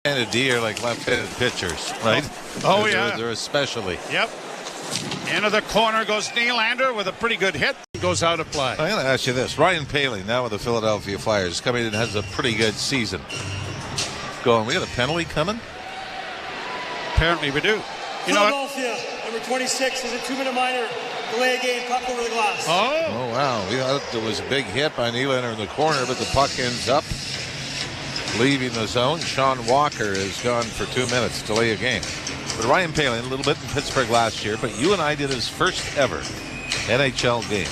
Right-handed D are like left-handed pitchers, right? Oh yeah. They're especially. Yep. Into the corner goes Nylander with a pretty good hit. Goes out of play. I'm going to ask you this. Ryan Paley, now with the Philadelphia Flyers, coming in and has a pretty good season. We got a penalty coming? Apparently we do. You know what? Philadelphia, number 26, is a 2-minute minor. Delay a game, puck over the glass. Oh, wow. We thought there was a big hit by Nylander in the corner, but the puck ends up leaving the zone. Sean Walker is gone for 2 minutes, delay a game. But Ryan Paley, a little bit in Pittsburgh last year, but you and I did his first ever NHL game.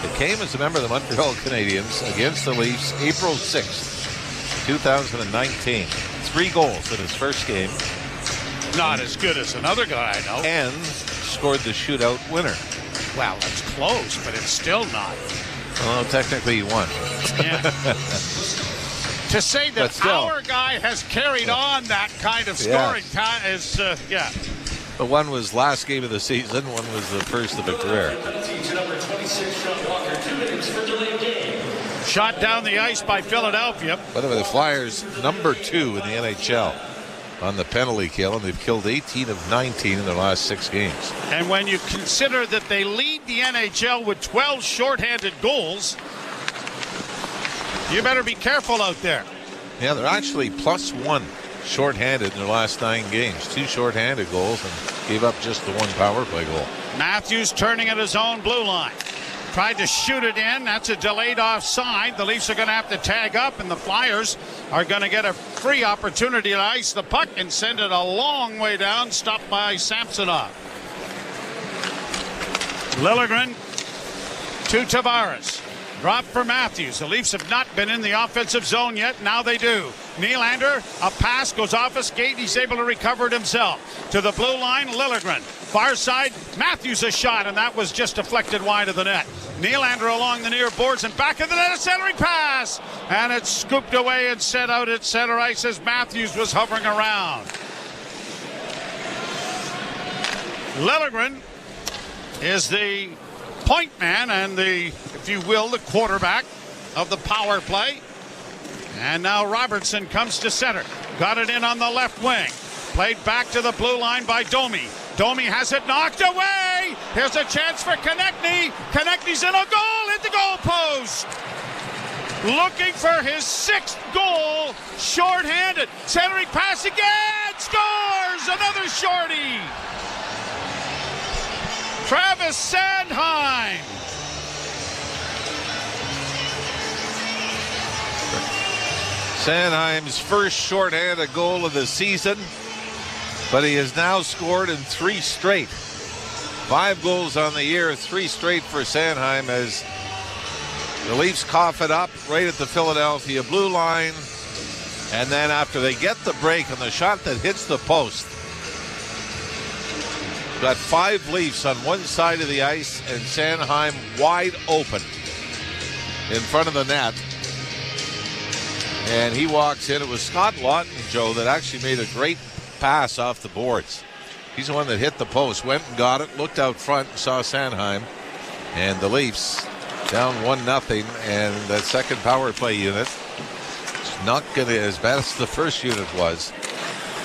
It came as a member of the Montreal Canadiens against the Leafs April 6th, 2019. 3 goals in his first game. Not as good as another guy I know. And scored the shootout winner. Well, that's close, but it's still not. Well, technically he won. Yeah. To say that our guy has carried on that kind of scoring is, But one was last game of the season, one was the first of a career. Shot down the ice by Philadelphia. By the way, the Flyers, number 2 in the NHL on the penalty kill, and they've killed 18 of 19 in their last 6 games. And when you consider that they lead the NHL with 12 shorthanded goals, you better be careful out there. Yeah, they're actually +1 shorthanded in their last 9 games. 2 shorthanded goals and gave up just the 1 power play goal. Matthews turning at his own blue line. Tried to shoot it in. That's a delayed offside. The Leafs are going to have to tag up, and the Flyers are going to get a free opportunity to ice the puck and send it a long way down, stopped by Samsonov. Liljegren to Tavares. Drop for Matthews. The Leafs have not been in the offensive zone yet. Now they do. Nylander, a pass goes off a skate. He's able to recover it himself. To the blue line, Liljegren. Far side, Matthews a shot, and that was just deflected wide of the net. Nylander along the near boards and back of the net, a centering pass. And it's scooped away and set out at center ice as Matthews was hovering around. Liljegren is the point man and the, if you will, the quarterback of the power play. And now Robertson comes to center. Got it in on the left wing. Played back to the blue line by Domi. Domi has it knocked away. Here's a chance for Konechny. Konechny's in a goal at the goal post. Looking for his 6th goal. Short-handed. Centering pass again. Scores! Another shorty. Travis Sanheim. Sanheim's first shorthanded goal of the season, but he has now scored in 3 straight. 5 goals on the year, 3 straight for Sanheim as the Leafs cough it up right at the Philadelphia blue line. And then after they get the break on the shot that hits the post, got 5 Leafs on one side of the ice and Sanheim wide open in front of the net. And he walks in. It was Scott Lawton, Joe, that actually made a great pass off the boards. He's the one that hit the post, went and got it, looked out front, saw Sanheim. And the Leafs down 1-0. And that second power play unit is not going to, as bad as the first unit was,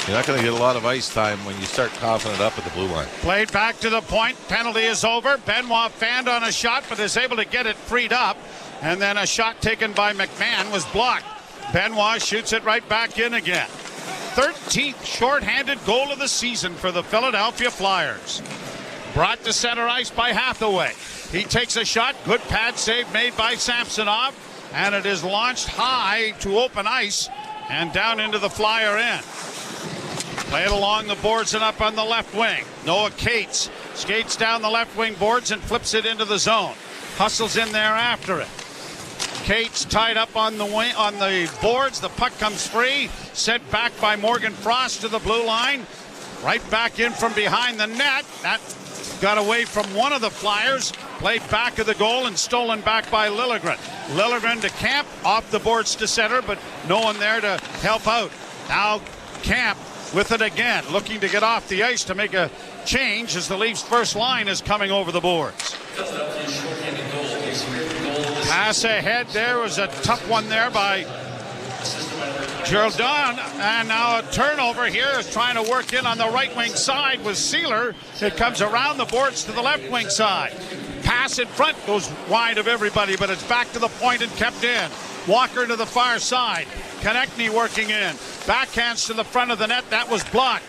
you're not going to get a lot of ice time when you start coughing it up at the blue line. Played back to the point. Penalty is over. Benoit fanned on a shot, but is able to get it freed up. And then a shot taken by McMahon was blocked. Benoit shoots it right back in again. 13th shorthanded goal of the season for the Philadelphia Flyers. Brought to center ice by Hathaway. He takes a shot. Good pad save made by Samsonov. And it is launched high to open ice and down into the Flyer end. Play it along the boards and up on the left wing. Noah Cates skates down the left wing boards and flips it into the zone. Hustles in there after it. Cates tied up on the wing, on the boards. The puck comes free. Sent back by Morgan Frost to the blue line. Right back in from behind the net. That got away from one of the Flyers. Played back of the goal and stolen back by Liljegren. Liljegren to Camp. Off the boards to center, but no one there to help out. Now Camp with it again. Looking to get off the ice to make a change as the Leafs' first line is coming over the boards. Pass ahead. There was a tough one there by Jordan, and now a turnover here, is trying to work in on the right wing side with Sealer. It comes around the boards to the left wing side. Pass in front goes wide of everybody, but it's back to the point and kept in. Walker to the far side. Konechny working in. Backhands to the front of the net. That was blocked.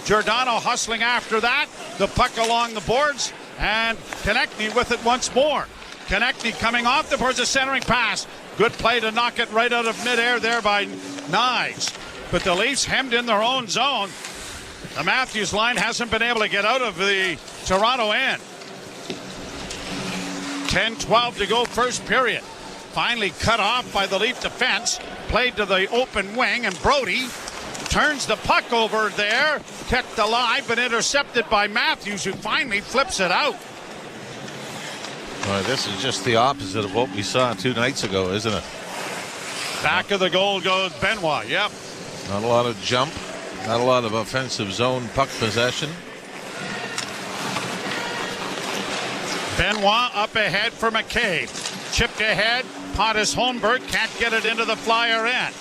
Giordano hustling after that. The puck along the boards, and Konechny with it once more. Konechny coming off the boards, a centering pass. Good play to knock it right out of midair there by Knives. But the Leafs hemmed in their own zone. The Matthews line hasn't been able to get out of the Toronto end. 10-12 to go first period. Finally cut off by the Leaf defense. Played to the open wing, and Brody turns the puck over there. Kept alive, but intercepted by Matthews, who finally flips it out. Well, this is just the opposite of what we saw 2 nights ago, isn't it? Back of the goal goes Benoit. Yep. Not a lot of jump, not a lot of offensive zone puck possession. Benoit up ahead for McCabe. Chipped ahead. Pontus Holmberg can't get it into the Flyer end.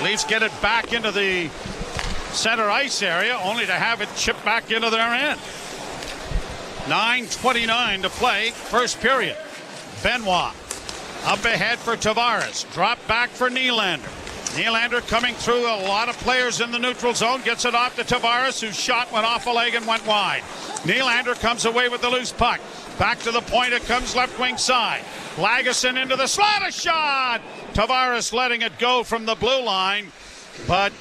Leafs get it back into the center ice area, only to have it chipped back into their end. 9:29 to play, first period. Benoit up ahead for Tavares. Drop back for Nylander. Nylander coming through a lot of players in the neutral zone. Gets it off to Tavares, whose shot went off a leg and went wide. Nylander comes away with the loose puck. Back to the point it comes, left wing side. Lagesson into the slot, a shot! Tavares letting it go from the blue line. But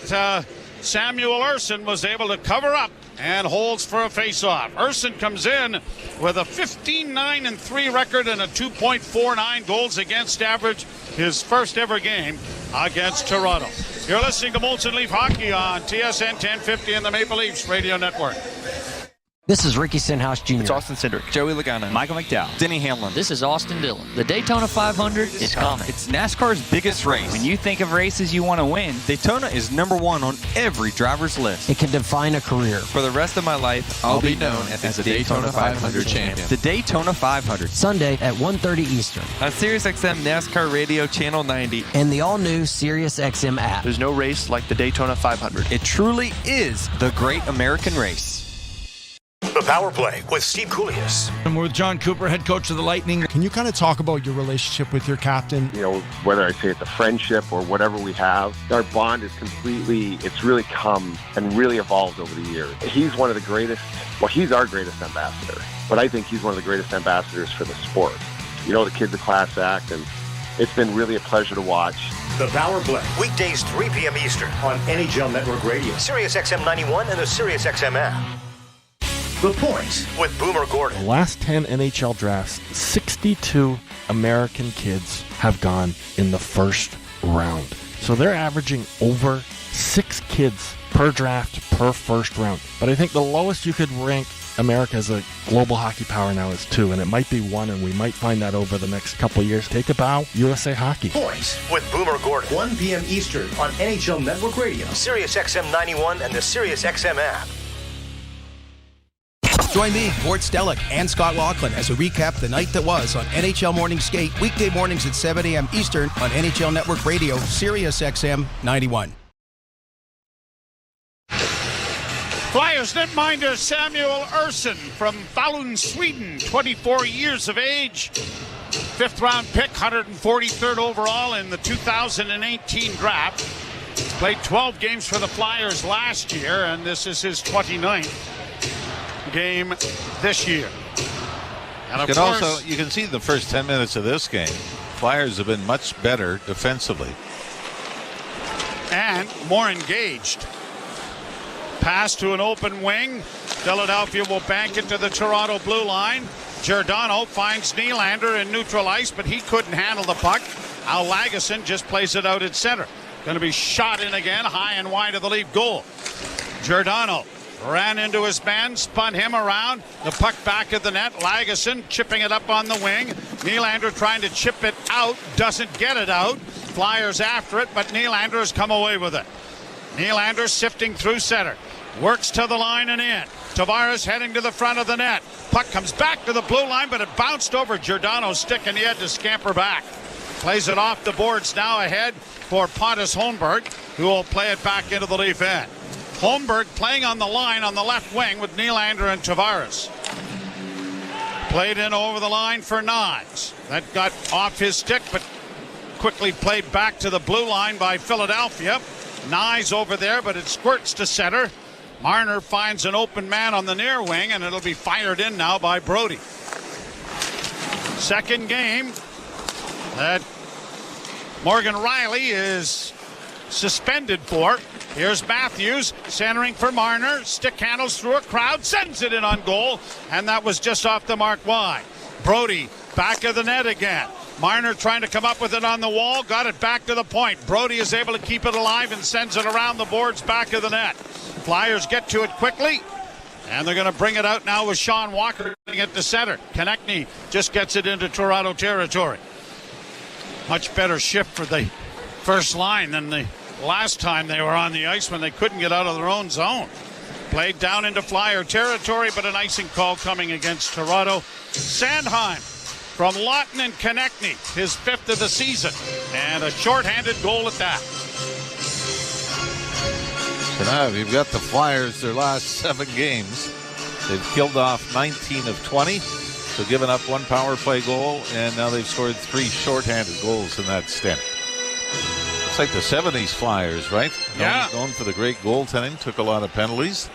Samuel Ersson was able to cover up and holds for a face-off. Ersson comes in with a 15-9-3 record and a 2.49 goals against average, his first ever game against Toronto. You're listening to Molson Leaf Hockey on TSN 1050 and the Maple Leafs Radio Network. This is Ricky Sinhouse Jr. It's Austin Cindric, Joey Logano, Michael McDowell, Denny Hamlin. This is Austin Dillon. The Daytona 500 is coming. It's NASCAR's biggest race. When you think of races you want to win, Daytona is #1 on every driver's list. It can define a career. For the rest of my life, I'll be known as the Daytona 500 champion. The Daytona 500. Sunday at 1:30 Eastern. On SiriusXM NASCAR Radio Channel 90. And the all-new SiriusXM app. There's no race like the Daytona 500. It truly is the great American race. The Power Play with Steve Koulias. And we're with John Cooper, head coach of the Lightning. Can you kind of talk about your relationship with your captain? You know, whether I say it's a friendship or whatever we have, our bond is it's really come and really evolved over the years. He's one of the greatest, he's our greatest ambassador, but I think he's one of the greatest ambassadors for the sport. You know, the kid's a class act, and it's been really a pleasure to watch. The Power Play, weekdays 3 p.m. Eastern on NHL Network Radio, SiriusXM 91, and the SiriusXM app. The Point with Boomer Gordon. The last 10 NHL drafts, 62 American kids have gone in the first round. So they're averaging over 6 kids per draft per first round. But I think the lowest you could rank America as a global hockey power now is 2, and it might be 1, and we might find that over the next couple of years. Take a bow, USA Hockey. Point with Boomer Gordon, 1 p.m. Eastern on NHL Network Radio, SiriusXM 91, and the SiriusXM app. Join me, Ward Stellick, and Scott Laughlin as we recap the night that was on NHL Morning Skate, weekday mornings at 7 a.m. Eastern on NHL Network Radio, SiriusXM 91. Flyers netminder Samuel Ersson from Falun, Sweden, 24 years of age. 5th round pick, 143rd overall in the 2018 draft. He's played 12 games for the Flyers last year, and this is his 29th game this year. And of course, you can see the first 10 minutes of this game, Flyers have been much better defensively and more engaged. Pass to an open wing. Philadelphia will bank it to the Toronto blue line. Giordano finds Nylander in neutral ice, but he couldn't handle the puck. Al Lagesson just plays it out at center. Going to be shot in again, high and wide of the Leaf goal. Giordano ran into his man, spun him around. The puck back at the net. Lagesson chipping it up on the wing. Nylander trying to chip it out. Doesn't get it out. Flyers after it, but Nylander has come away with it. Nylander sifting through center. Works to the line and in. Tavares heading to the front of the net. Puck comes back to the blue line, but it bounced over Giordano's stick and he had to scamper back. Plays it off the boards now ahead for Pontus Holmberg, who will play it back into the Leaf end. Holmberg playing on the line on the left wing with Nylander and Tavares. Played in over the line for Nyes. That got off his stick, but quickly played back to the blue line by Philadelphia. Nyes over there, but it squirts to center. Marner finds an open man on the near wing, and it'll be fired in now by Brody. Second game that Morgan Riley is suspended for. Here's Matthews centering for Marner. Stick handles through a crowd, sends it in on goal, and that was just off the mark wide. Brody back of the net again. Marner trying to come up with it on the wall, got it back to the point. Brody is able to keep it alive and sends it around the boards back of the net. Flyers get to it quickly, and they're going to bring it out now with Sean Walker getting it to center. Konechny just gets it into Toronto territory. Much better shift for the first line than the last time they were on the ice when they couldn't get out of their own zone. Played down into Flyer territory, but an icing call coming against Toronto. Sandheim from Lawton and Konechny, his 5th of the season, and a shorthanded goal at that. So now you've got the Flyers, their last 7 games. They've killed off 19 of 20, so given up 1 power play goal, and now they've scored 3 shorthanded goals in that stint. It's like the 70s Flyers, right? Yeah. Known for the great goaltending, took a lot of penalties.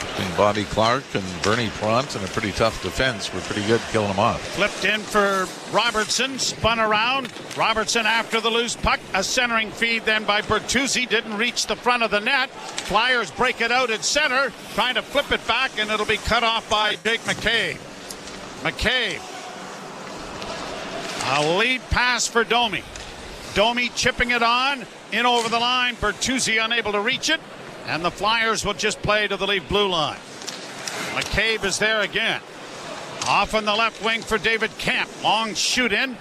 Between Bobby Clark and Bernie Pront and a pretty tough defense, were pretty good killing them off. Flipped in for Robertson, spun around. Robertson after the loose puck. A centering feed then by Bertuzzi. Didn't reach the front of the net. Flyers break it out at center. Trying to flip it back, and it'll be cut off by Jake McCabe. McCabe. A lead pass for Domi. Domi chipping it on. In over the line. Bertuzzi unable to reach it. And the Flyers will just play to the Leaf blue line. McCabe is there again. Off on the left wing for David Kemp. Long shoot in.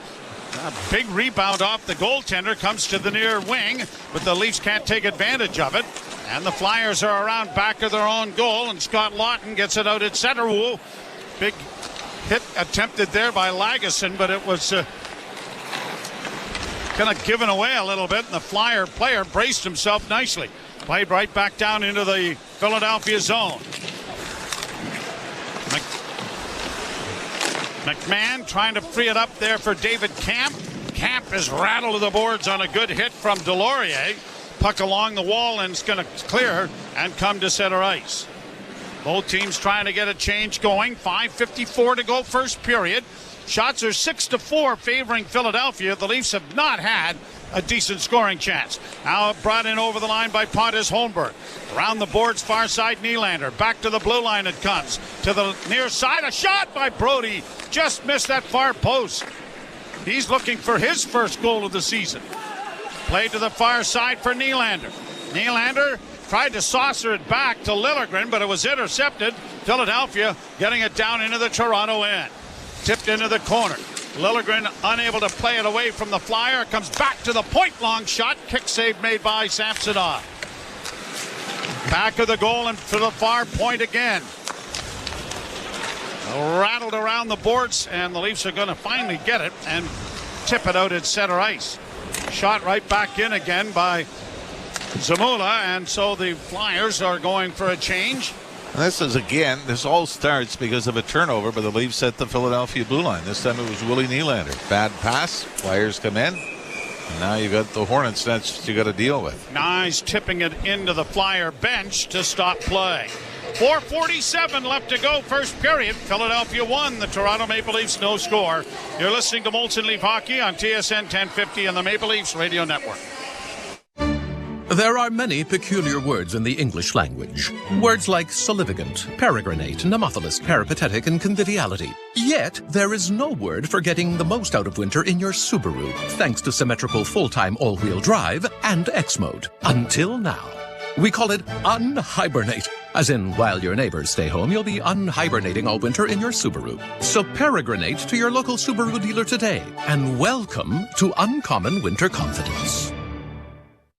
A big rebound off the goaltender. Comes to the near wing, but the Leafs can't take advantage of it. And the Flyers are around back of their own goal, and Scott Lawton gets it out at center. Woo. Big hit attempted there by Lagesson, but it was kind of given away a little bit, and the Flyer player braced himself nicely. Played right back down into the Philadelphia zone. McMahon trying to free it up there for David Camp. Camp is rattled to the boards on a good hit from Delorier. Puck along the wall, and it's going to clear and come to center ice. Both teams trying to get a change going. 5:54 to go first period. Shots are 6-4 favoring Philadelphia. The Leafs have not had a decent scoring chance. Now brought in over the line by Pontus Holmberg. Around the boards, far side Nylander. Back to the blue line it comes. To the near side, a shot by Brody. Just missed that far post. He's looking for his first goal of the season. Played to the far side for Nylander. Nylander tried to saucer it back to Liljegren, but it was intercepted. Philadelphia getting it down into the Toronto end. Tipped into the corner. Liljegren unable to play it away from the Flyer. Comes back to the point. Long shot. Kick save made by Samsonov. Back of the goal and to the far point again. Rattled around the boards, and the Leafs are going to finally get it and tip it out at center ice. Shot right back in again by Zamula, and so the Flyers are going for a change. This all starts because of a turnover by the Leafs at the Philadelphia blue line. This time it was Willie Nylander. Bad pass. Flyers come in. And now you've got the Hornets. That's what you got to deal with. Nice tipping it into the Flyer bench to stop play. 4:47 left to go first period. Philadelphia won. The Toronto Maple Leafs no score. You're listening to Molson Leaf Hockey on TSN 1050 and the Maple Leafs Radio Network. There are many peculiar words in the English language. Words like salivigant, peregrinate, nemophilus, peripatetic, and conviviality. Yet, there is no word for getting the most out of winter in your Subaru, thanks to symmetrical full-time all-wheel drive and X-Mode. Until now. We call it unhibernate. As in, while your neighbors stay home, you'll be unhibernating all winter in your Subaru. So peregrinate to your local Subaru dealer today, and welcome to Uncommon Winter Confidence.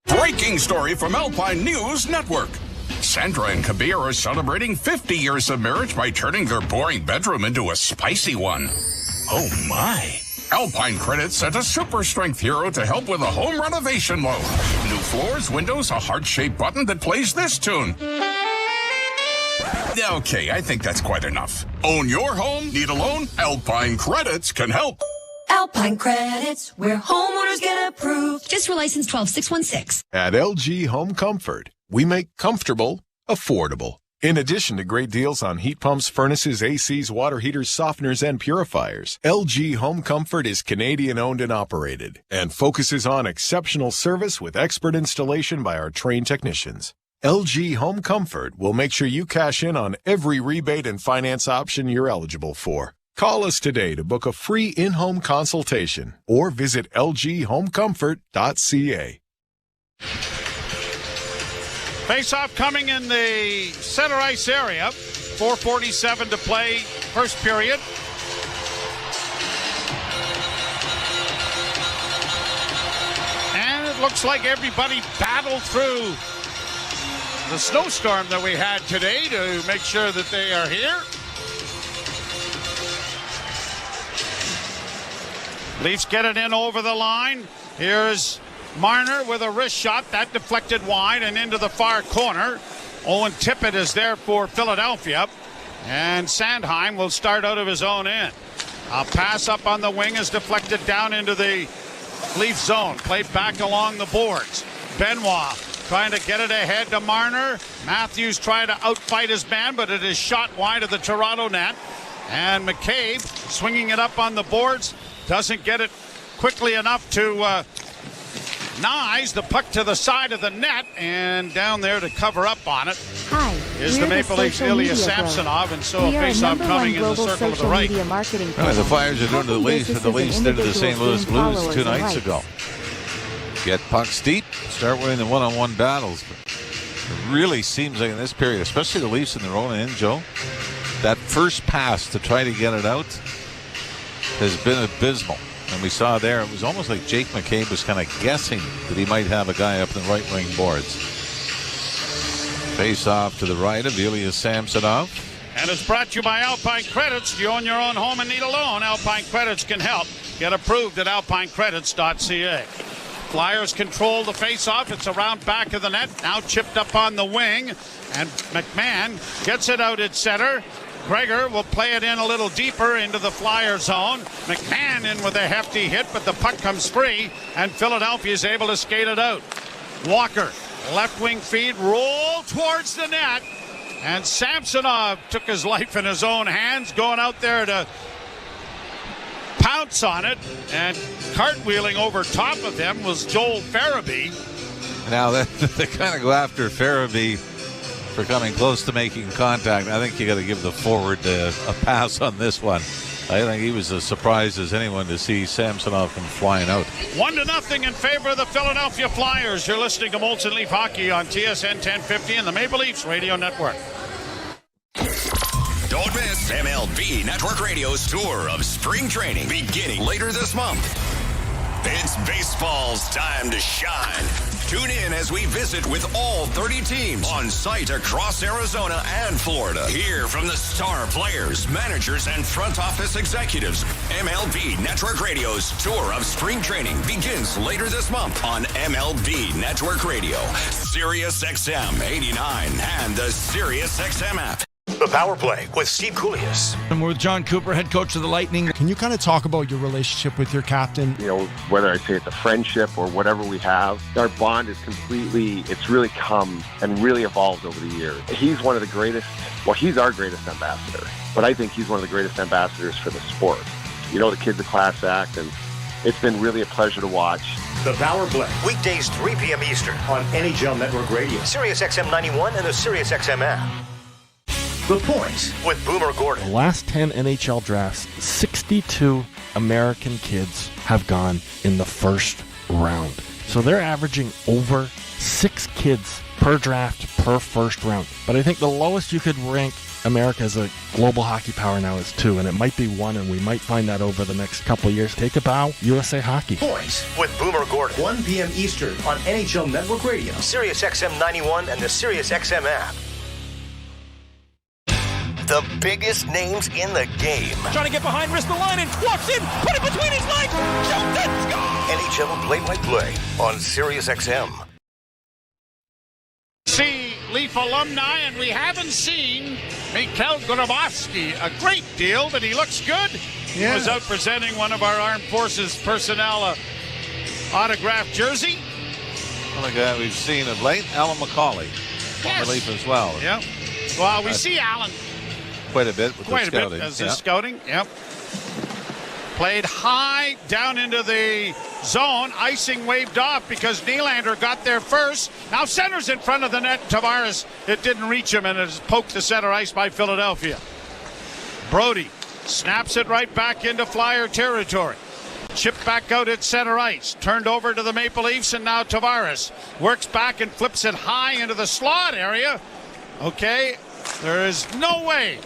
Breaking story from Alpine News Network. Sandra and Kabir are celebrating 50 years of marriage by turning their boring bedroom into a spicy one. Oh my. Alpine Credit sent a super strength hero to help with a home renovation loan. New floors, windows, a heart-shaped button that plays this tune. Okay, I think that's quite enough. Own your home? Need a loan? Alpine Credits can help. Alpine Credits, where homeowners get approved. Fiscal license 12616. At LG Home Comfort, we make comfortable affordable. In addition to great deals on heat pumps, furnaces, ACs, water heaters, softeners, and purifiers, LG Home Comfort is Canadian-owned and operated and focuses on exceptional service with expert installation by our trained technicians. LG Home Comfort will make sure you cash in on every rebate and finance option you're eligible for. Call us today to book a free in-home consultation or visit lghomecomfort.ca. Face-off coming in the center ice area. 4:47 to play, first period. And it looks like everybody battled through the snowstorm that we had today to make sure that they are here. Leafs get it in over the line. Here's Marner with a wrist shot. That deflected wide and into the far corner. Owen Tippett is there for Philadelphia. And Sandheim will start out of his own end. A pass up on the wing is deflected down into the Leaf zone. Played back along the boards. Benoit trying to get it ahead to Marner. Matthews trying to outfight his man, but it is shot wide of the Toronto net. And McCabe swinging it up on the boards. Doesn't get it quickly enough to Nyes. The puck to the side of the net, and down there to cover up on it is the Maple Leafs' Ilya Samsonov, and so a face-off coming in the circle to the right. The Flyers are doing to the Leafs, and the Leafs did to the St. Louis Blues 2 nights ago. Get pucks deep, start winning the one-on-one battles. But it really seems like in this period, especially the Leafs in their own end, Joe, that first pass to try to get it out has been abysmal. And we saw there, it was almost like Jake McCabe was kind of guessing that he might have a guy up in the right wing boards. Face off to the right of Ilya Samsonov. And it's brought to you by Alpine Credits. Do you own your own home and need a loan? Alpine Credits can help. Get approved at alpinecredits.ca. Flyers control the face-off. It's around back of the net. Now chipped up on the wing. And McMahon gets it out at center. Gregor will play it in a little deeper into the Flyer zone. McMahon in with a hefty hit, but the puck comes free, and Philadelphia is able to skate it out. Walker, left wing feed, roll towards the net, and Samsonov took his life in his own hands, going out there to pounce on it, and cartwheeling over top of him was Joel Farabee. Now they kind of go after Farabee for coming close to making contact. I think you got to give the forward a pass on this one. I think he was as surprised as anyone to see Samsonov come flying out. 1-0 in favor of the Philadelphia Flyers. You're listening to Molson Leaf Hockey on TSN 1050 and the Maple Leafs Radio Network. Don't miss MLB Network Radio's tour of spring training beginning later this month. It's baseball's time to shine. Tune in as we visit with all 30 teams on site across Arizona and Florida. Hear from the star players, managers, and front office executives. MLB Network Radio's tour of spring training begins later this month on MLB Network Radio, Sirius XM 89, and the Sirius XM app. The Power Play with Steve Koulias. I'm with John Cooper, head coach of the Lightning. Can you kind of talk about your relationship with your captain? You know, whether I say it's a friendship or whatever we have, our bond is it's really come and really evolved over the years. He's one of the greatest, he's our greatest ambassador, but I think he's one of the greatest ambassadors for the sport. You know, the kid's a class act, and it's been really a pleasure to watch. The Power Play, weekdays 3 p.m. Eastern on NHL Network Radio, Sirius XM 91, and the Sirius XM app. The Point with Boomer Gordon. The last 10 NHL drafts, 62 American kids have gone in the first round. So they're averaging over 6 kids per draft per first round. But I think the lowest you could rank America as a global hockey power now is 2, and it might be 1, and we might find that over the next couple of years. Take a bow, USA Hockey. Point with Boomer Gordon, 1 p.m. Eastern on NHL Network Radio, Sirius XM 91, and the Sirius XM app. the biggest names in the game. Trying to get behind Ristolainen, walks in, put it between his legs, shoots it, score! NHL play-by-play on SiriusXM. See Leaf alumni, and we haven't seen Mikhail Grabovski a great deal, but he looks good. He was out presenting one of our armed forces personnel autographed jersey. Another guy we've seen of late, Alan McCauley, former Leaf as well. Yep. Well, we see Alan quite a bit with quite the a scouting. bit as his scouting. Yep. Played high down into the zone. Icing waved off because Nylander got there first. Now center's in front of the net. Tavares, it didn't reach him, and it is poked to center ice by Philadelphia. Brody snaps it right back into Flyer territory. Chipped back out at center ice. Turned over to the Maple Leafs, and now Tavares works back and flips it high into the slot area. Okay, there is no way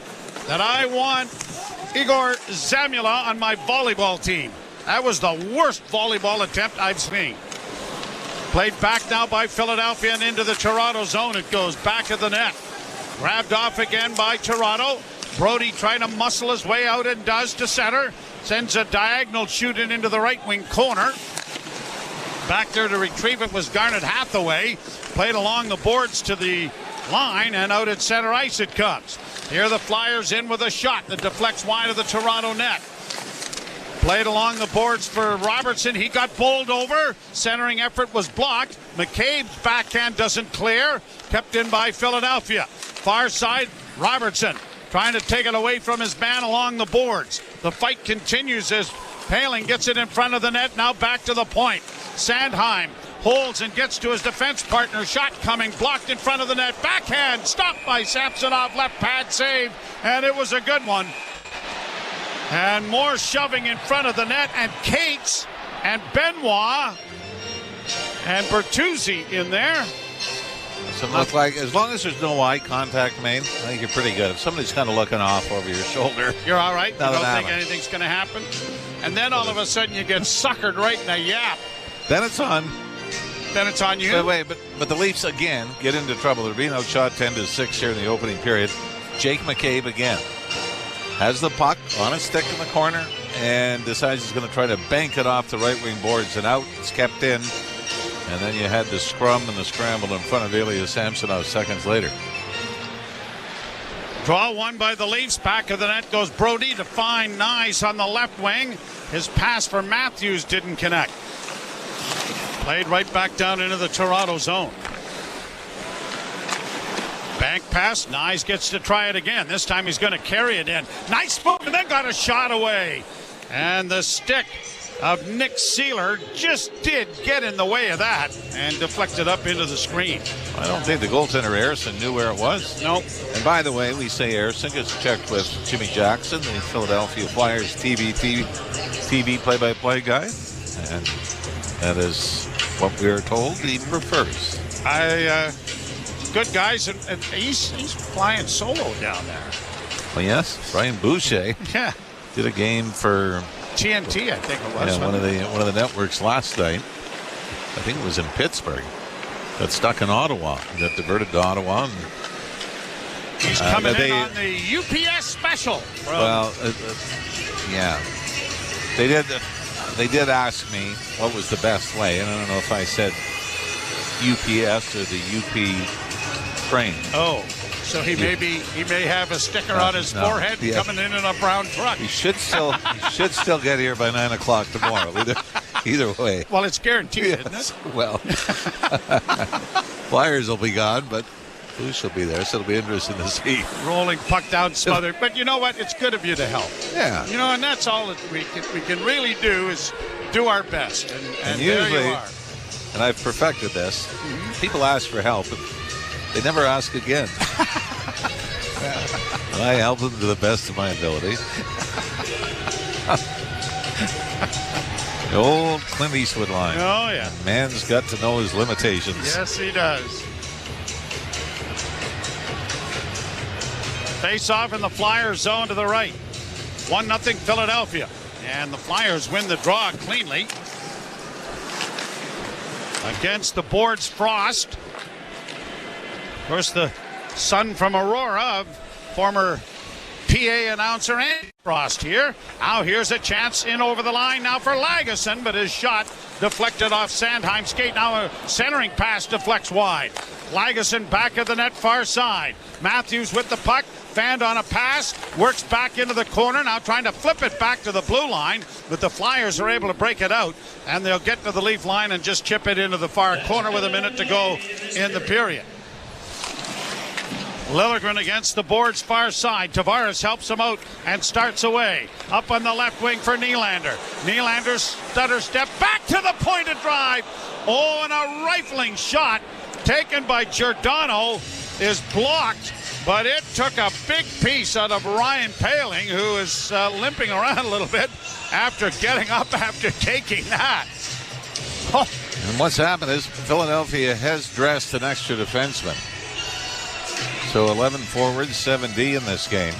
that I want Igor Zamula on my volleyball team. That was the worst volleyball attempt I've seen. Played back now by Philadelphia and into the Toronto zone. It goes back of the net. Grabbed off again by Toronto. Brody trying to muscle his way out and does to center. Sends a diagonal shoot into the right wing corner. Back there to retrieve it was Garnet Hathaway. Played along the boards to the line, and out at center ice it comes. Here the Flyers in with a shot that deflects wide of the Toronto net. Played along the boards for Robertson. He got bowled over. Centering effort was blocked. McCabe's backhand doesn't clear. Kept in by Philadelphia. Far side, Robertson trying to take it away from his man along the boards. The fight continues as Poehling gets it in front of the net. Now back to the point. Sandheim holds and gets to his defense partner. Shot coming, blocked in front of the net. Backhand, stopped by Samsonov. Left pad save, and it was a good one. And more shoving in front of the net, and Cates and Benoit and Bertuzzi in there. So look like, as long as there's no eye contact made, I think you're pretty good. If somebody's kind of looking off over your shoulder, you're all right. You don't think anything's going to happen. And then all of a sudden you get suckered right in the yap. Then it's on. Then it's on you. But the Leafs again get into trouble. They're being outshot 10-6 here in the opening period. Jake McCabe again has the puck on a stick in the corner and decides he's going to try to bank it off the right wing boards and out. It's kept in. And then you had the scrum and the scramble in front of Ilya Samsonov seconds later. Draw one by the Leafs. Back of the net goes Brody to find Nice on the left wing. His pass for Matthews didn't connect. Played right back down into the Toronto zone. Bank pass. Nice gets to try it again. This time he's going to carry it in. Nice move, and then got a shot away. And the stick of Nick Seeler just did get in the way of that and deflected up into the screen. I don't think the goaltender Harrison knew where it was. Nope. And by the way, we say Harrison gets checked with Jimmy Jackson, the Philadelphia Flyers TV play-by-play guy. And that is what we are told he prefers. Good guys, and he's flying solo down there. Well, yes, Brian Boucher did a game for TNT, I think it was. Yeah, one of the networks last night. I think it was in Pittsburgh. Got stuck in Ottawa. Got diverted to Ottawa. And, he's coming in on the UPS special. Well, yeah. They did ask me what was the best way, and I don't know if I said UPS or the UP train. Oh, so he may have a sticker on his forehead coming in a brown truck. He should still get here by 9 o'clock tomorrow. Either way. Well, it's guaranteed, isn't it? Well, Flyers will be gone, but Boosh will be there, so it'll be interesting to see. Rolling puck down, smothered. But you know what? It's good of you to help. Yeah. You know, and that's all that we can really do is do our best. And usually, there you are. And I've perfected this. People ask for help, but they never ask again. I help them to the best of my ability. The old Clint Eastwood line. Oh, yeah. A man's got to know his limitations. Yes, he does. Face off in the Flyers zone to the right. 1-0 Philadelphia. And the Flyers win the draw cleanly. Against the boards, Frost. Of course, the son from Aurora of former PA announcer and Frost here. Now here's a chance in over the line now for Lagesson, but his shot deflected off Sandheim's skate. Now a centering pass deflects wide. Lagesson back of the net, far side. Matthews with the puck. Fanned on a pass, works back into the corner, now trying to flip it back to the blue line, but the Flyers are able to break it out, and they'll get to the Leaf line and just chip it into the far corner with a minute to go in the period. Liljegren against the boards far side. Tavares helps him out and starts away. Up on the left wing for Nylander. Nylander stutter step back to the pointed drive. Oh, and a rifling shot taken by Giordano is blocked, but it took a big piece out of Ryan Poehling, who is limping around a little bit after getting up after taking that. Oh. And what's happened is Philadelphia has dressed an extra defenseman. So 11 forwards, 7D in this game.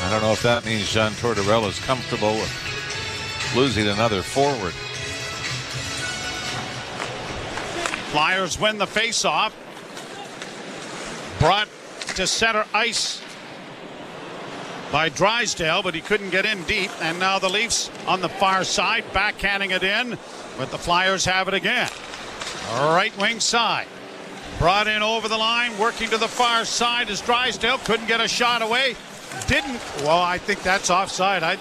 I don't know if that means John Tortorella is comfortable with losing another forward. Flyers win the faceoff. Brought to center ice by Drysdale, but he couldn't get in deep. And now the Leafs on the far side, backhanding it in, but the Flyers have it again. Right wing side. Brought in over the line, working to the far side as Drysdale couldn't get a shot away. Didn't. Well, I think that's offside.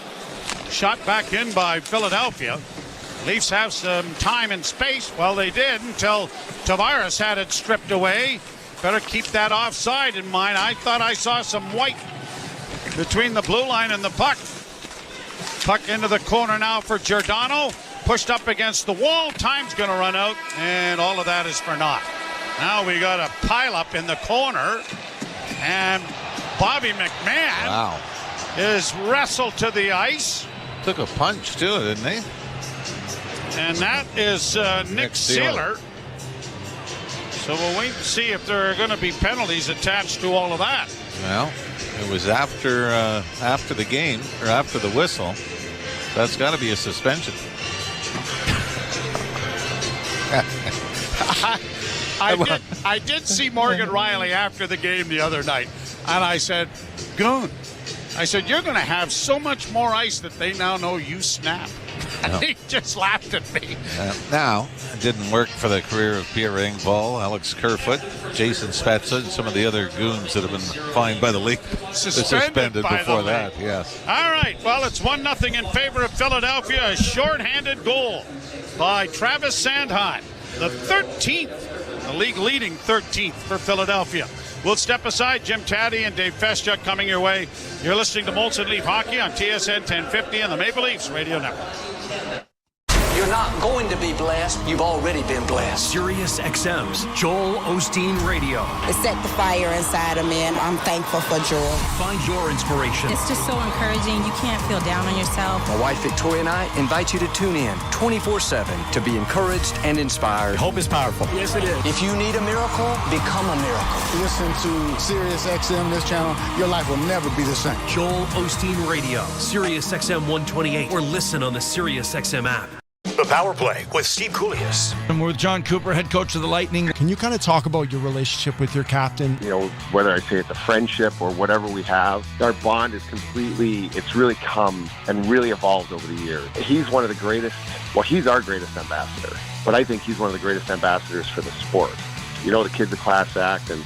Shot back in by Philadelphia. Leafs have some time and space. Well, they did until Tavares had it stripped away. Better keep that offside in mind. I thought I saw some white between the blue line and the puck. Puck into the corner now for Giordano. Pushed up against the wall. Time's going to run out, and all of that is for naught. Now we got a pileup in the corner, and Bobby McMahon is wrestled to the ice. Took a punch too, didn't he? And that is Nick Seeler. So we'll wait and see if there are going to be penalties attached to all of that. Well, it was after the game, or after the whistle. That's got to be a suspension. I did see Morgan Riley after the game the other night, and I said, Goon, you're going to have so much more ice that they now know you snap. And he just laughed at me. Now, it didn't work for the career of Pierre Engvall, Alex Kerfoot, Jason Spezza, and some of the other goons that have been fined by the league. Suspended before that, yes. All right, well, it's 1-0 in favor of Philadelphia. A shorthanded goal by Travis Sandheim. The 13th, the league leading 13th for Philadelphia. We'll step aside. Jim Taddy and Dave Feschuk coming your way. You're listening to Molson Leaf Hockey on TSN 1050 and the Maple Leafs Radio Network. You're not going to be blessed. You've already been blessed. Sirius XM's Joel Osteen Radio. It set the fire inside of me, and I'm thankful for Joel. Find your inspiration. It's just so encouraging. You can't feel down on yourself. My wife Victoria and I invite you to tune in 24/7 to be encouraged and inspired. Hope is powerful. Yes, it is. If you need a miracle, become a miracle. Listen to Sirius XM, this channel. Your life will never be the same. Joel Osteen Radio, Sirius XM 128, or listen on the Sirius XM app. The Power Play with Steve Koulias. And we're with John Cooper, head coach of the Lightning. Can you kind of talk about your relationship with your captain? You know, whether I say it's a friendship or whatever we have, our bond is it's really come and really evolved over the years. He's one of the greatest, he's our greatest ambassador, but I think he's one of the greatest ambassadors for the sport. You know, the kid's a class act, and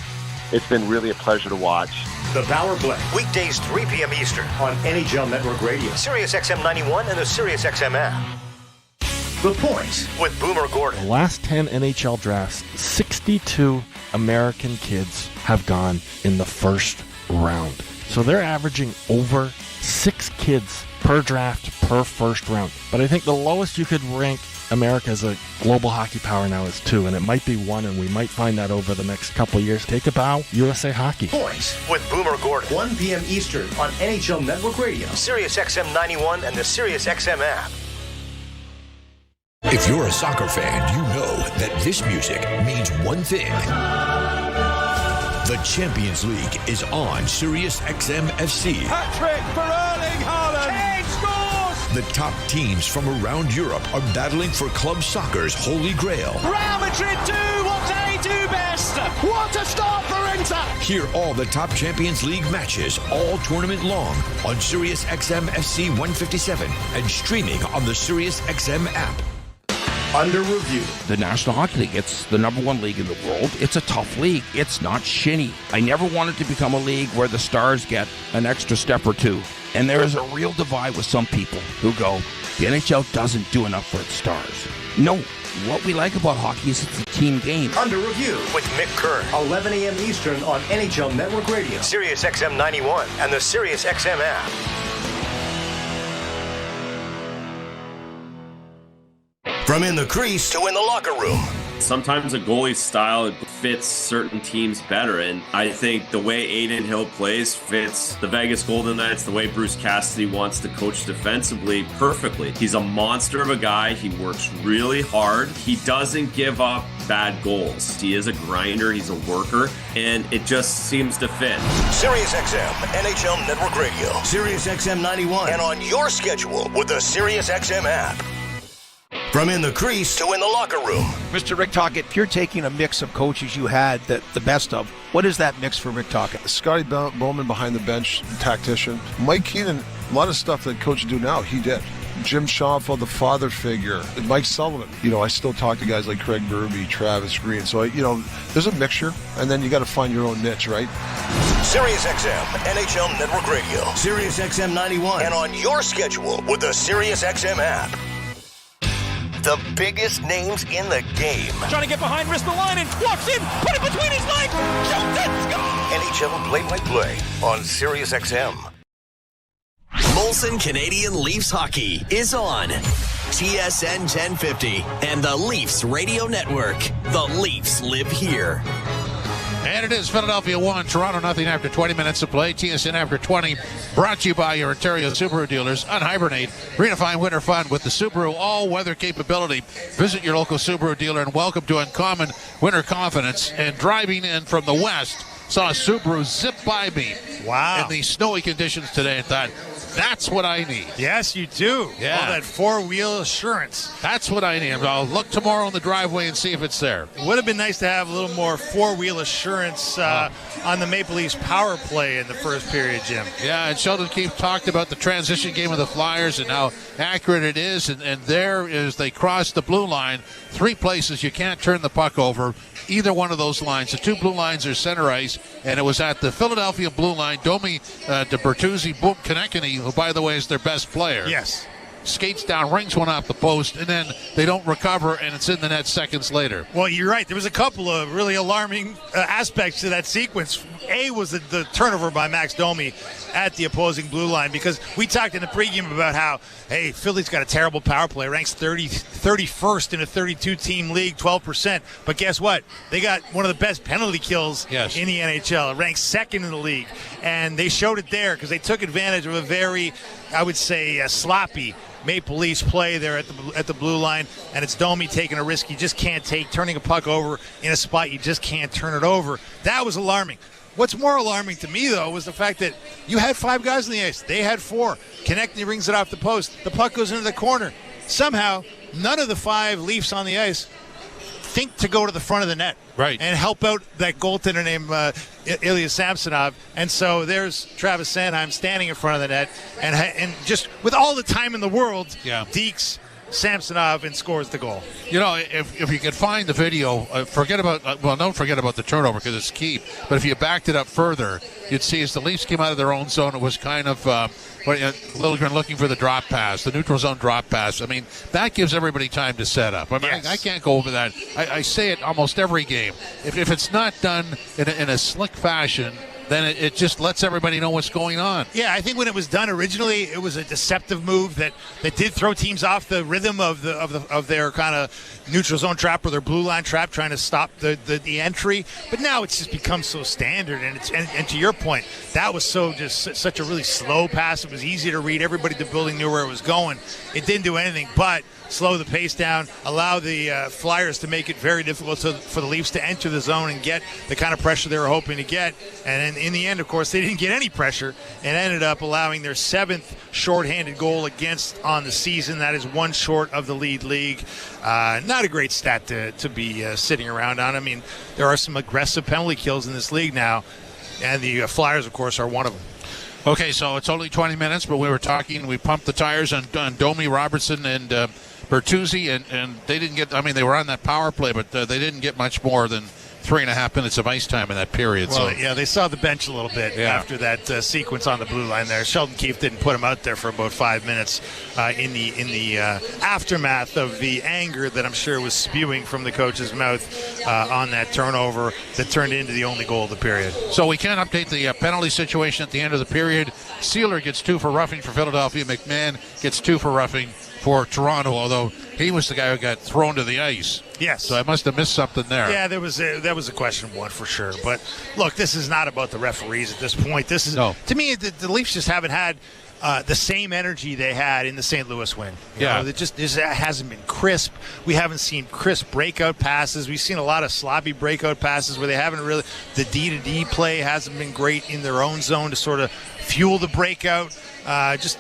it's been really a pleasure to watch. The Power Play, weekdays 3 p.m. Eastern on NHL Network Radio, Sirius XM 91, and the Sirius XM app. The Point with Boomer Gordon. The last 10 NHL drafts, 62 American kids have gone in the first round. So they're averaging over 6 kids per draft per first round. But I think the lowest you could rank America as a global hockey power now is 2, and it might be 1, and we might find that over the next couple of years. Take a bow, USA Hockey. Point with Boomer Gordon, 1 p.m. Eastern on NHL Network Radio, Sirius XM 91, and the Sirius XM app. If you're a soccer fan, you know that this music means one thing. The Champions League is on Sirius XM FC. Hat-trick for Erling Haaland. Kane scores! The top teams from around Europe are battling for club soccer's holy grail. Real Madrid do what they do best. What a start for Inter. Hear all the top Champions League matches all tournament long on Sirius XM FC 157 and streaming on the Sirius XM app. Under review. The National Hockey League, it's the number one league in the world. It's a tough league. It's not shinny. I never wanted to become a league where the stars get an extra step or two. And there is a real divide with some people who go, the NHL doesn't do enough for its stars. No, what we like about hockey is it's a team game. Under review with Mick Kerr, 11 a.m. Eastern on NHL Network Radio, Sirius XM 91, and the Sirius XM app. From in the crease to in the locker room. Sometimes a goalie's style fits certain teams better, and I think the way Adin Hill plays fits the Vegas Golden Knights, the way Bruce Cassidy wants to coach defensively perfectly. He's a monster of a guy. He works really hard. He doesn't give up bad goals. He is a grinder. He's a worker, and it just seems to fit. Sirius XM, NHL Network Radio, Sirius XM 91, and on your schedule with the Sirius XM app. From in the crease to in the locker room. Mr. Rick Tocchet, if you're taking a mix of coaches you had the best of, what is that mix for Rick Tocchet? Scotty Bowman behind the bench, tactician. Mike Keenan, a lot of stuff that coaches do now, he did. Jim Schoenfeld, the father figure. Mike Sullivan. I still talk to guys like Craig Berube, Travis Green. So, there's a mixture, and then you got to find your own niche, right? Sirius XM, NHL Network Radio, Sirius XM 91, and on your schedule with the Sirius XM app. The biggest names in the game. Trying to get behind, wrist the line, and walks in, put it between his legs, shoots it, score! NHL play-by-play on Sirius XM. Molson Canadian Leafs Hockey is on TSN 1050 and the Leafs Radio Network. The Leafs live here. And it is Philadelphia 1, Toronto nothing after 20 minutes of play. TSN after 20, brought to you by your Ontario Subaru dealers. Unhibernate, redefine winter fun with the Subaru all-weather capability. Visit your local Subaru dealer and welcome to uncommon winter confidence. And driving in from the west, saw a Subaru zip by me. Wow. In these snowy conditions today and thought, that's what I need. Yes, you do. Yeah. All that four-wheel assurance. That's what I need. I'll look tomorrow in the driveway and see if it's there. It would have been nice to have a little more four-wheel assurance on the Maple Leafs power play in the first period, Jim. Yeah, and Sheldon Keefe talked about the transition game of the Flyers and how accurate it is. And there is, they cross the blue line, 3 places you can't turn the puck over. Either one of those lines. The 2 blue lines are center ice, and it was at the Philadelphia blue line. Domi de Bertuzzi, Boom Konechny, who, by the way, is their best player. Yes. Skates down, rings one off the post, and then they don't recover, and it's in the net seconds later. Well, you're right. There was a couple of really alarming aspects to that sequence. A was the turnover by Max Domi at the opposing blue line, because we talked in the pregame about how, hey, Philly's got a terrible power play, ranks 31st in a 32-team league, 12%. But guess what? They got one of the best penalty kills in the NHL. It ranks 2nd in the league. And they showed it there because they took advantage of a very, I would say, sloppy Maple Leafs play there at the blue line, and it's Domi taking a risk you just can't take, turning a puck over in a spot you just can't turn it over. That was alarming. What's more alarming to me, though, was the fact that you had 5 guys on the ice. They had 4. Konechny rings it off the post. The puck goes into the corner. Somehow, none of the 5 Leafs on the ice think to go to the front of the net and help out that goaltender named Ilya Samsonov. And so there's Travis Sanheim standing in front of the net, and just with all the time in the world, Deeks, Samsonov, and scores the goal. If you could find the video, don't forget about the turnover because it's key. But if you backed it up further, you'd see as the Leafs came out of their own zone, it was kind of Liljegren looking for the drop pass, the neutral zone drop pass. I mean, that gives everybody time to set up. I mean, I can't go over that. I say it almost every game. If it's not done in a slick fashion, then it just lets everybody know what's going on. Yeah, I think when it was done originally, it was a deceptive move that did throw teams off the rhythm of their kind of neutral zone trap or their blue line trap, trying to stop the entry. But now it's just become so standard, and to your point, that was such a really slow pass. It was easy to read. Everybody in the building knew where it was going. It didn't do anything but slow the pace down, allow the Flyers to make it very difficult for the Leafs to enter the zone and get the kind of pressure they were hoping to get. And in the end, of course, they didn't get any pressure and ended up allowing their 7th shorthanded goal against on the season. That is 1 short of the lead league. Not a great stat to be sitting around on. I mean, there are some aggressive penalty kills in this league now. And the Flyers, of course, are one of them. Okay, so it's only 20 minutes, but we pumped the tires on Domi, Robertson, and Bertuzzi, and they didn't get, they were on that power play, but they didn't get much more than 3.5 minutes of ice time in that period. Well, yeah, they saw the bench a little bit after that sequence on the blue line there. Sheldon Keefe didn't put him out there for about 5 minutes in the aftermath of the anger that I'm sure was spewing from the coach's mouth on that turnover that turned into the only goal of the period. So we can update the penalty situation at the end of the period. Sealer gets 2 for roughing for Philadelphia. McMahon gets 2 for roughing for Toronto, although he was the guy who got thrown to the ice. Yes. So I must have missed something there. Yeah, that was a questionable one for sure. But look, this is not about the referees at this point. This is to me, the Leafs just haven't had the same energy they had in the St. Louis win. You know, it just hasn't been crisp. We haven't seen crisp breakout passes. We've seen a lot of sloppy breakout passes where they haven't really, the D-to-D play hasn't been great in their own zone to sort of fuel the breakout. Just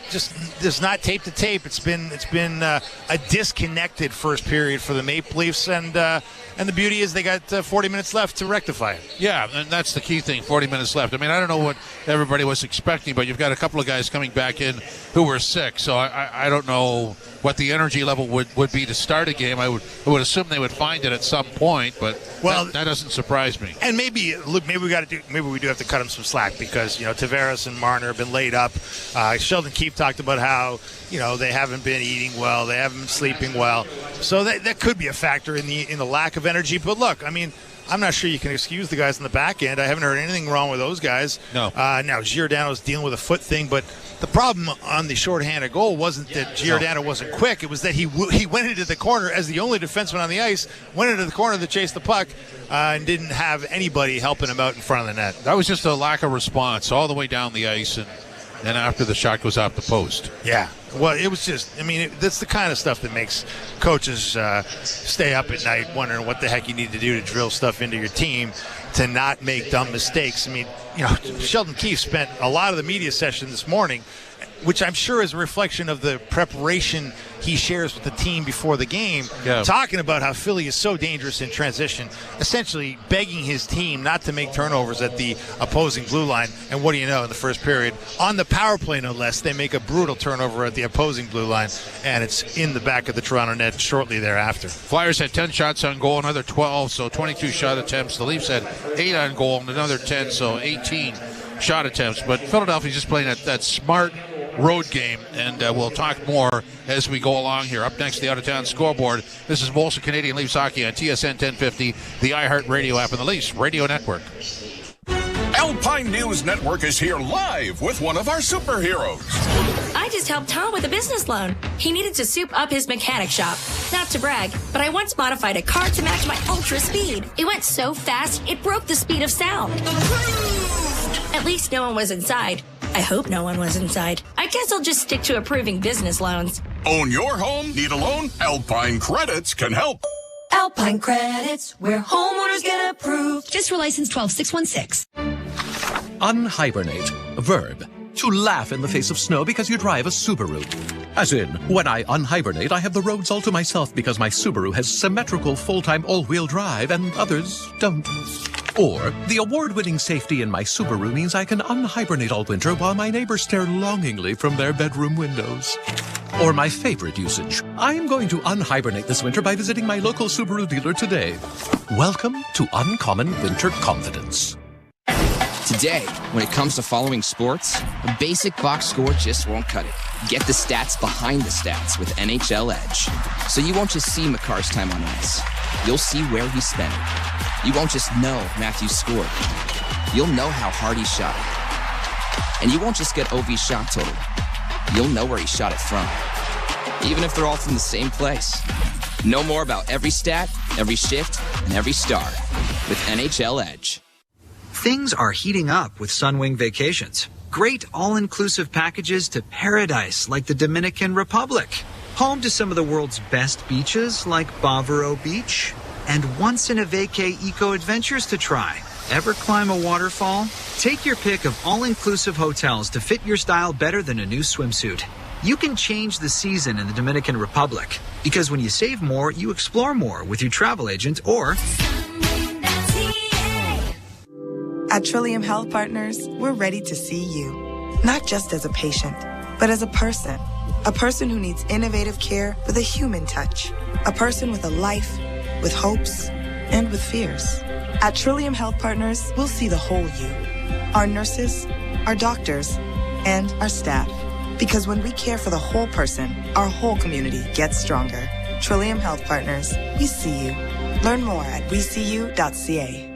there's not tape to tape. It's been a disconnected first period for the Maple Leafs, and the beauty is they got 40 minutes left to rectify it. Yeah, and that's the key thing. 40 minutes left. I don't know what everybody was expecting, but you've got a couple of guys coming back in who were sick, so I don't know what the energy level would be to start a game. I would assume they would find it at some point, but that doesn't surprise me. And maybe we do have to cut them some slack because Tavares and Marner have been laid up. Sheldon Keefe talked about how they haven't been eating well, they haven't been sleeping well, so that could be a factor in the lack of energy. But look, I'm not sure you can excuse the guys on the back end. I haven't heard anything wrong with those guys. No. Now Giordano's dealing with a foot thing, but the problem on the shorthanded goal wasn't that Giordano wasn't quick. It was that he went into the corner as the only defenseman on the ice, went into the corner to chase the puck, and didn't have anybody helping him out in front of the net. That was just a lack of response all the way down the ice, and then after the shot goes off the post. Yeah. Well, it was just, that's the kind of stuff that makes coaches stay up at night wondering what the heck you need to do to drill stuff into your team to not make dumb mistakes. Sheldon Keefe spent a lot of the media session this morning, which I'm sure is a reflection of the preparation he shares with the team before the game, talking about how Philly is so dangerous in transition, essentially begging his team not to make turnovers at the opposing blue line. And what do you know, in the first period, on the power play no less, they make a brutal turnover at the opposing blue line, and it's in the back of the Toronto net shortly thereafter. Flyers had 10 shots on goal, another 12, so 22 shot attempts. The Leafs had 8 on goal and another 10, so 18 shot attempts. But Philadelphia's just playing that smart road game, and we'll talk more as we go along here. Up next, the out-of-town scoreboard. This is Molson Canadian Leafs Hockey on TSN 1050, the iHeart Radio app, and the Leafs Radio Network. Alpine News Network is here live with one of our superheroes. I just helped Tom with a business loan. He needed to soup up his mechanic shop. Not to brag, but I once modified a car to match my ultra speed. It went so fast, it broke the speed of sound. At least no one was inside. I hope no one was inside. I guess I'll just stick to approving business loans. Own your home? Need a loan? Alpine Credits can help. Alpine Credits, where homeowners get approved. Just for license 12616. Unhibernate. Verb. To laugh in the face of snow because you drive a Subaru. As in, when I unhibernate, I have the roads all to myself because my Subaru has symmetrical full-time all-wheel drive and others don't. Or, the award-winning safety in my Subaru means I can unhibernate all winter while my neighbors stare longingly from their bedroom windows. Or my favorite usage, I am going to unhibernate this winter by visiting my local Subaru dealer today. Welcome to Uncommon Winter Confidence. Today, when it comes to following sports, a basic box score just won't cut it. Get the stats behind the stats with NHL Edge. So you won't just see Makar's time on ice. You'll see where he spent it. You won't just know Matthews scored. You'll know how hard he shot it. And you won't just get OV's shot total. You'll know where he shot it from. Even if they're all from the same place. Know more about every stat, every shift, and every star with NHL Edge. Things are heating up with Sunwing Vacations. Great all-inclusive packages to paradise like the Dominican Republic. Home to some of the world's best beaches like Bavaro Beach. And once-in-a-vacay eco-adventures to try. Ever climb a waterfall? Take your pick of all-inclusive hotels to fit your style better than a new swimsuit. You can change the season in the Dominican Republic. Because when you save more, you explore more with your travel agent or... At Trillium Health Partners, we're ready to see you, not just as a patient, but as a person who needs innovative care with a human touch, a person with a life, with hopes, and with fears. At Trillium Health Partners, we'll see the whole you, our nurses, our doctors, and our staff. Because when we care for the whole person, our whole community gets stronger. Trillium Health Partners, we see you. Learn more at weseeyou.ca.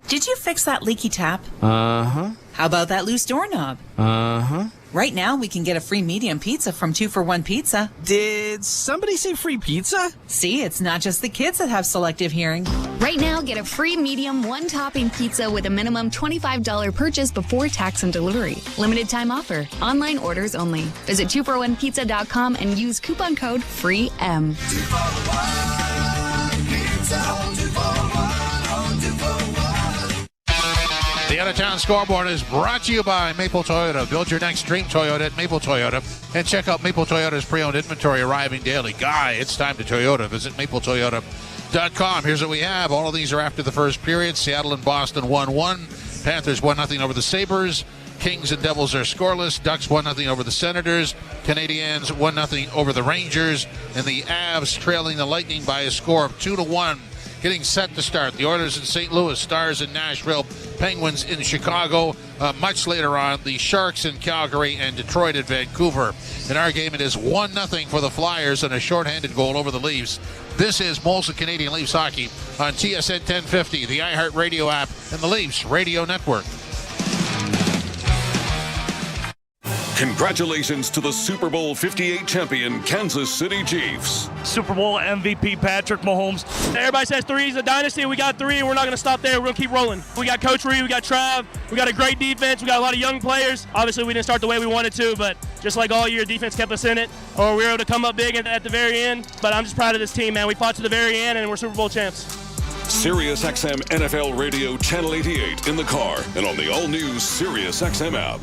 Did you fix that leaky tap? Uh-huh. How about that loose doorknob? Uh-huh. Right now, we can get a free medium pizza from 2 for $1 Pizza. Did somebody say free pizza? See, it's not just the kids that have selective hearing. Right now, get a free medium one-topping pizza with a minimum $25 purchase before tax and delivery. Limited time offer. Online orders only. Visit 2for1pizza.com and use coupon code FREEM. The out-of-town scoreboard is brought to you by Maple Toyota. Build your next dream Toyota at Maple Toyota. And check out Maple Toyota's pre-owned inventory arriving daily. Guy, it's time to Toyota. Visit mapletoyota.com. Here's what we have. All of these are after the first period. Seattle and Boston 1-1. Panthers 1-0 over the Sabres. Kings and Devils are scoreless. Ducks 1-0 over the Senators. Canadiens 1-0 over the Rangers. And the Avs trailing the Lightning by a score of 2-1. Getting set to start. The Oilers in St. Louis, Stars in Nashville, Penguins in Chicago. Much later on, the Sharks in Calgary and Detroit at Vancouver. In our game, it is 1-0 for the Flyers and a shorthanded goal over the Leafs. This is Molson Canadian Leafs Hockey on TSN 1050, the iHeartRadio app, and the Leafs Radio Network. Congratulations to the Super Bowl 58 champion Kansas City Chiefs. Super Bowl MVP Patrick Mahomes. Everybody says 3 is a dynasty. We got 3, and we're not going to stop there. We're going to keep rolling. We got Coach Reed, we got Trav, we got a great defense, we got a lot of young players. Obviously, we didn't start the way we wanted to, but just like all year, defense kept us in it, or we were able to come up big at the very end. But I'm just proud of this team, man. We fought to the very end, and we're Super Bowl champs. Sirius XM NFL Radio Channel 88 in the car and on the all-new Sirius XM app.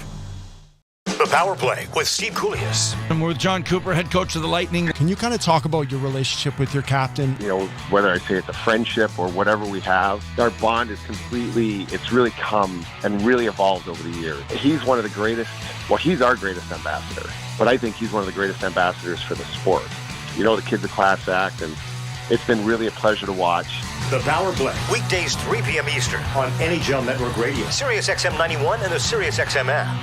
The Power Play with Steve Koulias. And we're with John Cooper, head coach of the Lightning. Can you kind of talk about your relationship with your captain? You know, whether I say it's a friendship or whatever we have, our bond is it's really come and really evolved over the years. He's one of the greatest, he's our greatest ambassador, but I think he's one of the greatest ambassadors for the sport. You know, the kid's a class act, and it's been really a pleasure to watch. The Power Play, weekdays 3 p.m. Eastern on NHL Network Radio, Sirius XM 91, and the Sirius XM app.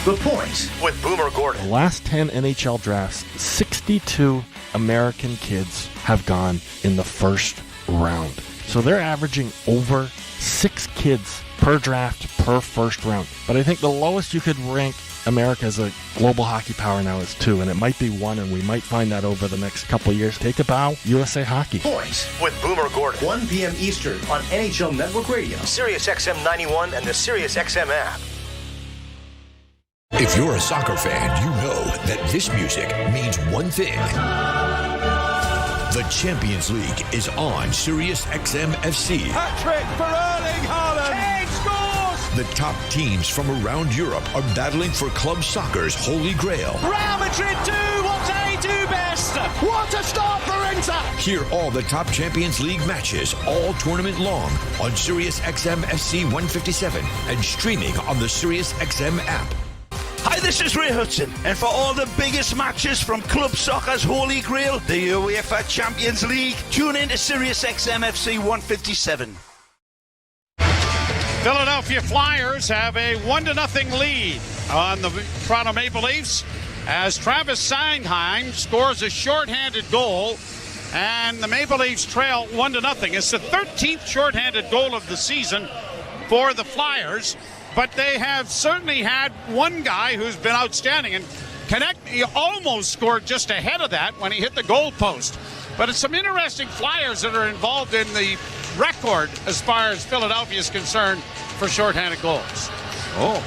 The Point with Boomer Gordon. The last 10 NHL drafts, 62 American kids have gone in the first round. So they're averaging over 6 kids per draft per first round. But I think the lowest you could rank America as a global hockey power now is 2, and it might be 1, and we might find that over the next couple of years. Take a bow, USA Hockey. Point with Boomer Gordon, 1 p.m. Eastern on NHL Network Radio, Sirius XM 91, and the Sirius XM app. If you're a soccer fan, you know that this music means one thing. The Champions League is on Sirius XM FC. Hat-trick for Erling Haaland. Kane scores! The top teams from around Europe are battling for club soccer's holy grail. Real Madrid do what they do best. What a start for Inter! Hear all the top Champions League matches all tournament long on Sirius XM FC 157 and streaming on the Sirius XM app. Hi, this is Ray Hudson, and for all the biggest matches from club soccer's holy grail, the UEFA Champions League, tune in to Sirius XM FC 157. Philadelphia Flyers have a 1-0 lead on the Toronto Maple Leafs as Travis Sanheim scores a shorthanded goal, and the Maple Leafs trail 1-0. It's the 13th shorthanded goal of the season for the Flyers. But they have certainly had one guy who's been outstanding, and he almost scored just ahead of that when he hit the goal post. But it's some interesting Flyers that are involved in the record as far as Philadelphia is concerned for shorthanded goals. Oh.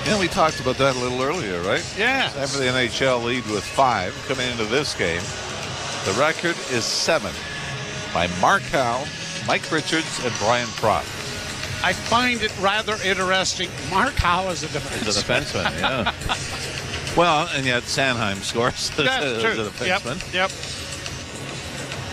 Yeah, we talked about that a little earlier, right? Yeah. After the NHL lead with 5 coming into this game, the record is 7 by Mark Howe, Mike Richards, and Brian Propp. I find it rather interesting. Mark Howe is a defenseman. Is a defenseman, yeah. Well, and yet Sanheim scores as a defenseman. Yep.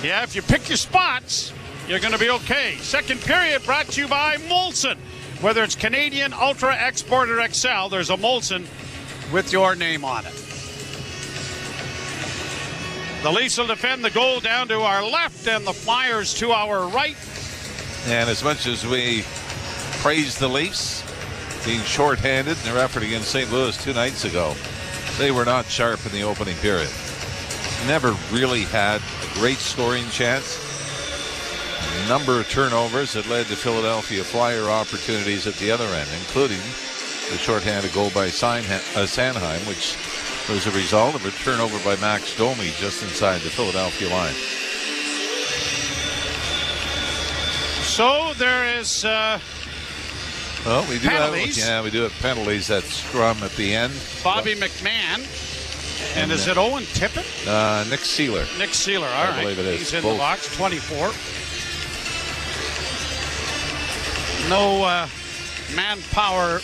Yeah, if you pick your spots, you're going to be okay. Second period brought to you by Molson. Whether it's Canadian, Ultra, Export, or XL, there's a Molson with your name on it. The Leafs will defend the goal down to our left and the Flyers to our right. And as much as we praise the Leafs being shorthanded in their effort against St. Louis 2 nights ago, they were not sharp in the opening period. Never really had a great scoring chance. A number of turnovers that led to Philadelphia Flyer opportunities at the other end, including the shorthanded goal by Sanheim, which was a result of a turnover by Max Domi just inside the Philadelphia line. So there is well, we do penalties. We do have penalties at scrum at the end. Bobby McMahon. And is it Owen Tippett? Nick Seeler. Nick Seeler, all right. I believe it is. He's in Both. the box, 24. No manpower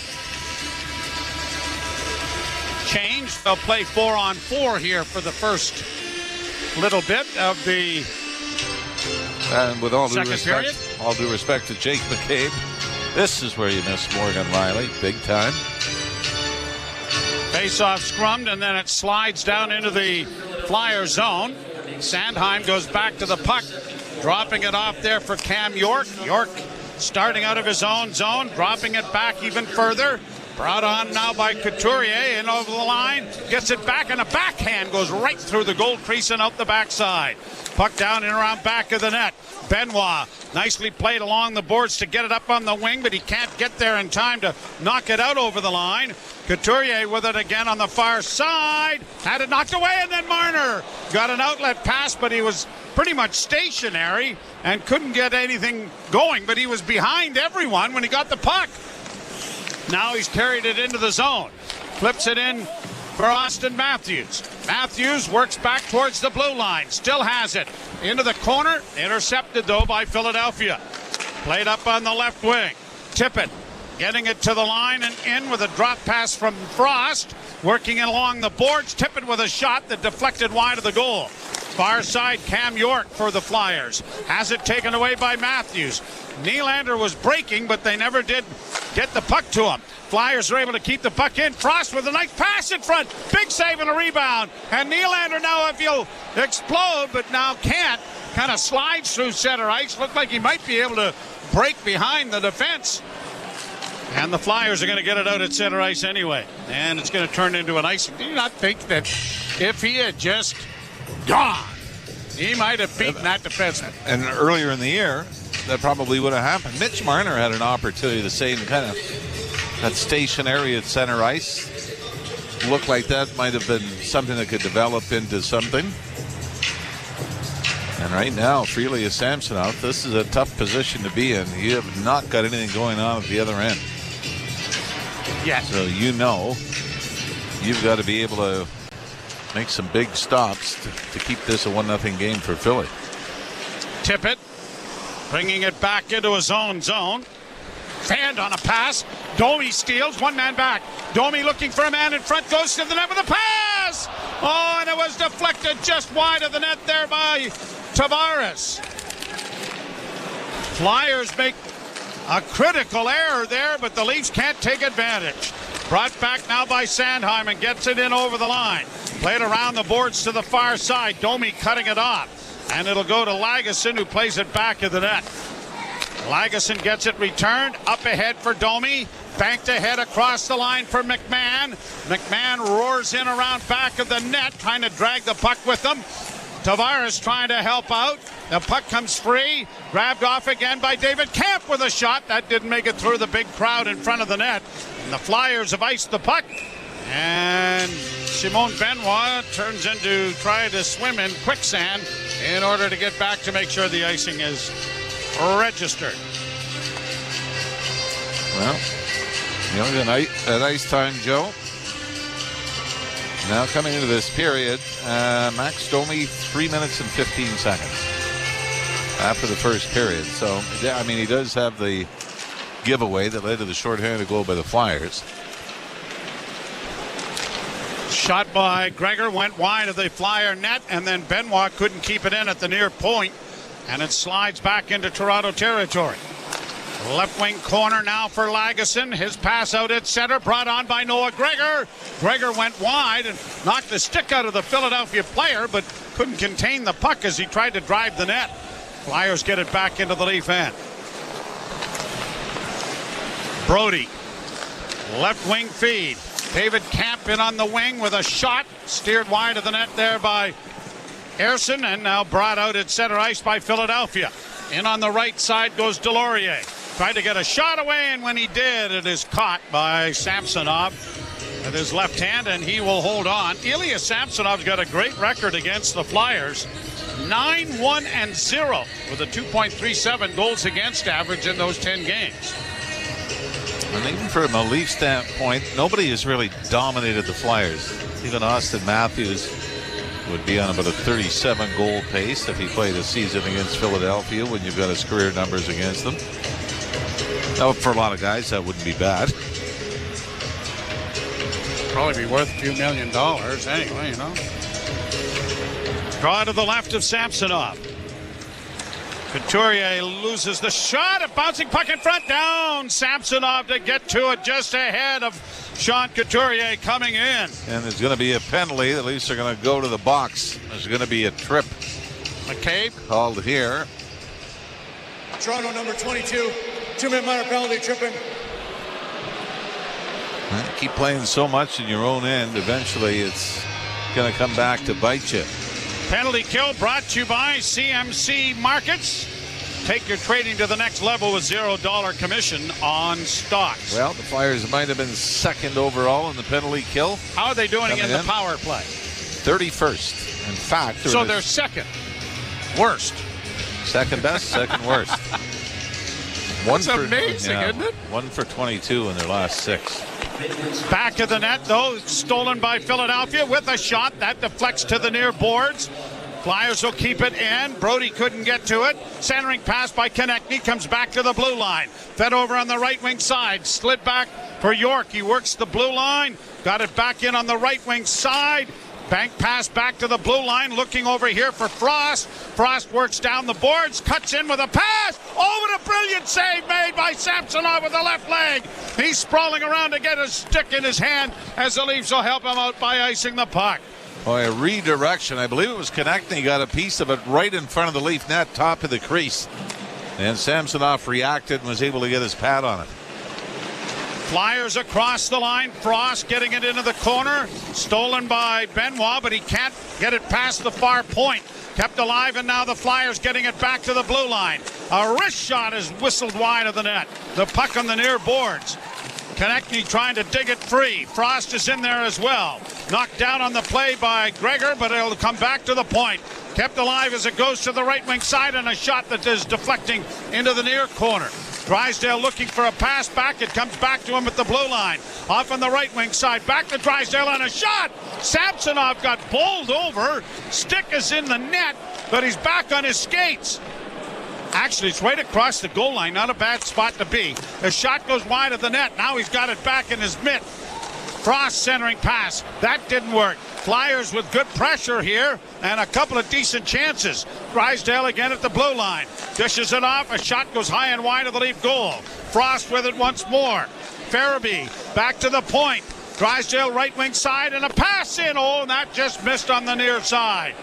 change. They'll play 4-on-4 here for the first little bit of the And with all due second respect, period. all due respect to Jake McCabe, this is where you miss Morgan Riley, big time. Face-off scrummed, and then it slides down into the Flyer zone. Sanheim goes back to the puck, dropping it off there for Cam York. York starting out of his own zone, dropping it back even further. Brought on now by Couturier, and over the line, gets it back, and a backhand goes right through the goal crease and out the backside. Puck down and around back of the net. Benoit nicely played along the boards to get it up on the wing, but he can't get there in time to knock it out over the line. Couturier with it again on the far side. Had it knocked away, and then Marner got an outlet pass, but he was pretty much stationary and couldn't get anything going, but he was behind everyone when he got the puck. Now he's carried it into the zone. Flips it in for Austin Matthews. Matthews works back towards the blue line. Still has it. Into the corner. Intercepted, though, by Philadelphia. Played up on the left wing. Tippett getting it to the line and in with a drop pass from Frost. Working it along the boards. Tippett with a shot that deflected wide of the goal. Far side, Cam York for the Flyers. Has it taken away by Matthews. Nylander was breaking, but they never did get the puck to him. Flyers are able to keep the puck in. Frost with a nice pass in front. Big save and a rebound. And Nylander now, if he'll explode, but now can't, kind of slides through center ice. Looked like he might be able to break behind the defense. And the Flyers are going to get it out at center ice anyway. And it's going to turn into an icing. Do you not think that if he had just gone, he might have beaten that defenseman? And earlier in the year, that probably would have happened. Mitch Marner had an opportunity the same kind of that stationary at center ice. Looked like that might have been something that could develop into something. And right now, Freely is Samsonov. This is a tough position to be in. You have not got anything going on at the other end. Yes. So you know you've got to be able to make some big stops to keep this a 1-0 game for Philly. Tippett bringing it back into his own zone. Fanned on a pass. Domi steals. One man back. Domi looking for a man in front. Goes to the net with a pass. Oh, and it was deflected just wide of the net there by Tavares. Flyers make a critical error there, but the Leafs can't take advantage. Brought back now by Sanheim and gets it in over the line. Played around the boards to the far side. Domi cutting it off. And it'll go to Lagesson, who plays it back of the net. Lagesson gets it returned. Up ahead for Domi. Banked ahead across the line for McMahon. McMahon roars in around back of the net, trying to drag the puck with him. Tavares trying to help out. The puck comes free. Grabbed off again by David Kampf with a shot. That didn't make it through the big crowd in front of the net. And the Flyers have iced the puck. And Simone Benoit turns into trying to swim in quicksand in order to get back to make sure the icing is registered. Well, you know, at ice time, Joe. Now coming into this period, Max Domi 3 minutes and 15 seconds after the first period. So, I mean, he does have the giveaway that led to the shorthanded goal by the Flyers. Shot by Gregor went wide of the Flyer net, and then Benoit couldn't keep it in at the near point. And it slides back into Toronto territory. Left wing corner now for Lagesson. His pass out at center, brought on by Noah Gregor. Gregor went wide and knocked the stick out of the Philadelphia player, but couldn't contain the puck as he tried to drive the net. Flyers get it back into the Leaf end. Brody, left wing feed. David Camp in on the wing with a shot. Steered wide of the net there by Ersson, and now brought out at center ice by Philadelphia. In on the right side goes Delorier. Tried to get a shot away, and when he did, it is caught by Samsonov with his left hand, and he will hold on. Ilya Samsonov's got a great record against the Flyers. 9-1-0 with a 2.37 goals against average in those 10 games. And even from a Leaf standpoint, nobody has really dominated the Flyers. Even Austin Matthews would be on about a 37-goal pace if he played a season against Philadelphia when you've got his career numbers against them. Now, for a lot of guys, that wouldn't be bad. Probably be worth a few $1 million anyway, you know. Draw to the left of Samsonov. Couturier loses the shot. A bouncing puck in front. Down. Samsonov to get to it just ahead of Sean Couturier coming in. And there's going to be a penalty. The Leafs are going to go to the box. There's going to be a trip. McCabe called here. Toronto number 22. 2-minute minor penalty, tripping. Keep playing so much in your own end. Eventually it's going to come back to bite you. Penalty kill brought to you by CMC Markets. Take your trading to the next level with $0 commission on stocks. Well, the Flyers might have been second overall in the penalty kill. How are they doing in the power play? 31st. In fact, so they're second worst. Second best, second worst. That's amazing, isn't it? 1 for 22 in their last 6. Back of the net, though, stolen by Philadelphia with a shot that deflects to the near boards. Flyers will keep it in. Brody couldn't get to it. Centering pass by Konechny comes back to the blue line. Fed over on the right wing side. Slid back for York. He works the blue line. Got it back in on the right wing side. Bank pass back to the blue line. Looking over here for Frost. Frost works down the boards. Cuts in with a pass. Oh, what a brilliant save made by Samsonov with the left leg. He's sprawling around to get a stick in his hand as the Leafs will help him out by icing the puck. Boy, a redirection. I believe it was Konechny. Got a piece of it right in front of the Leaf net, top of the crease. And Samsonov reacted and was able to get his pad on it. Flyers across the line. Frost getting it into the corner. Stolen by Benoit, but he can't get it past the far point. Kept alive, and now the Flyers getting it back to the blue line. A wrist shot is whistled wide of the net. The puck on the near boards. Konechny trying to dig it free. Frost is in there as well. Knocked down on the play by Gregor, but it'll come back to the point. Kept alive as it goes to the right wing side, and a shot that is deflecting into the near corner. Drysdale looking for a pass back. It comes back to him at the blue line. Off on the right wing side. Back to Drysdale and a shot. Samsonov got bowled over. Stick is in the net, but he's back on his skates. Actually, it's right across the goal line. Not a bad spot to be. The shot goes wide of the net. Now he's got it back in his mitt. Frost centering pass. That didn't work. Flyers with good pressure here and a couple of decent chances. Drysdale again at the blue line. Dishes it off. A shot goes high and wide of the Leaf goal. Frost with it once more. Farabee back to the point. Drysdale right wing side and a pass in. Oh, and that just missed on the near side.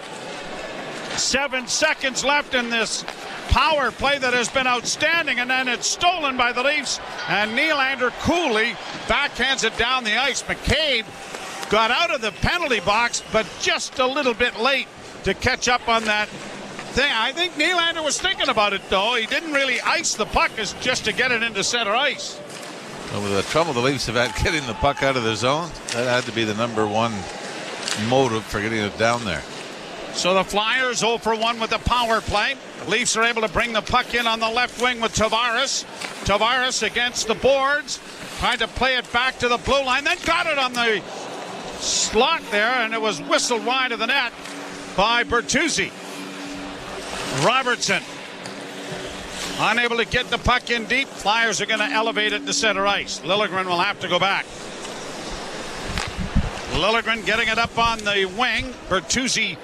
7 seconds left in this power play that has been outstanding, and then it's stolen by the Leafs, and Nylander coolly backhands it down the ice. McCabe got out of the penalty box, but just a little bit late to catch up on that thing. I think Nylander was thinking about it, though. He didn't really ice the puck, as just to get it into center ice. Well, with the trouble the Leafs have had getting the puck out of their zone, that had to be the number one motive for getting it down there. So the Flyers 0 for 1 with the power play. The Leafs are able to bring the puck in on the left wing with Tavares. Tavares against the boards, trying to play it back to the blue line, then got it on the slot there, and it was whistled wide of the net by Bertuzzi. Robertson unable to get the puck in deep. Flyers are going to elevate it to center ice. Liljegren will have to go back. Liljegren getting it up on the wing. Bertuzzi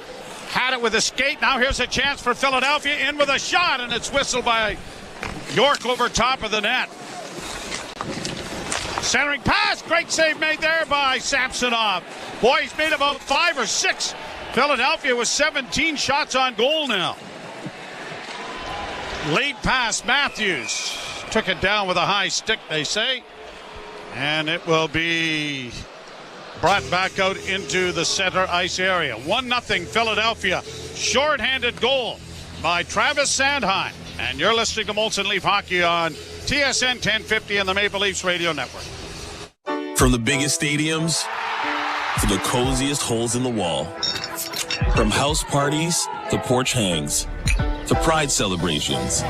Had it with a skate. Now here's a chance for Philadelphia. In with a shot, and it's whistled by York over top of the net. Centering pass. Great save made there by Samsonov. Boy, he's made about 5 or 6. Philadelphia with 17 shots on goal now. Lead pass, Matthews. Took it down with a high stick, they say. And it will be brought back out into the center ice area. 1-0 Philadelphia. Short-handed goal by Travis Sandheim. And you're listening to Molson Leaf Hockey on TSN 1050 and the Maple Leafs Radio Network. From the biggest stadiums to the coziest holes in the wall. From house parties to porch hangs to pride celebrations.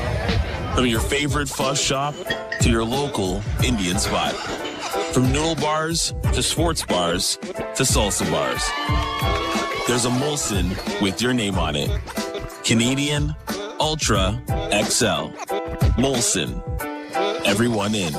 From your favorite fuzz shop to your local Indian spot. From noodle bars to sports bars to salsa bars. There's a Molson with your name on it. Canadian Ultra XL. Molson. Everyone in.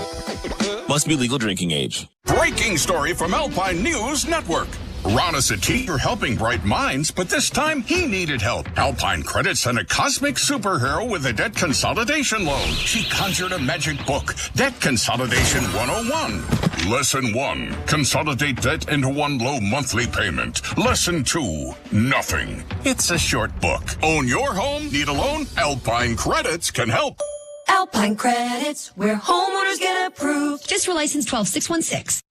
Must be legal drinking age. Breaking story from Alpine News Network. Ron is a teacher helping bright minds, but this time he needed help. Alpine Credit sent a cosmic superhero with a debt consolidation loan. She conjured a magic book, Debt Consolidation 101. Lesson 1, consolidate debt into one low monthly payment. Lesson 2, nothing. It's a short book. Own your home? Need a loan? Alpine Credits can help. Alpine Credits, where homeowners get approved. Fiscal license 12616.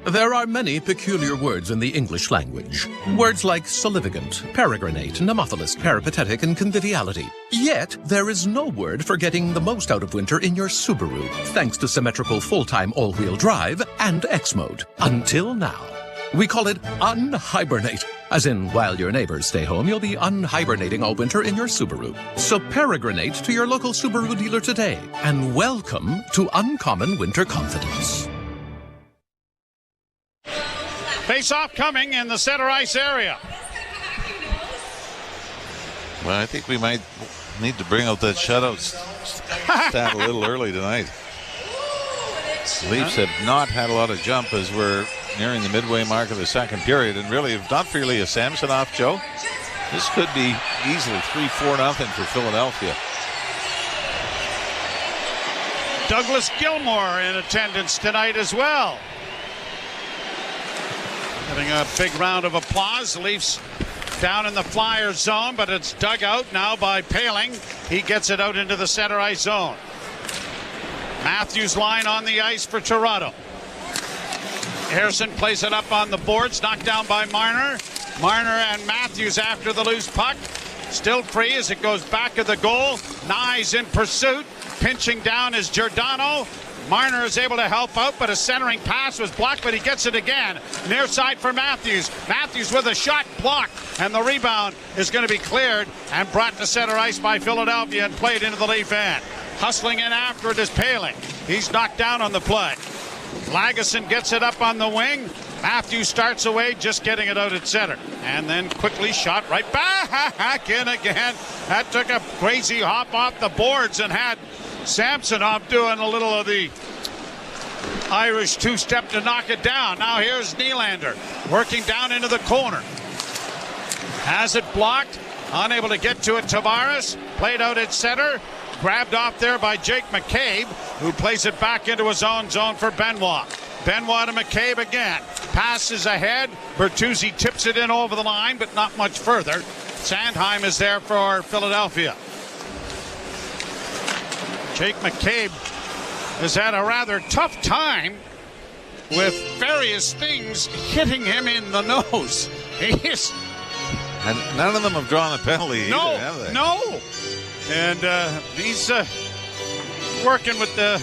There are many peculiar words in the English language. Words like salivigant, peregrinate, nemophilus, peripatetic, and conviviality. Yet, there is no word for getting the most out of winter in your Subaru, thanks to symmetrical full-time all-wheel drive and X-Mode. Until now. We call it unhibernate. As in, while your neighbors stay home, you'll be unhibernating all winter in your Subaru. So peregrinate to your local Subaru dealer today, and welcome to Uncommon Winter Confidence. Face-off coming in the center ice area. Well, I think we might need to bring out that shutout stat a little early tonight. Leafs have not had a lot of jump as we're nearing the midway mark of the second period. And really, if not for Ilya Samsonov, Joe, this could be easily 3-4-0 for Philadelphia. Douglas Gilmour in attendance tonight as well. Getting a big round of applause. The Leafs down in the Flyers zone, but it's dug out now by Paling. He gets it out into the center ice zone. Matthews line on the ice for Toronto. Harrison plays it up on the boards, knocked down by Marner. Marner and Matthews after the loose puck. Still free as it goes back of the goal. Nye's in pursuit. Pinching down is Giordano. Marner is able to help out, but a centering pass was blocked, but he gets it again. Near side for Matthews. Matthews with a shot blocked, and the rebound is going to be cleared and brought to center ice by Philadelphia and played into the Leaf end. Hustling in after it is Paling. He's knocked down on the play. Lagesson gets it up on the wing. Matthews starts away, just getting it out at center. And then quickly shot right back in again. That took a crazy hop off the boards and had Samsonov doing a little of the Irish two-step to knock it down. Now here's Nylander working down into the corner. Has it blocked. Unable to get to it. Tavares played out at center. Grabbed off there by Jake McCabe, who plays it back into his own zone for Benoit. Benoit to McCabe again. Passes ahead. Bertuzzi tips it in over the line, but not much further. Sandheim is there for Philadelphia. Jake McCabe has had a rather tough time with various things hitting him in the nose. And none of them have drawn a penalty either, have they? No. And he's working with the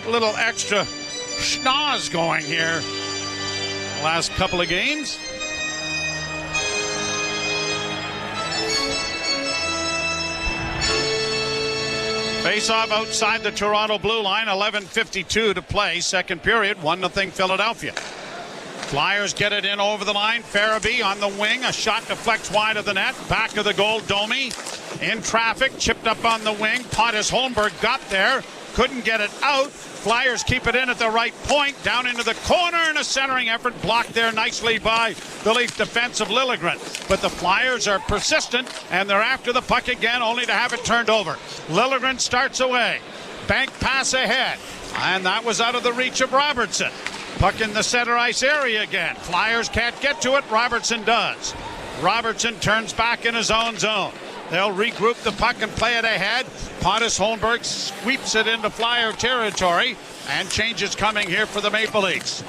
little extra schnoz going here the last couple of games. Face-off outside the Toronto blue line, 11:52 to play, second period, 1-0 Philadelphia. Flyers get it in over the line. Farabee on the wing. A shot deflects wide of the net. Back of the goal, Domi in traffic. Chipped up on the wing. Pontus Holmberg got there. couldn't get it out. Flyers keep it in at the right point, down into the corner, and a centering effort blocked there nicely by the Leaf defensive Liljegren. But the Flyers are persistent, and they're after the puck again, only to have it turned over. Liljegren starts away. Bank pass ahead, and that was out of the reach of Robertson. Puck in the center ice area again. Flyers can't get to it. Robertson does. Robertson turns back in his own zone. They'll regroup the puck and play it ahead. Pontus Holmberg sweeps it into Flyer territory, and changes coming here for the Maple Leafs.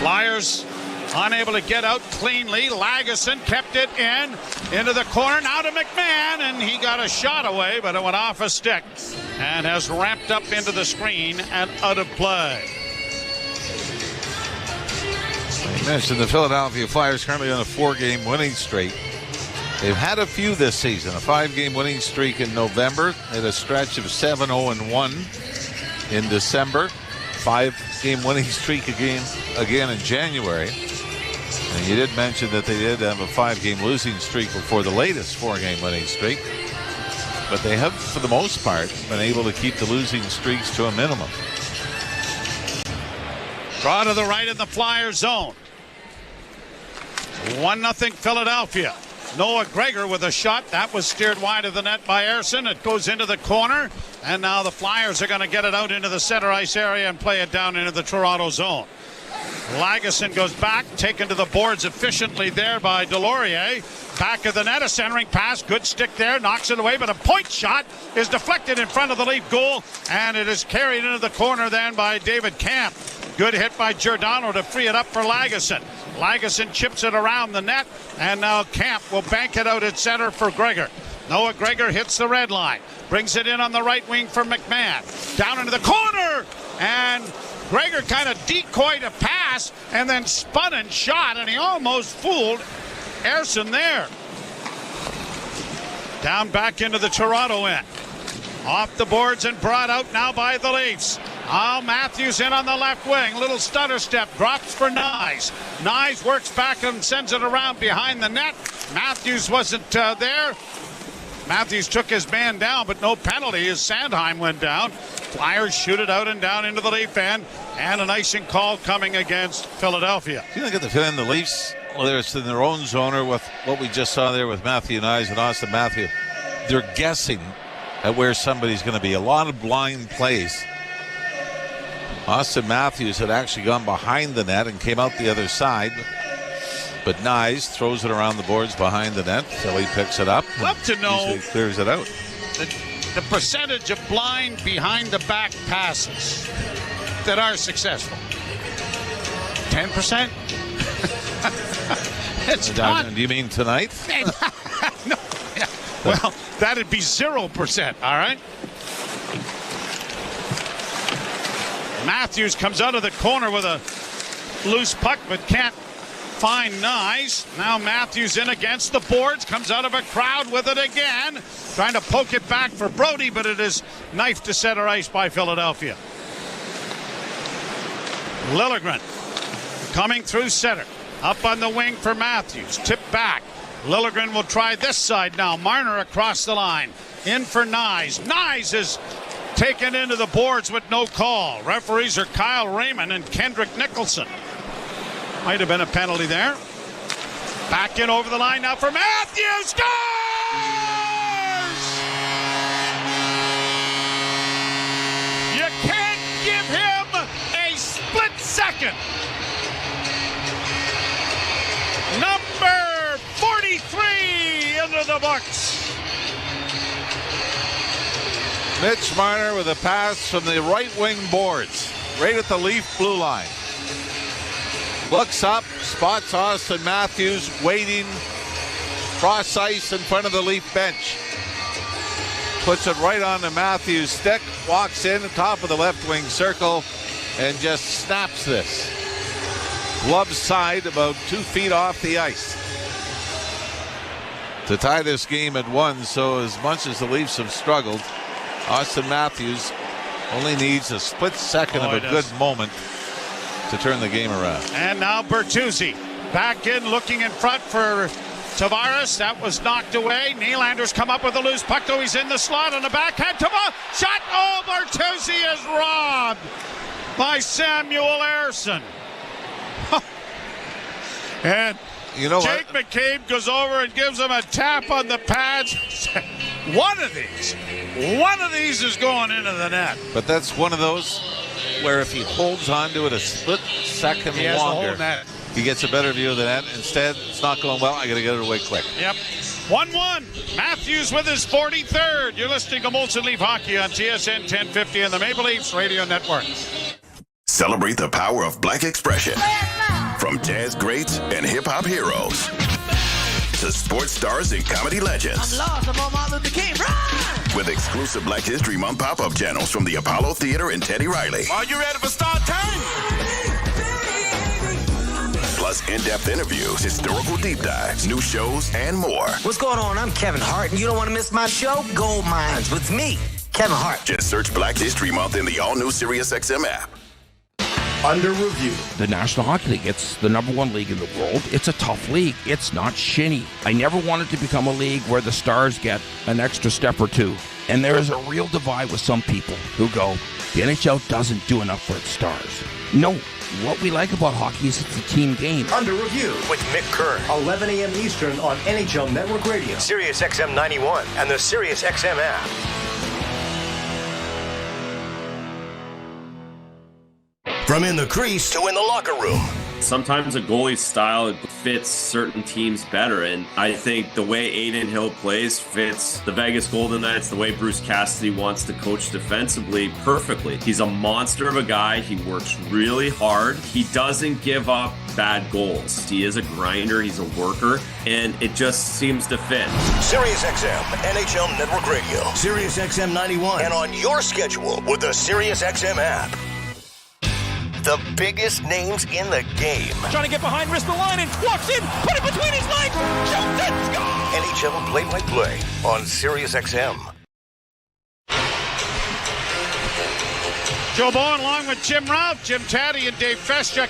Flyers unable to get out cleanly. Lagesson kept it into the corner. Now to McMahon, and he got a shot away, but it went off a stick and has ramped up into the screen and out of play. You mentioned the Philadelphia Flyers currently on a 4-game winning streak. They've had a few this season. A 5-game winning streak in November. They had a stretch of 7-0-1 in December. 5-game winning streak again in January. And you did mention that they did have a 5-game losing streak before the latest 4-game winning streak. But they have, for the most part, been able to keep the losing streaks to a minimum. Draw to the right in the Flyer zone. 1-0 Philadelphia. Noah Gregor with a shot. That was steered wide of the net by Ersson. It goes into the corner. And now the Flyers are going to get it out into the center ice area and play it down into the Toronto zone. Lagesson goes back, taken to the boards efficiently there by Delorier. Back of the net, a centering pass. Good stick there, knocks it away, but a point shot is deflected in front of the Leaf goal, and it is carried into the corner then by David Camp. Good hit by Giordano to free it up for Lagesson. Lagesson chips it around the net, and now Camp will bank it out at center for Gregor. Noah Gregor hits the red line, brings it in on the right wing for McMahon. Down into the corner, and Gregor kind of decoyed a pass and then spun and shot, and he almost fooled Ersson there. Down back into the Toronto end. Off the boards and brought out now by the Leafs. Matthews in on the left wing. Little stutter step. Drops for Nyes. Nyes works back and sends it around behind the net. Matthews wasn't there. Matthews took his man down, but no penalty as Sandheim went down. Flyers shoot it out and down into the Leaf end, and an icing call coming against Philadelphia. You don't get the feeling the Leafs, whether it's in their own zone or with what we just saw there with Matthew Nyes and Austin Matthews, they're guessing at where somebody's going to be. A lot of blind plays. Austin Matthews had actually gone behind the net and came out the other side. But Nyes throws it around the boards behind the net. Philly picks it up. Love to know. Usually clears it out. The percentage of blind behind the back passes that are successful. 10%? It's not. Do you mean tonight? No. Yeah. Well, that'd be 0%. All right. Matthews comes out of the corner with a loose puck, but can't find Nyes. Now Matthews in against the boards, comes out of a crowd with it again, trying to poke it back for Brody, but it is knifed to center ice by Philadelphia. Liljegren coming through center, up on the wing for Matthews, tipped back. Liljegren will try this side now. Marner across the line, in for Nyes. Nyes is taken into the boards with no call. Referees are Kyle Raymond and Kendrick Nicholson. Might have been a penalty there. Back in over the line now for Matthews. Scores! You can't give him a split second. Number 43 into the books. Mitch Marner with a pass from the right wing boards, right at the Leaf blue line. Looks up, spots Austin Matthews waiting cross ice in front of the Leaf bench. Puts it right on the Matthews stick, walks in the top of the left wing circle, and just snaps this. Glove side about 2 feet off the ice to tie this game at 1. So as much as the Leafs have struggled, Austin Matthews only needs a split second of a good moment to turn the game around. And now Bertuzzi back in, looking in front for Tavares, that was knocked away. Nylander's come up with a loose puck, though he's in the slot on the backhand. Tavares, shot! Oh, Bertuzzi is robbed by Samuel Ersson. And you know Jake McCabe goes over and gives him a tap on the pads. One of these is going into the net. But that's one of those where if he holds on to it a split second He has longer, the whole net. he gets a better view of the net. Instead, it's not going well. I got to get it away quick. Yep. 1-1. Matthews with his 43rd. You're listening to Molson Leaf Hockey on TSN 1050 and the Maple Leafs Radio Network. Celebrate the power of black expression. From jazz greats and hip-hop heroes to sports stars and comedy legends. I'm lost. I'm on Martin Luther King. Run! With exclusive Black History Month pop-up channels from the Apollo Theater and Teddy Riley. Are you ready for start time? Plus in-depth interviews, historical deep dives, new shows, and more. What's going on? I'm Kevin Hart, and you don't want to miss my show, Gold Mines, with me, Kevin Hart. Just search Black History Month in the all-new SiriusXM app. Under review. The National Hockey League, it's the number one league in the world. It's a tough league. It's not shinny. I never wanted to become a league where the stars get an extra step or two. And there is a real divide with some people who go, the NHL doesn't do enough for its stars. No, what we like about hockey is it's a team game. Under review with Mick Kern. 11 a.m. Eastern on NHL Network Radio. SiriusXM 91 and the SiriusXM app. From in the crease to in the locker room. Sometimes a goalie's style fits certain teams better, and I think the way Adin Hill plays fits the Vegas Golden Knights, the way Bruce Cassidy wants to coach defensively perfectly. He's a monster of a guy. He works really hard. He doesn't give up bad goals. He is a grinder. He's a worker, and it just seems to fit. SiriusXM, NHL Network Radio. SiriusXM 91. And on your schedule with the SiriusXM app. The biggest names in the game. Trying to get behind, wrist the line, and walks in, put it between his legs, shoots it, score! NHL play-by-play on SiriusXM. Joe Bowen along with Jim Ralph, Jim Taddy, and Dave Feschuk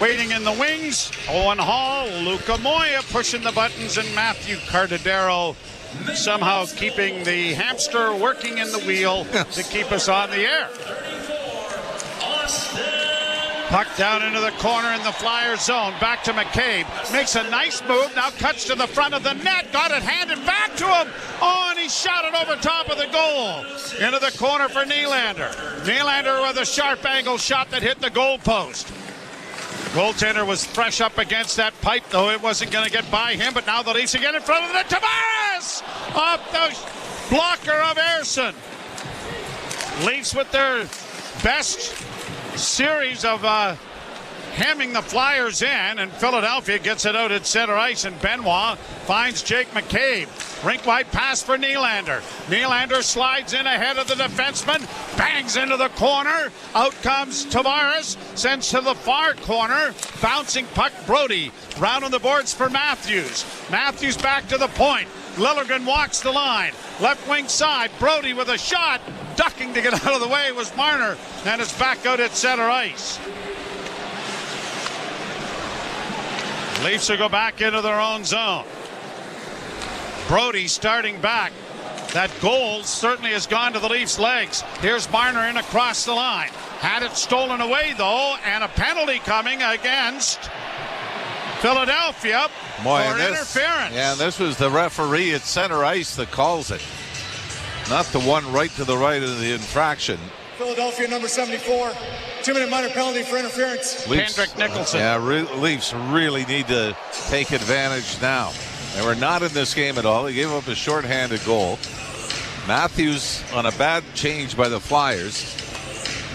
waiting in the wings. Owen Hall, Luca Moya pushing the buttons, and Matthew Cardadero somehow keeping the hamster working in the wheel to keep us on the air. Puck down into the corner in the Flyers zone. Back to McCabe. Makes a nice move. Now cuts to the front of the net. Got it handed back to him. Oh, and he shot it over top of the goal. Into the corner for Nylander. Nylander with a sharp angle shot that hit the goal post. Goaltender was fresh up against that pipe, though it wasn't going to get by him. But now the Leafs again in front of the net. Tavares! Off the blocker of Ersson. Leafs with their best series of hemming the Flyers in, and Philadelphia gets it out at center ice, and Benoit finds Jake McCabe. Rink-wide pass for Nylander. Nylander slides in ahead of the defenseman, bangs into the corner. Out comes Tavares, sends to the far corner. Bouncing puck, Brody. Round on the boards for Matthews. Matthews back to the point. Liljegren walks the line. Left wing side. Brody with a shot. Ducking to get out of the way was Marner. And it's back out at center ice. Leafs will go back into their own zone. Brody starting back. That goal certainly has gone to the Leafs' legs. Here's Marner in across the line. Had it stolen away, though, and a penalty coming against Philadelphia for interference. Yeah, this was the referee at center ice that calls it. Not the one right to the right of the infraction. Philadelphia number 74. 2-minute minor penalty for interference. Kendrick Nicholson. Yeah, Leafs really need to take advantage now. They were not in this game at all. They gave up a shorthanded goal. Matthews on a bad change by the Flyers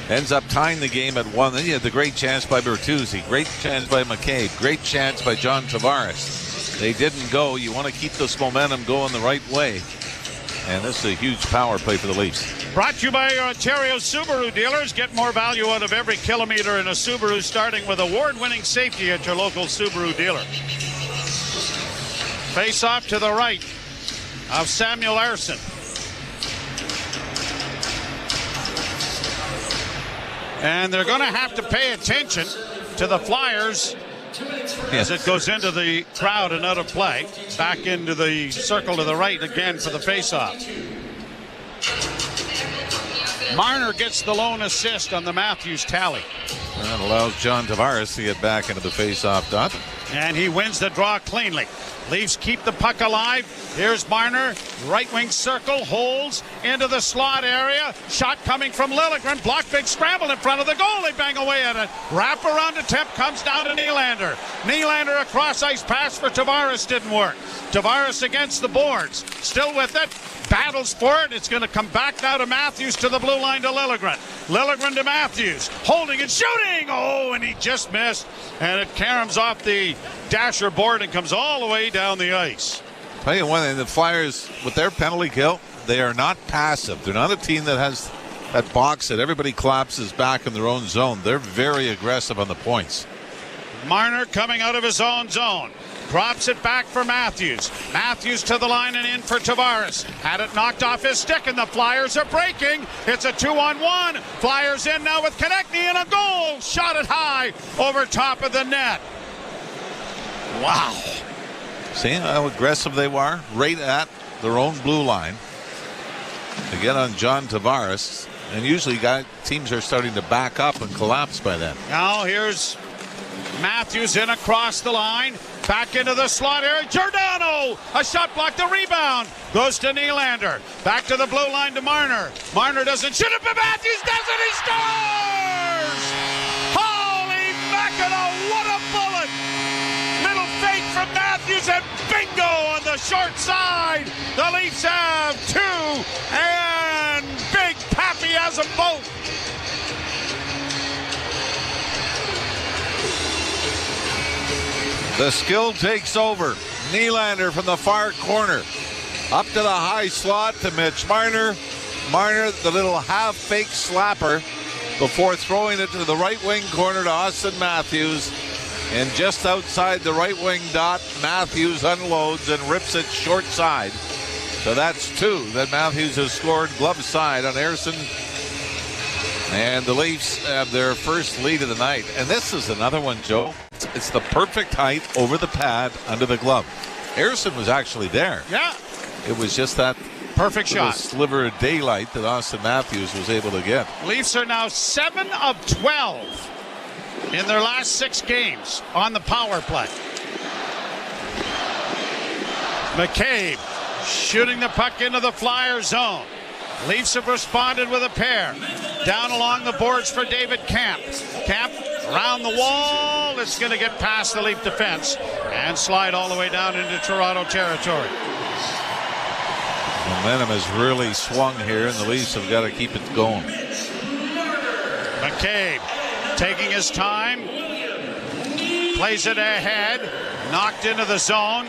ends up tying the game at 1. Then you had the great chance by Bertuzzi, great chance by McCabe, great chance by John Tavares. They didn't go. You want to keep this momentum going the right way. And this is a huge power play for the Leafs. Brought to you by your Ontario Subaru dealers. Get more value out of every kilometer in a Subaru, starting with award-winning safety at your local Subaru dealer. Face off to the right of Samuel Ersson. And they're going to have to pay attention to the Flyers As it goes into the crowd and out of play. Back into the circle to the right again for the faceoff. Marner gets the lone assist on the Matthews tally. That allows John Tavares to get back into the faceoff dot. And he wins the draw cleanly. Leafs keep the puck alive. Here's Marner, right wing circle, holds into the slot area. Shot coming from Liljegren. Block, big scramble in front of the goal. They bang away at it. Wrap around attempt comes down to Nylander. Nylander, a cross ice pass for Tavares didn't work. Tavares against the boards. Still with it. Battles for it. It's going to come back now to Matthews to the blue line to Liljegren. Liljegren to Matthews. Holding and shooting. Oh, and he just missed. And it caroms off the dasher board and comes all the way down the ice. Tell you one thing, the Flyers, with their penalty kill, they are not passive. They're not a team that has that box that everybody collapses back in their own zone. They're very aggressive on the points. Marner coming out of his own zone. Drops it back for Matthews. Matthews to the line and in for Tavares. Had it knocked off his stick and the Flyers are breaking. It's a 2-on-1. Flyers in now with Konechny and a goal. Shot it high over top of the net. Wow. See how aggressive they were? Right at their own blue line to get on John Tavares. And usually teams are starting to back up and collapse by then. Now here's Matthews in across the line. Back into the slot area. Giordano! A shot blocked. The rebound goes to Nylander. Back to the blue line to Marner. Marner doesn't shoot it, but Matthews does it. He scores! Holy mackerel! What a bullet! Little fake from Matthews and bingo on the short side. The Leafs have two, and Big Pappy has them both. The skill takes over. Nylander from the far corner. Up to the high slot to Mitch Marner. Marner, the little half-fake slapper before throwing it to the right wing corner to Austin Matthews. And just outside the right wing dot, Matthews unloads and rips it short side. So that's two that Matthews has scored glove side on Ersson. And the Leafs have their first lead of the night. And this is another one, Joe. It's the perfect height over the pad under the glove. Ersson was actually there. Yeah. It was just that perfect shot sliver of daylight that Austin Matthews was able to get. Leafs are now 7 of 12 in their last 6 games on the power play. McCabe shooting the puck into the Flyer zone. Leafs have responded with a pair. Down along the boards for David Camp. Camp around the wall. It's going to get past the Leaf defense and slide all the way down into Toronto territory. Momentum has really swung here, and the Leafs have got to keep it going. McCabe taking his time. Plays it ahead. Knocked into the zone.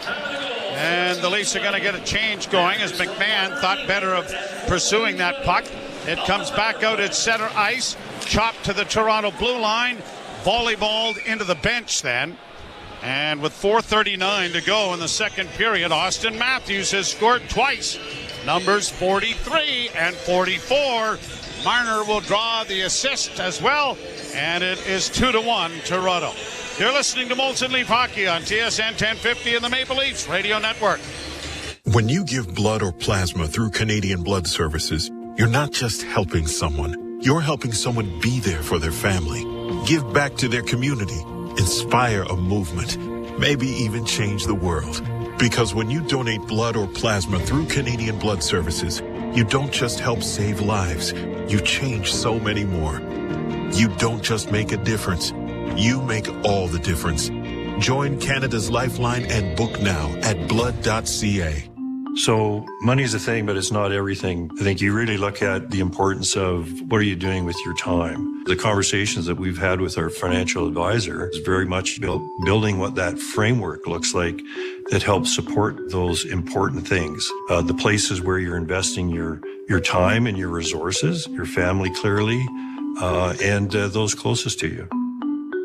And the Leafs are going to get a change going as McMahon thought better of pursuing that puck. It comes back out at center ice. Chopped to the Toronto blue line. Volleyballed into the bench then. And with 4:39 to go in the second period, Austin Matthews has scored twice. Numbers 43 and 44. Marner will draw the assist as well. And it is 2-1 Toronto. You're listening to Molson Leaf Hockey on TSN 1050 and the Maple Leafs Radio Network. When you give blood or plasma through Canadian Blood Services, you're not just helping someone. You're helping someone be there for their family, give back to their community, inspire a movement, maybe even change the world. Because when you donate blood or plasma through Canadian Blood Services, you don't just help save lives, you change so many more. You don't just make a difference, you make all the difference. Join Canada's Lifeline and book now at blood.ca. So money's a thing, but it's not everything. I think you really look at the importance of what are you doing with your time. The conversations that we've had with our financial advisor is very much building what that framework looks like that helps support those important things. The places where you're investing your time and your resources, your family clearly, and those closest to you.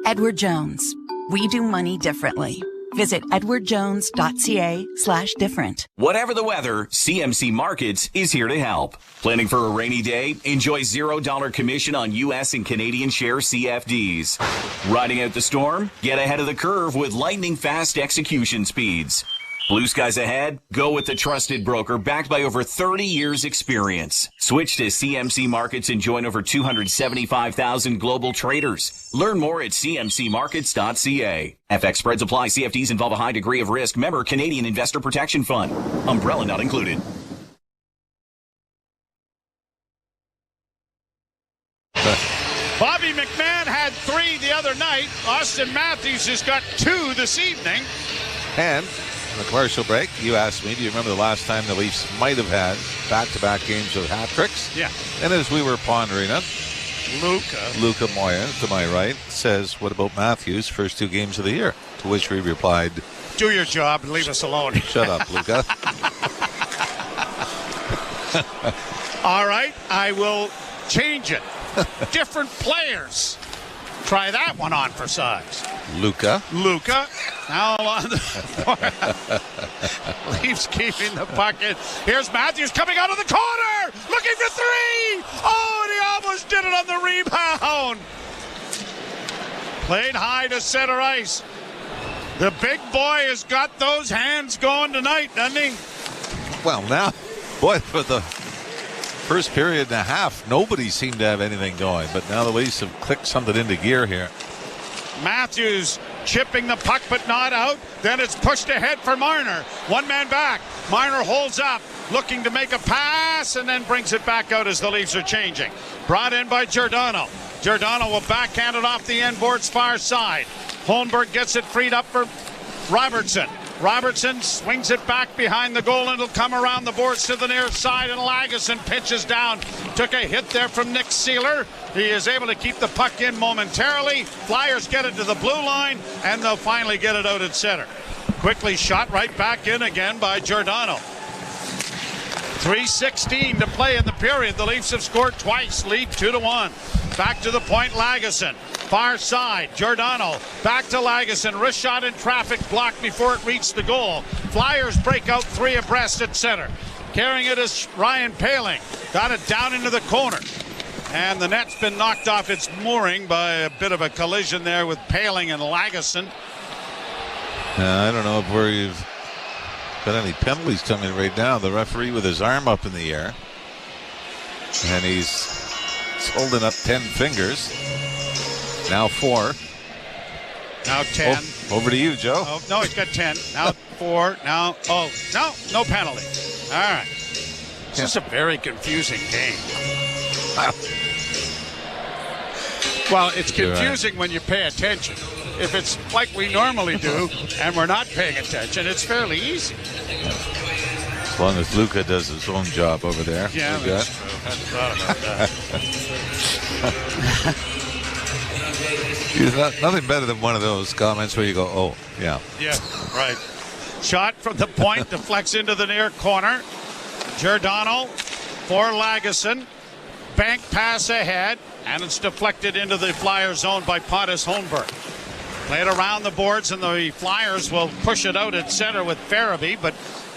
Edward Jones. We do money differently. Visit edwardjones.ca/different. Whatever the weather, CMC Markets is here to help. Planning for a rainy day? Enjoy $0 commission on U.S. and Canadian share CFDs. Riding out the storm? Get ahead of the curve with lightning fast execution speeds. Blue skies ahead? Go with the trusted broker backed by over 30 years experience. Switch to CMC Markets and join over 275,000 global traders. Learn more at cmcmarkets.ca. FX spreads apply. CFDs involve a high degree of risk. Member Canadian Investor Protection Fund. Umbrella not included. Bobby McMahon had 3 the other night. Austin Matthews has got 2 this evening. And in the commercial break, you asked me, do you remember the last time the Leafs might have had back-to-back games with hat tricks? Yeah. And as we were pondering it, Luca Moya, to my right, says, what about Matthews' first 2 games of the year? To which we replied, do your job and leave us alone. Shut up, Luca. All right, I will change it. Different players. Try that one on for size. Luca. Now on the Leafs keeping the puck in. Here's Matthews coming out of the corner, looking for 3. Oh, and he almost did it on the rebound. Played high to center ice. The big boy has got those hands going tonight, doesn't he? Well, now, boy, for the first period and a half, nobody seemed to have anything going. But now the Leafs have clicked something into gear here. Matthews chipping the puck but not out. Then it's pushed ahead for Marner. 1 man back. Marner holds up, looking to make a pass, and then brings it back out as the Leafs are changing. Brought in by Giordano. Giordano will backhand it off the end boards far side. Holmberg gets it freed up for Robertson. Robertson swings it back behind the goal, and it'll come around the boards to the near side, and Lagesson pitches down. Took a hit there from Nick Seeler. He is able to keep the puck in momentarily. Flyers get it to the blue line, and they'll finally get it out at center. Quickly shot right back in again by Giordano. 3:16 to play in the period. The Leafs have scored twice, lead 2-1. Back to the point, Lagesson. Far side, Giordano. Back to Lagesson. Wrist shot in traffic, blocked before it reached the goal. Flyers break out 3 abreast at center. Carrying it is Ryan Poehling. Got it down into the corner. And the net's been knocked off its mooring by a bit of a collision there with Poehling and Lagesson. I don't know if we've got any penalties coming right now. The referee with his arm up in the air. And he's holding up 10 fingers. Now 4. Now 10. Over to you, Joe. Oh, no, he's got 10. Now 4. Now, no penalty. All right. This is a very confusing game. Well, it's confusing when you pay attention. If it's like we normally do and we're not paying attention, it's fairly easy. As long as Luca does his own job over there. Yeah, that's true. I hadn't thought about that. Nothing better than one of those comments where you go, oh, yeah. Yeah, right. Shot from the point, deflects into the near corner. Giordano for Lagesson. Bank pass ahead, and it's deflected into the Flyers zone by Pontus Holmberg. Played around the boards, and the Flyers will push it out at center with Farabee, but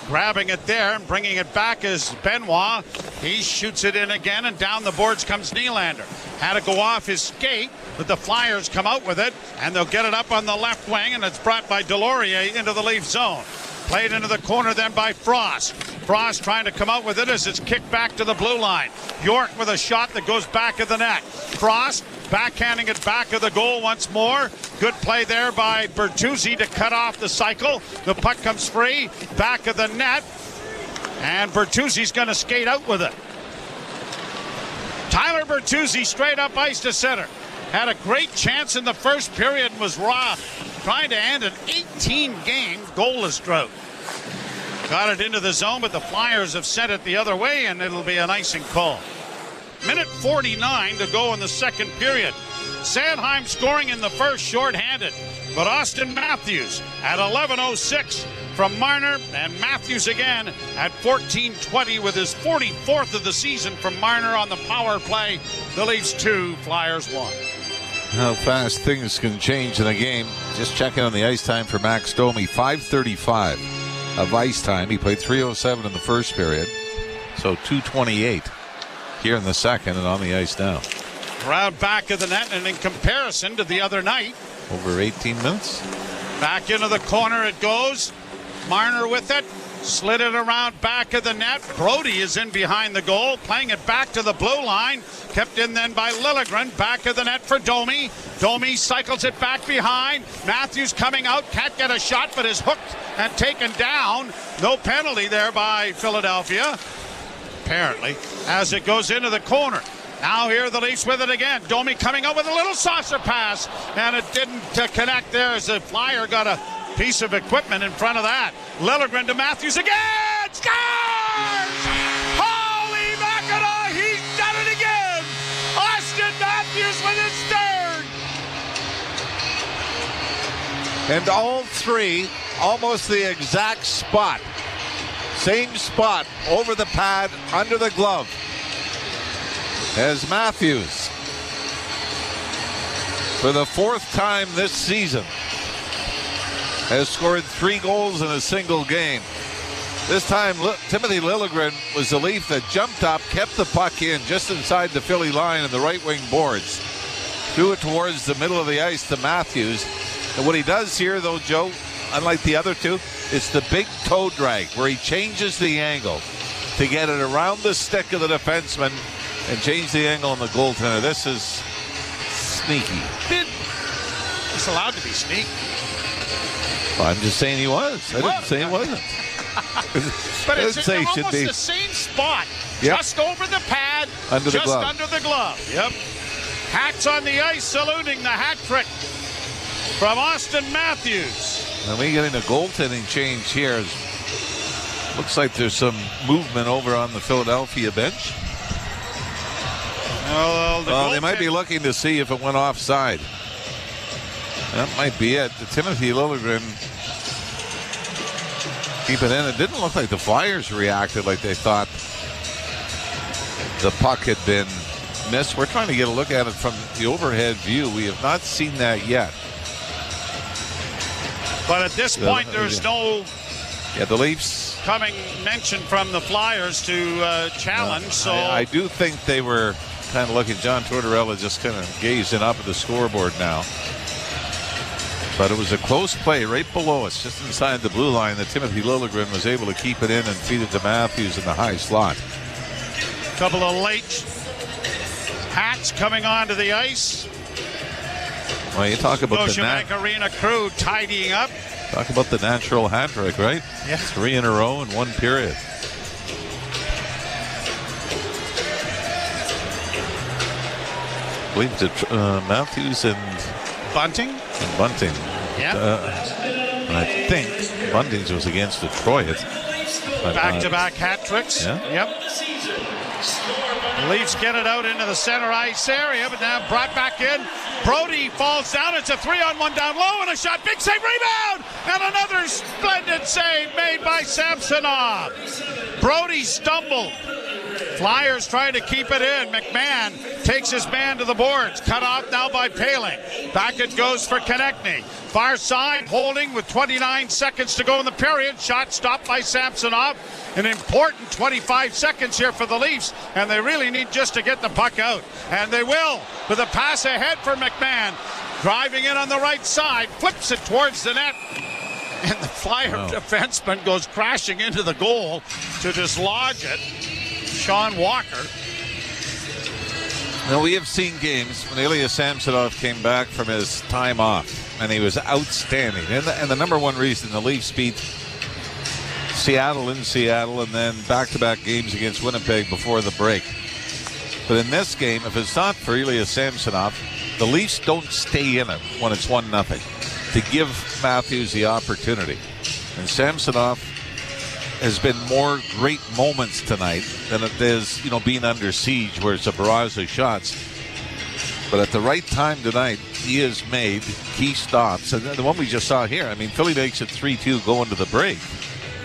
grabbing it there and bringing it back is Benoit. He shoots it in again, and down the boards comes Nylander. Had to go off his skate, but the Flyers come out with it, and they'll get it up on the left wing, and it's brought by Delorier into the Leaf zone. Played into the corner then by Frost. Frost trying to come out with it as it's kicked back to the blue line. York with a shot that goes back of the net. Frost backhanding it back of the goal once more. Good play there by Bertuzzi to cut off the cycle. The puck comes free, back of the net, and Bertuzzi's going to skate out with it. Tyler Bertuzzi straight up ice to center. Had a great chance in the first period and was trying to end an 18-game goalless drought. Got it into the zone, but the Flyers have sent it the other way, and it'll be an icing call. Minute 49 to go in the second period. Sandheim scoring in the first shorthanded, but Austin Matthews at 11:06 from Marner, and Matthews again at 14:20 with his 44th of the season from Marner on the power play. The Leafs 2, Flyers 1. How fast things can change in a game. Just checking on the ice time for Max Domi. 5:35 of ice time. He played 3:07 in the first period. So 2:28 here in the second and on the ice now. Around back of the net, and in comparison to the other night. Over 18 minutes. Back into the corner it goes. Marner with it. Slid it around back of the net. Brody is in behind the goal, playing it back to the blue line. Kept in then by Liljegren. Back of the net for Domi. Domi cycles it back behind. Matthews coming out. Can't get a shot, but is hooked and taken down. No penalty there by Philadelphia, apparently, as it goes into the corner. Now here are the Leafs with it again. Domi coming out with a little saucer pass, and it didn't connect there as the Flyer got a piece of equipment in front of that. Liljegren to Matthews again. Scores! Holy mackerel, he's done it again! Austin Matthews with his third! And all three, almost the exact spot. Same spot, over the pad, under the glove. As Matthews, for the fourth time this season, has scored 3 goals in a single game. This time, Timothy Liljegren was the Leaf that jumped up, kept the puck in just inside the Philly line in the right wing boards. Threw it towards the middle of the ice to Matthews. And what he does here, though, Joe, unlike the other two, it's the big toe drag where he changes the angle to get it around the stick of the defenseman and change the angle on the goaltender. This is sneaky. He's allowed to be sneaky. Well, I'm just saying he was. I didn't say he wasn't. But it's almost the same spot. Yep. Just over the pad. Under the glove. Just under the glove. Yep. Hats on the ice saluting the hat trick from Austin Matthews. And we getting a goaltending change here. Looks like there's some movement over on the Philadelphia bench. Well, they might be looking to see if it went offside. That might be it. Timothy Liljegren keep it in. It didn't look like the Flyers reacted like they thought the puck had been missed. We're trying to get a look at it from the overhead view. We have not seen that yet. But at this point, there's no the Leafs coming mention from the Flyers to challenge. So I do think they were kind of looking. John Tortorella just kind of gazing up at the scoreboard now. But it was a close play right below us, just inside the blue line, that Timothy Liljegren was able to keep it in and feed it to Matthews in the high slot. Couple of late hats coming onto the ice. Well, you talk about Scotiabank Arena crew tidying up. Talk about the natural hat trick, right? Yeah. 3 in a row in one period. I believe Matthews and Bunting. Yeah. I think Bunting's was against Detroit. Back-to-back hat tricks. Yeah. Yep. The Leafs get it out into the center ice area, but now brought back in. Brody falls down. It's a 3-on-1 down low and a shot. Big save, rebound, and another splendid save made by Samsonov. Brody stumbled. Flyers trying to keep it in. McMahon takes his man to the boards. Cut off now by Paling. Back it goes for Konechny. Far side, holding with 29 seconds to go in the period. Shot stopped by Samsonov. An important 25 seconds here for the Leafs, and they really need just to get the puck out. And they will, with a pass ahead for McMahon. Driving in on the right side, flips it towards the net. And the Flyer defenseman goes crashing into the goal to dislodge it. Sean Walker. Now, we have seen games when Ilya Samsonov came back from his time off, and he was outstanding. And the number one reason the Leafs beat Seattle in Seattle, and then back-to-back games against Winnipeg before the break. But in this game, if it's not for Ilya Samsonov, the Leafs don't stay in it when it's 1-0 to give Matthews the opportunity. And Samsonov has been more great moments tonight than it is, being under siege where it's a barrage of shots. But at the right time tonight, he has made key stops. And the one we just saw here, Philly makes it 3-2 going to the break.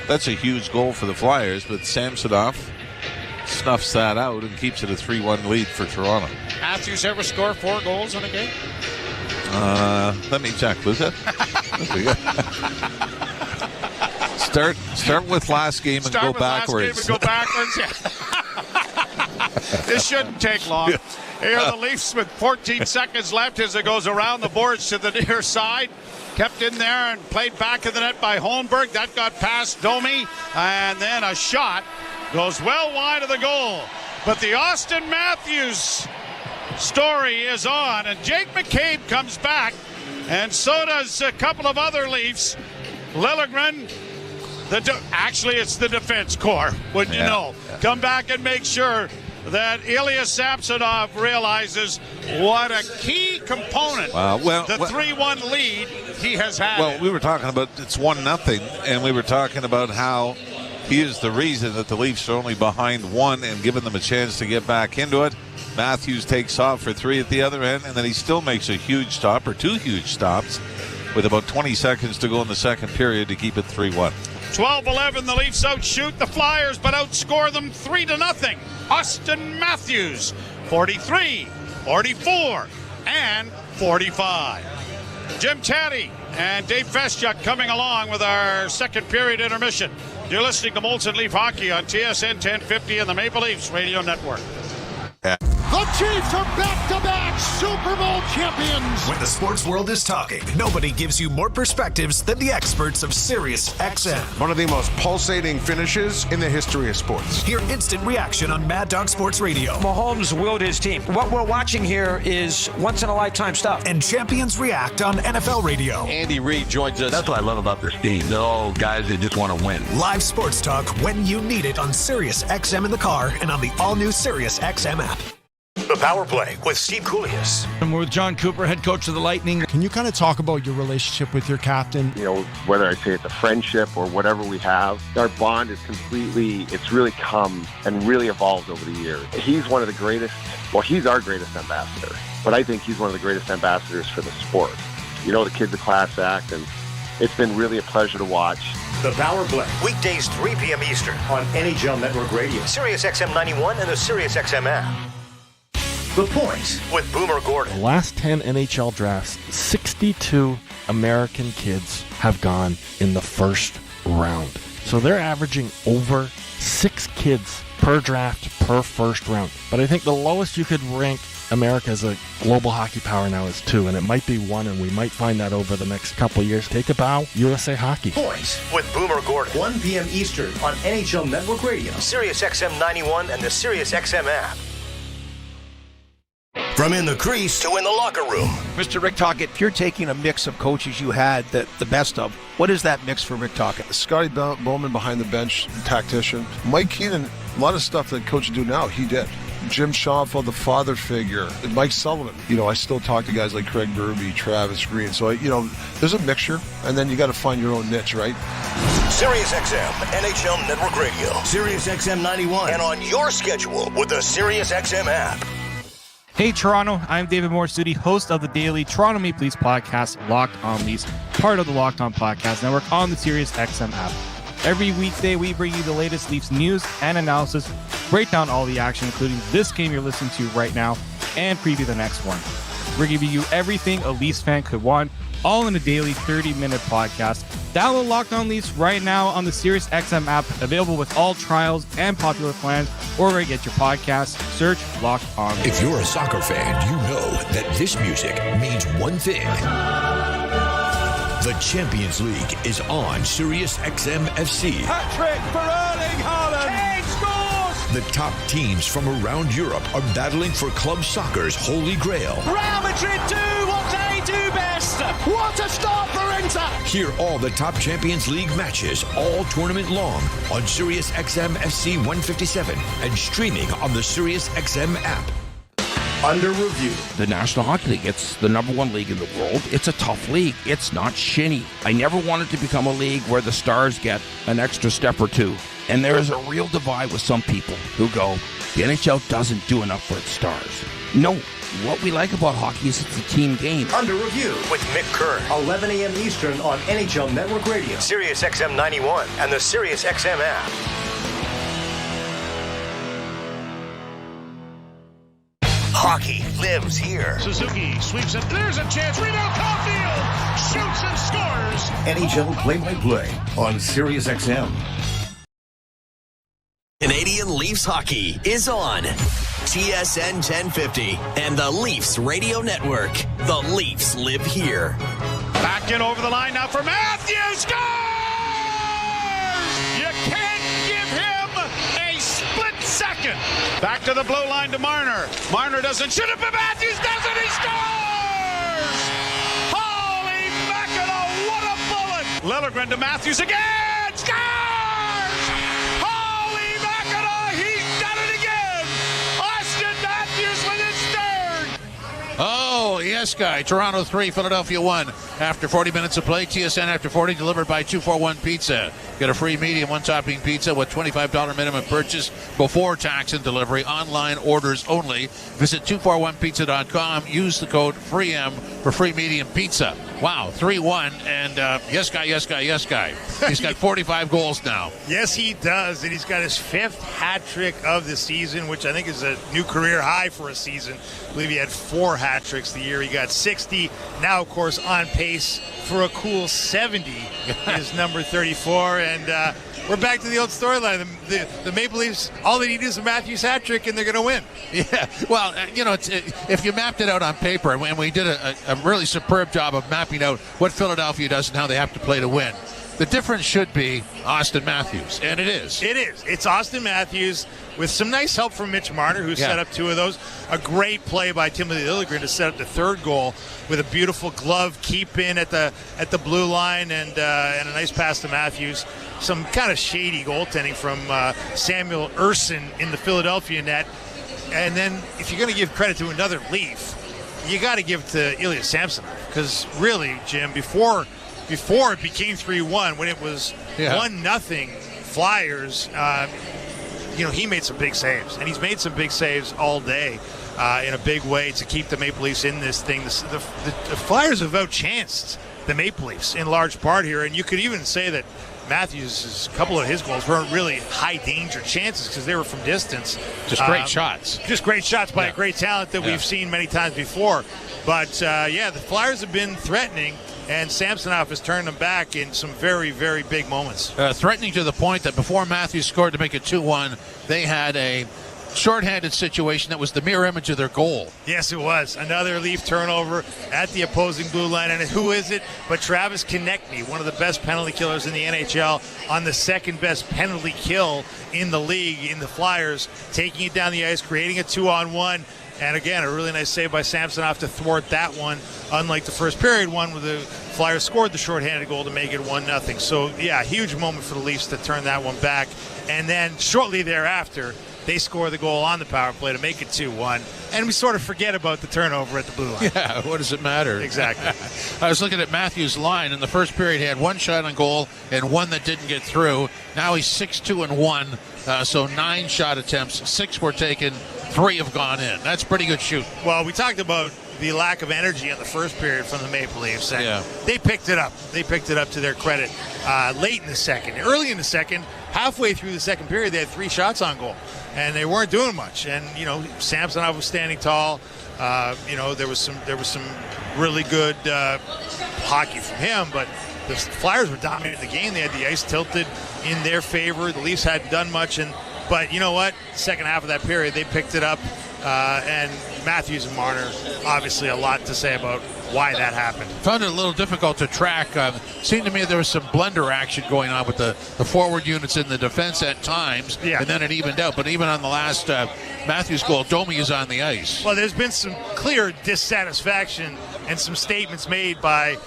That's a huge goal for the Flyers, but Samsonov snuffs that out and keeps it a 3-1 lead for Toronto. Matthews ever score 4 goals in a game? Let me check. Was it? Start with last game and go backwards. This shouldn't take long. Here are the Leafs with 14 seconds left as it goes around the boards to the near side. Kept in there and played back of the net by Holmberg. That got past Domi. And then a shot goes well wide of the goal. But the Austin Matthews story is on. And Jake McCabe comes back. And so does a couple of other Leafs. Liljegren, actually it's the defense corps, wouldn't you know? Come back and make sure that Ilya Samsonov realizes what a key component the 3-1 lead he has had. Well, we were talking about it's 1-0, and we were talking about how he is the reason that the Leafs are only behind one and giving them a chance to get back into it. Matthews takes off for 3 at the other end, and then he still makes a huge stop, or 2 huge stops, with about 20 seconds to go in the second period to keep it 3-1. 12-11, the Leafs outshoot the Flyers, but outscore them 3-0. Austin Matthews, 43, 44, and 45. Jim Taddy and Dave Feschuk coming along with our second period intermission. You're listening to Molson Leaf Hockey on TSN 1050 and the Maple Leafs Radio Network. The Chiefs are back-to-back Super Bowl champions. When the sports world is talking, nobody gives you more perspectives than the experts of SiriusXM. One of the most pulsating finishes in the history of sports. Hear instant reaction on Mad Dog Sports Radio. Mahomes willed his team. What we're watching here is once-in-a-lifetime stuff. And champions react on NFL Radio. Andy Reid joins us. That's what I love about this team. They're all guys that just want to win. Live sports talk when you need it on SiriusXM in the car and on the all-new SiriusXM app. The Power Play with Steve Koulias. And we're with John Cooper, head coach of the Lightning. Can you kind of talk about your relationship with your captain? You know, whether I say it's a friendship or whatever we have, our bond is it's really come and really evolved over the years. He's one of the greatest, he's our greatest ambassador, but I think he's one of the greatest ambassadors for the sport. You know, the kid's a class act, and it's been really a pleasure to watch. The Power Play. Weekdays, 3 p.m. Eastern. On NHL Network Radio. SiriusXM 91 and the SiriusXM app. The Point with Boomer Gordon. The last 10 NHL drafts, 62 American kids have gone in the first round. So they're averaging over 6 kids per draft per first round. But I think the lowest you could rank America as a global hockey power now is 2, and it might be 1, and we might find that over the next couple of years. Take a bow, USA Hockey. Point with Boomer Gordon. 1 p.m. Eastern on NHL Network Radio. SiriusXM 91 and the SiriusXM app. From in the crease to in the locker room. Mr. Rick Tocchet, if you're taking a mix of coaches you had, the best of, what is that mix for Rick Tocchet? Scotty Bowman behind the bench, tactician. Mike Keenan, a lot of stuff that coaches do now, he did. Jim Schoenfeld, the father figure. And Mike Sullivan. You know, I still talk to guys like Craig Berube, Travis Green. So, there's a mixture, and then you got to find your own niche, right? SiriusXM, NHL Network Radio. SiriusXM 91. And on your schedule with the SiriusXM app. Hey Toronto, I'm David Morsuti, host of the daily Toronto Maple Leafs podcast, Locked On Leafs, part of the Locked On Podcast Network on the SiriusXM app. Every weekday, we bring you the latest Leafs news and analysis, break down all the action, including this game you're listening to right now, and preview the next one. We're giving you everything a Leafs fan could want, all in a daily 30-minute podcast. Download Locked On Leafs right now on the SiriusXM app, available with all trials and popular plans, or where you get your podcasts. Search Locked On Leafs. If you're a soccer fan, you know that this music means one thing. The Champions League is on SiriusXM FC. Hat-trick for Erling Haaland. Kane scores! The top teams from around Europe are battling for club soccer's holy grail. Real Madrid do what they do best. What a start for Inter! Hear all the top Champions League matches all tournament long on SiriusXM FC 157 and streaming on the SiriusXM app. Under review. The National Hockey League, it's the number 1 league in the world. It's a tough league. It's not shinny. I never wanted to become a league where the stars get an extra step or 2. And there is a real divide with some people who go, the NHL doesn't do enough for its stars. No, what we like about hockey is it's a team game. Under review with Mick Kern. 11 a.m. Eastern on NHL Network Radio. SiriusXM 91 and the SiriusXM app. Hockey lives here. Suzuki sweeps it. There's a chance. Rebound, Caulfield shoots and scores. NHL play-by-play on SiriusXM. Canadian Leafs hockey is on TSN 1050 and the Leafs Radio Network. The Leafs live here. Back in over the line now for Matthews. Scores! You can't give him a split second. Back to the blue line to Marner. Marner doesn't shoot it, but Matthews does it. He scores! Holy mackerel, what a bullet! Liljegren to Matthews again. Scores! Holy mackerel, he's done it again. Austin Matthews with his third. Oh, yes, guy. Toronto 3, Philadelphia 1. After 40 minutes of play, TSN After 40 delivered by 241 Pizza. Get a free medium one-topping pizza with $25 minimum purchase before tax and delivery. Online orders only. Visit 241pizza.com. Use the code FREEM for free medium pizza. Wow, 3-1. And yes, guy, yes, guy, yes, guy. He's got 45 goals now. Yes, he does. And he's got his 5th hat trick of the season, which I think is a new career high for a season. I believe he had 4 hat tricks the year. He got 60. Now, of course, on pace for a cool 70 is number 34. And we're back to the old storyline. The Maple Leafs, all they need is a Matthews hat trick, and they're going to win. Yeah, well, if you mapped it out on paper, and we did a really superb job of mapping out what Philadelphia does and how they have to play to win, the difference should be Austin Matthews, and it is. It is. It's Austin Matthews with some nice help from Mitch Marner, who set up 2 of those. A great play by Timothy Liljegren to set up the 3rd goal with a beautiful glove keep in at the blue line and a nice pass to Matthews. Some kind of shady goaltending from Samuel Ersson in the Philadelphia net. And then if you're going to give credit to another Leaf, you got to give it to Ilya Samsonov, because really, Jim, before it became 3-1, when it was 1-0 Flyers, he made some big saves, and he's made some big saves all day in a big way to keep the Maple Leafs in this thing. The Flyers have outchanced the Maple Leafs in large part here, and you could even say that Matthews' couple of his goals weren't really high danger chances because they were from distance. Just great shots. Just great shots by a great talent that we've seen many times before. But, the Flyers have been threatening, and Samsonov has turned them back in some very, very big moments. Threatening to the point that before Matthews scored to make it 2-1, they had a shorthanded situation that was the mirror image of their goal. Yes, it was. Another Leaf turnover at the opposing blue line. And who is it but Travis Konechny, one of the best penalty killers in the NHL, on the 2nd best penalty kill in the league in the Flyers, taking it down the ice, creating a 2-on-1. And again, a really nice save by Samsonov to thwart that one, unlike the first period one where the Flyers scored the shorthanded goal to make it 1-0. So, huge moment for the Leafs to turn that one back. And then shortly thereafter, they score the goal on the power play to make it 2-1. And we sort of forget about the turnover at the blue line. Yeah, what does it matter? Exactly. I was looking at Matthews' line. In the first period, he had 1 shot on goal and 1 that didn't get through. Now he's 6-2-1, so 9 shot attempts. 6 were taken, 3 have gone in. That's pretty good shoot. Well, we talked about the lack of energy in the first period from the Maple Leafs. And they picked it up. They picked it up to their credit late in the second. Early in the second, halfway through the second period, they had 3 shots on goal. And they weren't doing much. And, Samsonov was standing tall. There was some really good hockey from him. But the Flyers were dominating the game. They had the ice tilted in their favor. The Leafs hadn't done much. But you know what? Second half of that period, they picked it up. And Matthews and Marner, obviously a lot to say about why that happened. Found it a little difficult to track. Seemed to me there was some blender action going on with the forward units in the defense at times, and then it evened out. But even on the last Matthews goal, Domi is on the ice. Well, there's been some clear dissatisfaction and some statements made by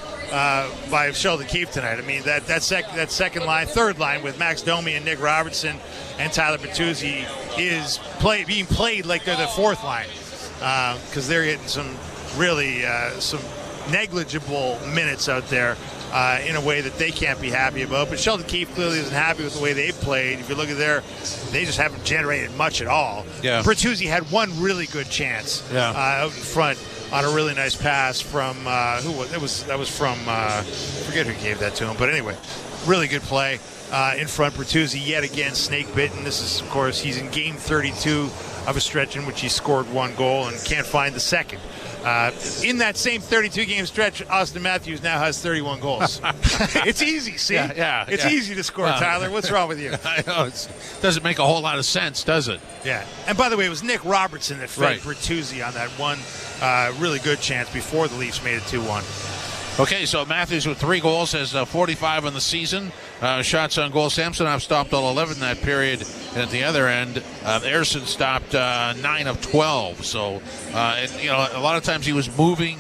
Sheldon Keefe tonight. I mean, that second line, third line with Max Domi and Nick Robertson and Tyler Bertuzzi is being played like they're the fourth line because they're getting some really some negligible minutes out there in a way that they can't be happy about. But Sheldon Keefe clearly isn't happy with the way they've played. If you look at they just haven't generated much at all. Yeah. Bertuzzi had one really good chance out in front on a really nice pass from who was that was from I forget who gave that to him, but anyway. really good play in front. Bertuzzi yet again snake bitten. This is, of course, he's in game 32 of a stretch in which he scored 1 goal and can't find the second. In that same 32-game stretch, Austin Matthews now has 31 goals. It's easy, see? It's easy to score, Tyler. What's wrong with you? I know. It doesn't make a whole lot of sense, does it? Yeah. And by the way, it was Nick Robertson that fed Bertuzzi on that one really good chance before the Leafs made it 2-1. Okay, so Matthews with 3 goals has 45 in the season. Shots on goal. Samsonov stopped all 11 that period. And at the other end, Ersson stopped 9 of 12. So, a lot of times he was moving.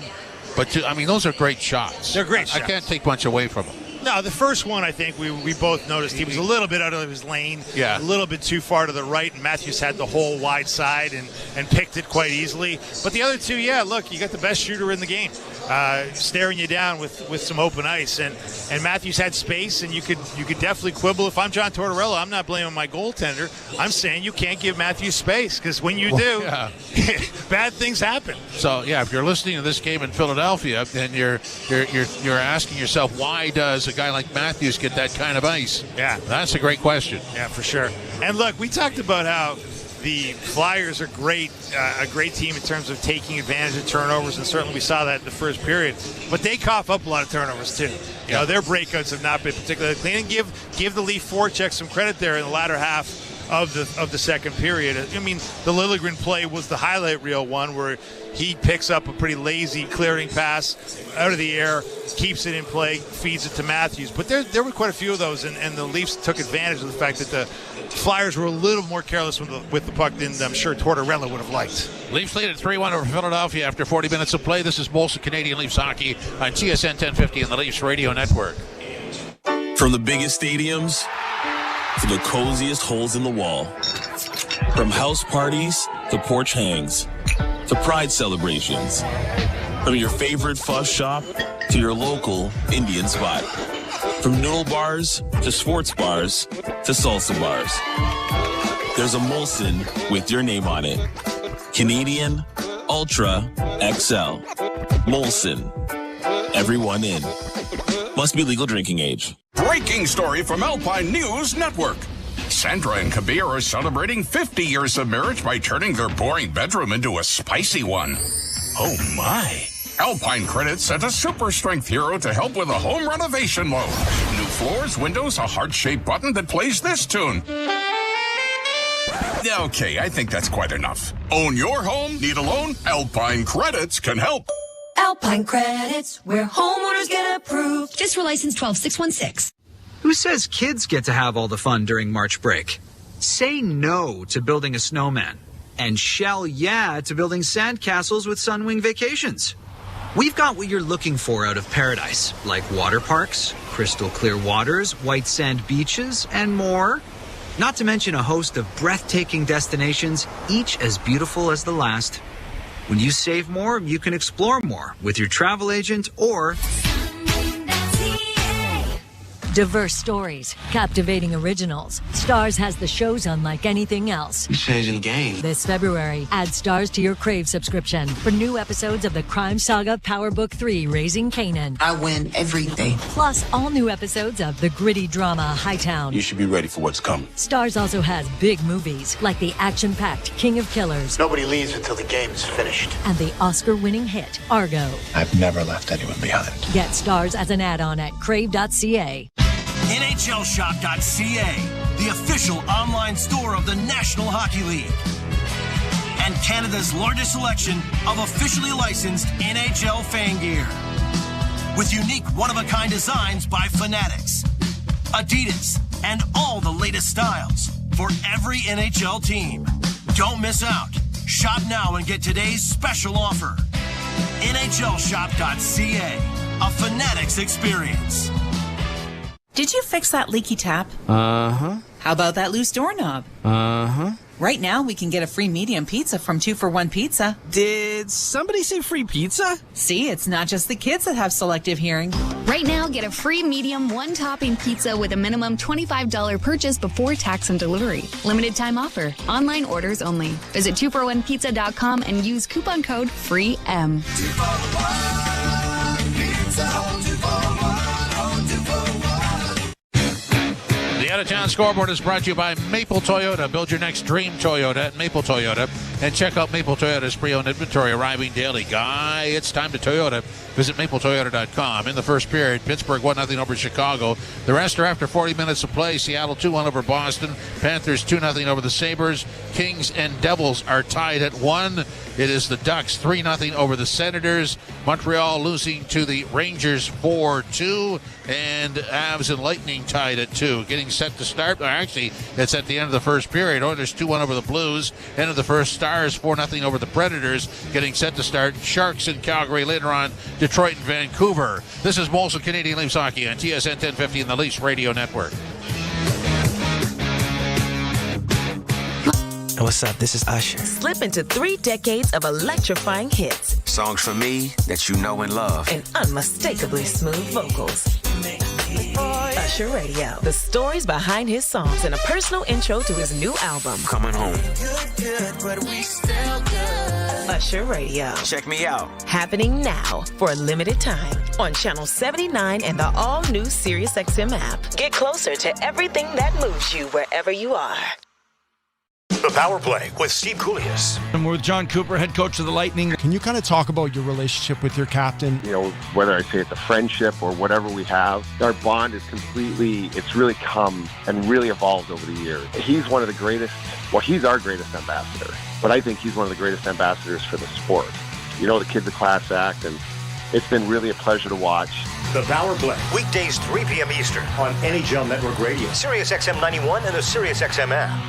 But, those are great shots. They're great shots. I can't take much away from them. No, the first one, I think we both noticed he was a little bit out of his lane, a little bit too far to the right, and Matthews had the whole wide side and picked it quite easily. But the other two, look, you got the best shooter in the game staring you down with some open ice, and Matthews had space, and you could definitely quibble. If I'm John Tortorella, I'm not blaming my goaltender. I'm saying you can't give Matthews space, because when you do, bad things happen. So if you're listening to this game in Philadelphia, then you're asking yourself, why does a guy like Matthews get that kind of ice? Yeah, that's a great question. Yeah, for sure. And look, we talked about how the Flyers are a great team in terms of taking advantage of turnovers, and certainly we saw that in the first period. But they cough up a lot of turnovers too. You know, their breakouts have not been particularly clean. And give the Leaf forecheck some credit there in the latter half of the second period. I mean, the Liljegren play was the highlight reel one where he picks up a pretty lazy clearing pass out of the air, keeps it in play, feeds it to Matthews. But there were quite a few of those, and the Leafs took advantage of the fact that the Flyers were a little more careless with the puck than I'm sure Tortorella would have liked. Leafs lead at 3-1 over Philadelphia after 40 minutes of play. This is Molson Canadian Leafs Hockey on TSN 1050 and the Leafs Radio Network. From the biggest stadiums to the coziest holes in the wall. From house parties to porch hangs to pride celebrations. From your favorite fuss shop to your local Indian spot. From noodle bars to sports bars to salsa bars. There's a Molson with your name on it. Canadian Ultra XL. Molson. Everyone in. Must be legal drinking age. Breaking story from Alpine News Network. Sandra and Kabir are celebrating 50 years of marriage by turning their boring bedroom into a spicy one. Oh my. Alpine Credit sent a super strength hero to help with a home renovation loan. New floors, windows, a heart-shaped button that plays this tune. Okay, I think that's quite enough. Own your home? Need a loan? Alpine Credits can help. Alpine Credits, where homeowners get approved. Just for license 12616. Who says kids get to have all the fun during March break? Say no to building a snowman. And shell yeah to building sandcastles with Sunwing Vacations. We've got what you're looking for out of paradise, like water parks, crystal clear waters, white sand beaches, and more. Not to mention a host of breathtaking destinations, each as beautiful as the last. When you save more, you can explore more with your travel agent or... Diverse stories, captivating originals. Stars has the shows unlike anything else. You're changing the game. This February, add Stars to your Crave subscription for new episodes of the crime saga Power Book 3, Raising Kanan. I win every day. Plus, all new episodes of the gritty drama Hightown. You should be ready for what's coming. Stars also has big movies like the action-packed King of Killers. Nobody leaves until the game is finished. And the Oscar-winning hit, Argo. I've never left anyone behind. Get Stars as an add-on at crave.ca. NHLshop.ca, the official online store of the National Hockey League. And Canada's largest selection of officially licensed NHL fan gear. With unique one-of-a-kind designs by Fanatics, Adidas, and all the latest styles for every NHL team. Don't miss out. Shop now and get today's special offer. NHLshop.ca, a Fanatics experience. Did you fix that leaky tap? Uh-huh. How about that loose doorknob? Uh-huh. Right now, we can get a free medium pizza from 2 for $1 Pizza. Did somebody say free pizza? See, it's not just the kids that have selective hearing. Right now, get a free medium one-topping pizza with a minimum $25 purchase before tax and delivery. Limited time offer. Online orders only. Visit 2for1pizza.com and use coupon code FREEM. 2 for $1 Pizza. 2 for $1. 2 for $1. Out-of-town scoreboard is brought to you by Maple Toyota. Build your next dream Toyota at Maple Toyota. And check out Maple Toyota's pre-owned inventory arriving daily. Guy, it's time to Toyota. Visit mapletoyota.com. In the first period, Pittsburgh 1-0 over Chicago. The rest are after 40 minutes of play. Seattle 2-1 over Boston. Panthers 2-0 over the Sabres. Kings and Devils are tied at 1. It is the Ducks 3-0 over the Senators. Montreal losing to the Rangers 4-2. And Avs and Lightning tied at 2. Getting set to start. Actually, it's at the end of the first period. Oilers 2-1 over the Blues. End of the first. Stars 4-0 over the Predators. Getting set to start. Sharks in Calgary. Later on, Detroit and Vancouver. This is Molson Canadian Leafs Hockey on TSN 1050 and the Leafs Radio Network. What's up? This is Usher. Slip into 3 decades of electrifying hits. Songs from me that you know and love. And unmistakably smooth vocals. Usher Radio. The stories behind his songs and a personal intro to his new album. Coming home. But we still good. Usher Radio. Check me out. Happening now for a limited time on Channel 79 and the all-new SiriusXM app. Get closer to everything that moves you wherever you are. The Power Play with Steve Koulias. I'm with John Cooper, head coach of the Lightning. Can you kind of talk about your relationship with your captain? You know, whether I say it's a friendship or whatever we have, our bond is it's really come and really evolved over the years. He's one of the greatest, he's our greatest ambassador, but I think he's one of the greatest ambassadors for the sport. You know, the kid's a class act, and it's been really a pleasure to watch. The Power Play, weekdays 3 p.m. Eastern on NHL Network Radio, SiriusXM 91, and the SiriusXM app.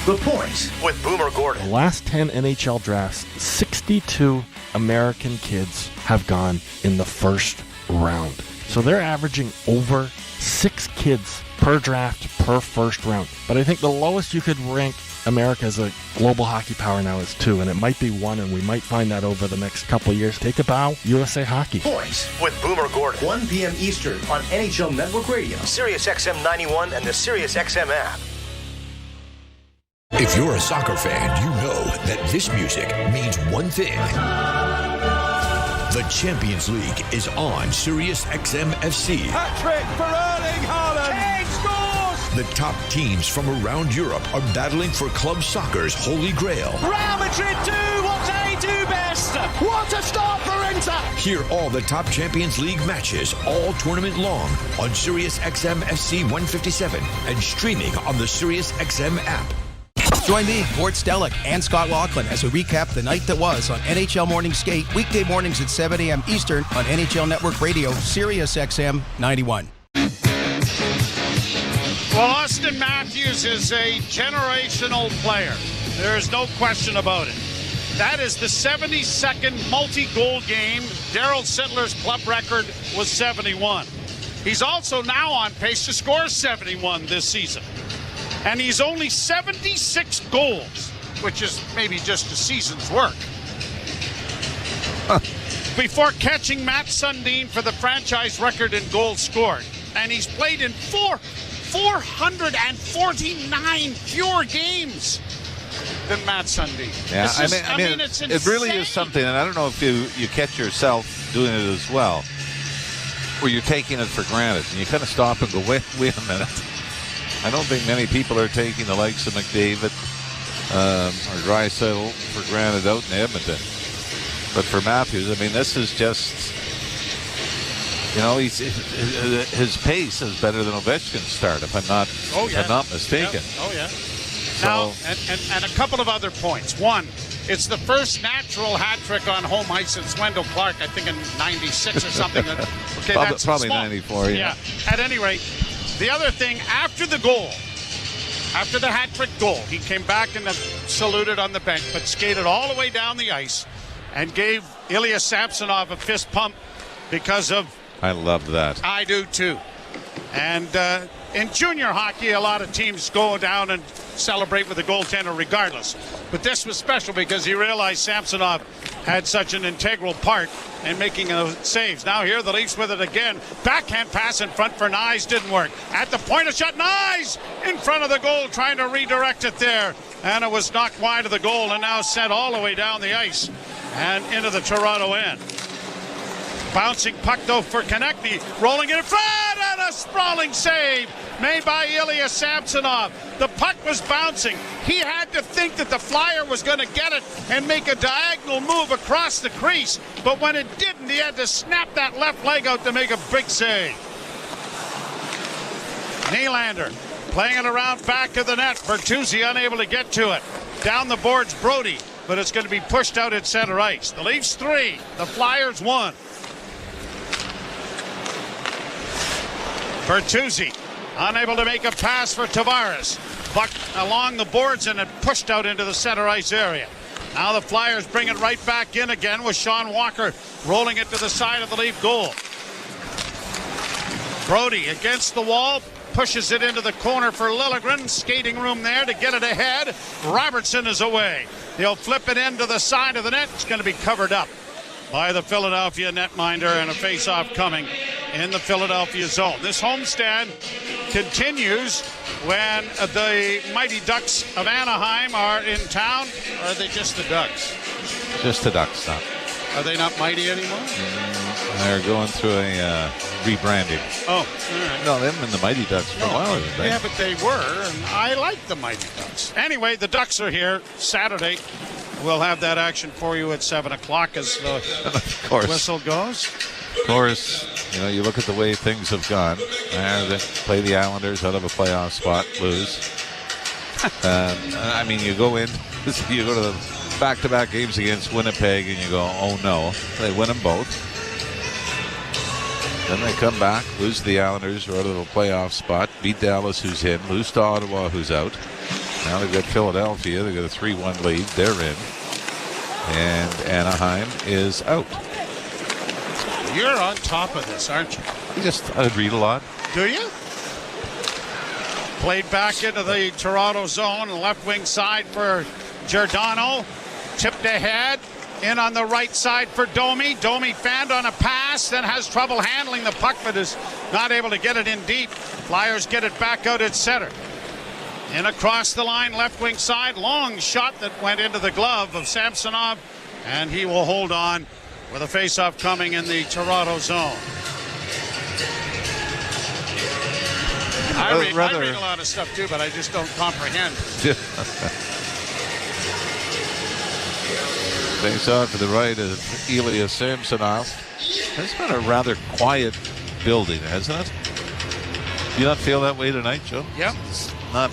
The Point with Boomer Gordon. The last 10 NHL drafts, 62 American kids have gone in the first round. So they're averaging over 6 kids per draft per first round. But I think the lowest you could rank America as a global hockey power now is 2, and it might be 1, and we might find that over the next couple of years. Take a bow, USA Hockey. Point with Boomer Gordon. 1 p.m. Eastern on NHL Network Radio, SiriusXM 91, and the SiriusXM app. If you're a soccer fan, you know that this music means one thing. The Champions League is on SiriusXM FC. Hat-trick for Erling Haaland. Kane scores! The top teams from around Europe are battling for club soccer's holy grail. Real Madrid do what they do best. What a start for Inter! Hear all the top Champions League matches all tournament long on SiriusXM FC 157 and streaming on the SiriusXM app. Join me, Gord Stellick, and Scott Laughlin as we recap the night that was on NHL Morning Skate, weekday mornings at 7 a.m. Eastern on NHL Network Radio, SiriusXM 91. Well, Austin Matthews is a generational player. There is no question about it. That is the 72nd multi-goal game. Darryl Sittler's club record was 71. He's also now on pace to score 71 this season. And he's only 76 goals, which is maybe just a season's work. Before catching Matt Sundin for the franchise record in goals scored. And he's played in 449 fewer games than Matt Sundin. Yeah, I mean, it's insane. It really is something, and I don't know if you catch yourself doing it as well, where you're taking it for granted, and you kind of stop and go, wait a minute. I don't think many people are taking the likes of McDavid or Draisaitl for granted out in Edmonton. But for Matthews, I mean, this is just, you know, his pace is better than Ovechkin's start, if I'm not mistaken. Yeah. Oh, yeah. Now, and a couple of other points. One, it's the first natural hat trick on home ice since Wendell Clark, I think in 96 or something. Okay, that's probably small. 94, yeah. At any rate, the other thing, after the goal, after the hat trick goal, he came back and saluted on the bench, but skated all the way down the ice and gave Ilya Samsonov a fist pump because of... I love that. I do too. And in junior hockey, a lot of teams go down and celebrate with the goaltender regardless. But this was special because he realized Samsonov had such an integral part in making those saves. Now here the Leafs with it again. Backhand pass in front for Nyes, didn't work. At the point of shot, Nyes in front of the goal trying to redirect it there. And it was knocked wide of the goal and now sent all the way down the ice and into the Toronto end. Bouncing puck though for Konechny, rolling it in front, and a sprawling save made by Ilya Samsonov. The puck was bouncing. He had to think that the Flyer was going to get it and make a diagonal move across the crease. But when it didn't, he had to snap that left leg out to make a big save. Nylander playing it around back of the net. Bertuzzi unable to get to it. Down the boards, Brody, but it's going to be pushed out at center ice. The Leafs 3, the Flyers 1. Bertuzzi unable to make a pass for Tavares. Buck along the boards and it pushed out into the center ice area. Now the Flyers bring it right back in again with Sean Walker rolling it to the side of the Leaf goal. Brody against the wall, pushes it into the corner for Liljegren. Skating room there to get it ahead. Robertson is away. He'll flip it into the side of the net. It's going to be covered up by the Philadelphia netminder, and a face-off coming in the Philadelphia zone. This homestand continues when the Mighty Ducks of Anaheim are in town. Or are they just the Ducks? Just the Ducks now. Are they not mighty anymore? They're going through a rebranding. Oh, all right. No, they haven't been the Mighty Ducks for a while, haven't they? Yeah, but they were, and I like the Mighty Ducks. Anyway, the Ducks are here Saturday. We'll have that action for you at 7 o'clock as the whistle goes. Of course, you know, you look at the way things have gone. They play the Islanders out of a playoff spot, lose. I mean, you go to the back-to-back games against Winnipeg and you go, oh no. They win them both. Then they come back, lose to the Islanders, are out of a playoff spot, beat Dallas, who's in, lose to Ottawa, who's out. Now they've got Philadelphia. They've got a 3-1 lead. They're in. And Anaheim is out. You're on top of this, aren't you? I read a lot. Do you? Played back into the Toronto zone, left wing side for Giordano. Tipped ahead. In on the right side for Domi. Domi fanned on a pass, then has trouble handling the puck, but is not able to get it in deep. Flyers get it back out at center. In across the line, left wing side, long shot that went into the glove of Samsonov, and he will hold on with a faceoff coming in the Toronto zone. I read a lot of stuff too, but I just don't comprehend. Face off to the right of Ilya Samsonov. It's been a rather quiet building, hasn't it? Do you not feel that way tonight, Joe? Yep. It's not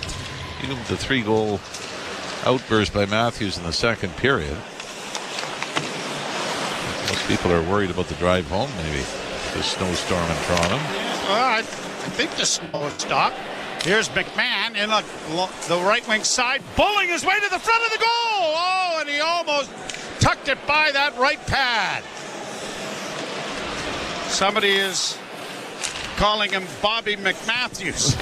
even the 3-goal outburst by Matthews in the second period. Most people are worried about the drive home, maybe. The snowstorm in Toronto. Well, I think the snow will stop. Here's McMahon in the right wing side, bowling his way to the front of the goal. Oh, and he almost tucked it by that right pad. Somebody is calling him Bobby McMatthews.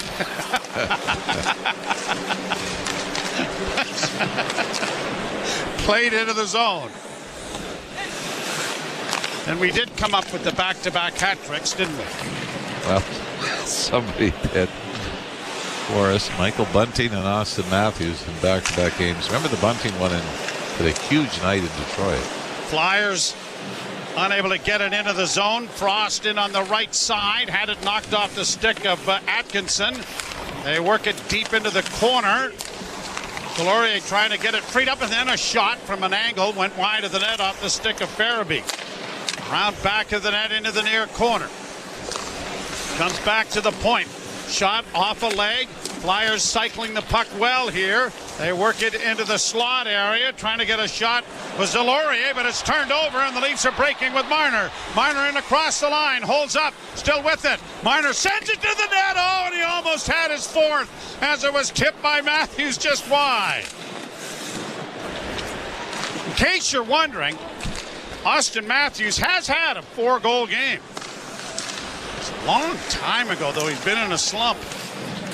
Played into the zone. And we did come up with the back-to-back hat tricks, didn't we? Well, somebody did for us. Michael Bunting and Austin Matthews in back-to-back games. Remember the Bunting one in a huge night in Detroit. Flyers unable to get it into the zone. Frost in on the right side. Had it knocked off the stick of Atkinson. They work it deep into the corner. Delorier trying to get it freed up, and then a shot from an angle went wide of the net off the stick of Farabee. Round back of the net into the near corner. Comes back to the point. Shot off a leg. Flyers cycling the puck well here. They work it into the slot area. Trying to get a shot was Delorier, but it's turned over, and the Leafs are breaking with Marner. Marner in across the line. Holds up. Still with it. Marner sends it to the net. Oh, and he almost had his fourth as it was tipped by Matthews just wide. In case you're wondering, Austin Matthews has had a 4-goal game. It's a long time ago, though. He's been in a slump.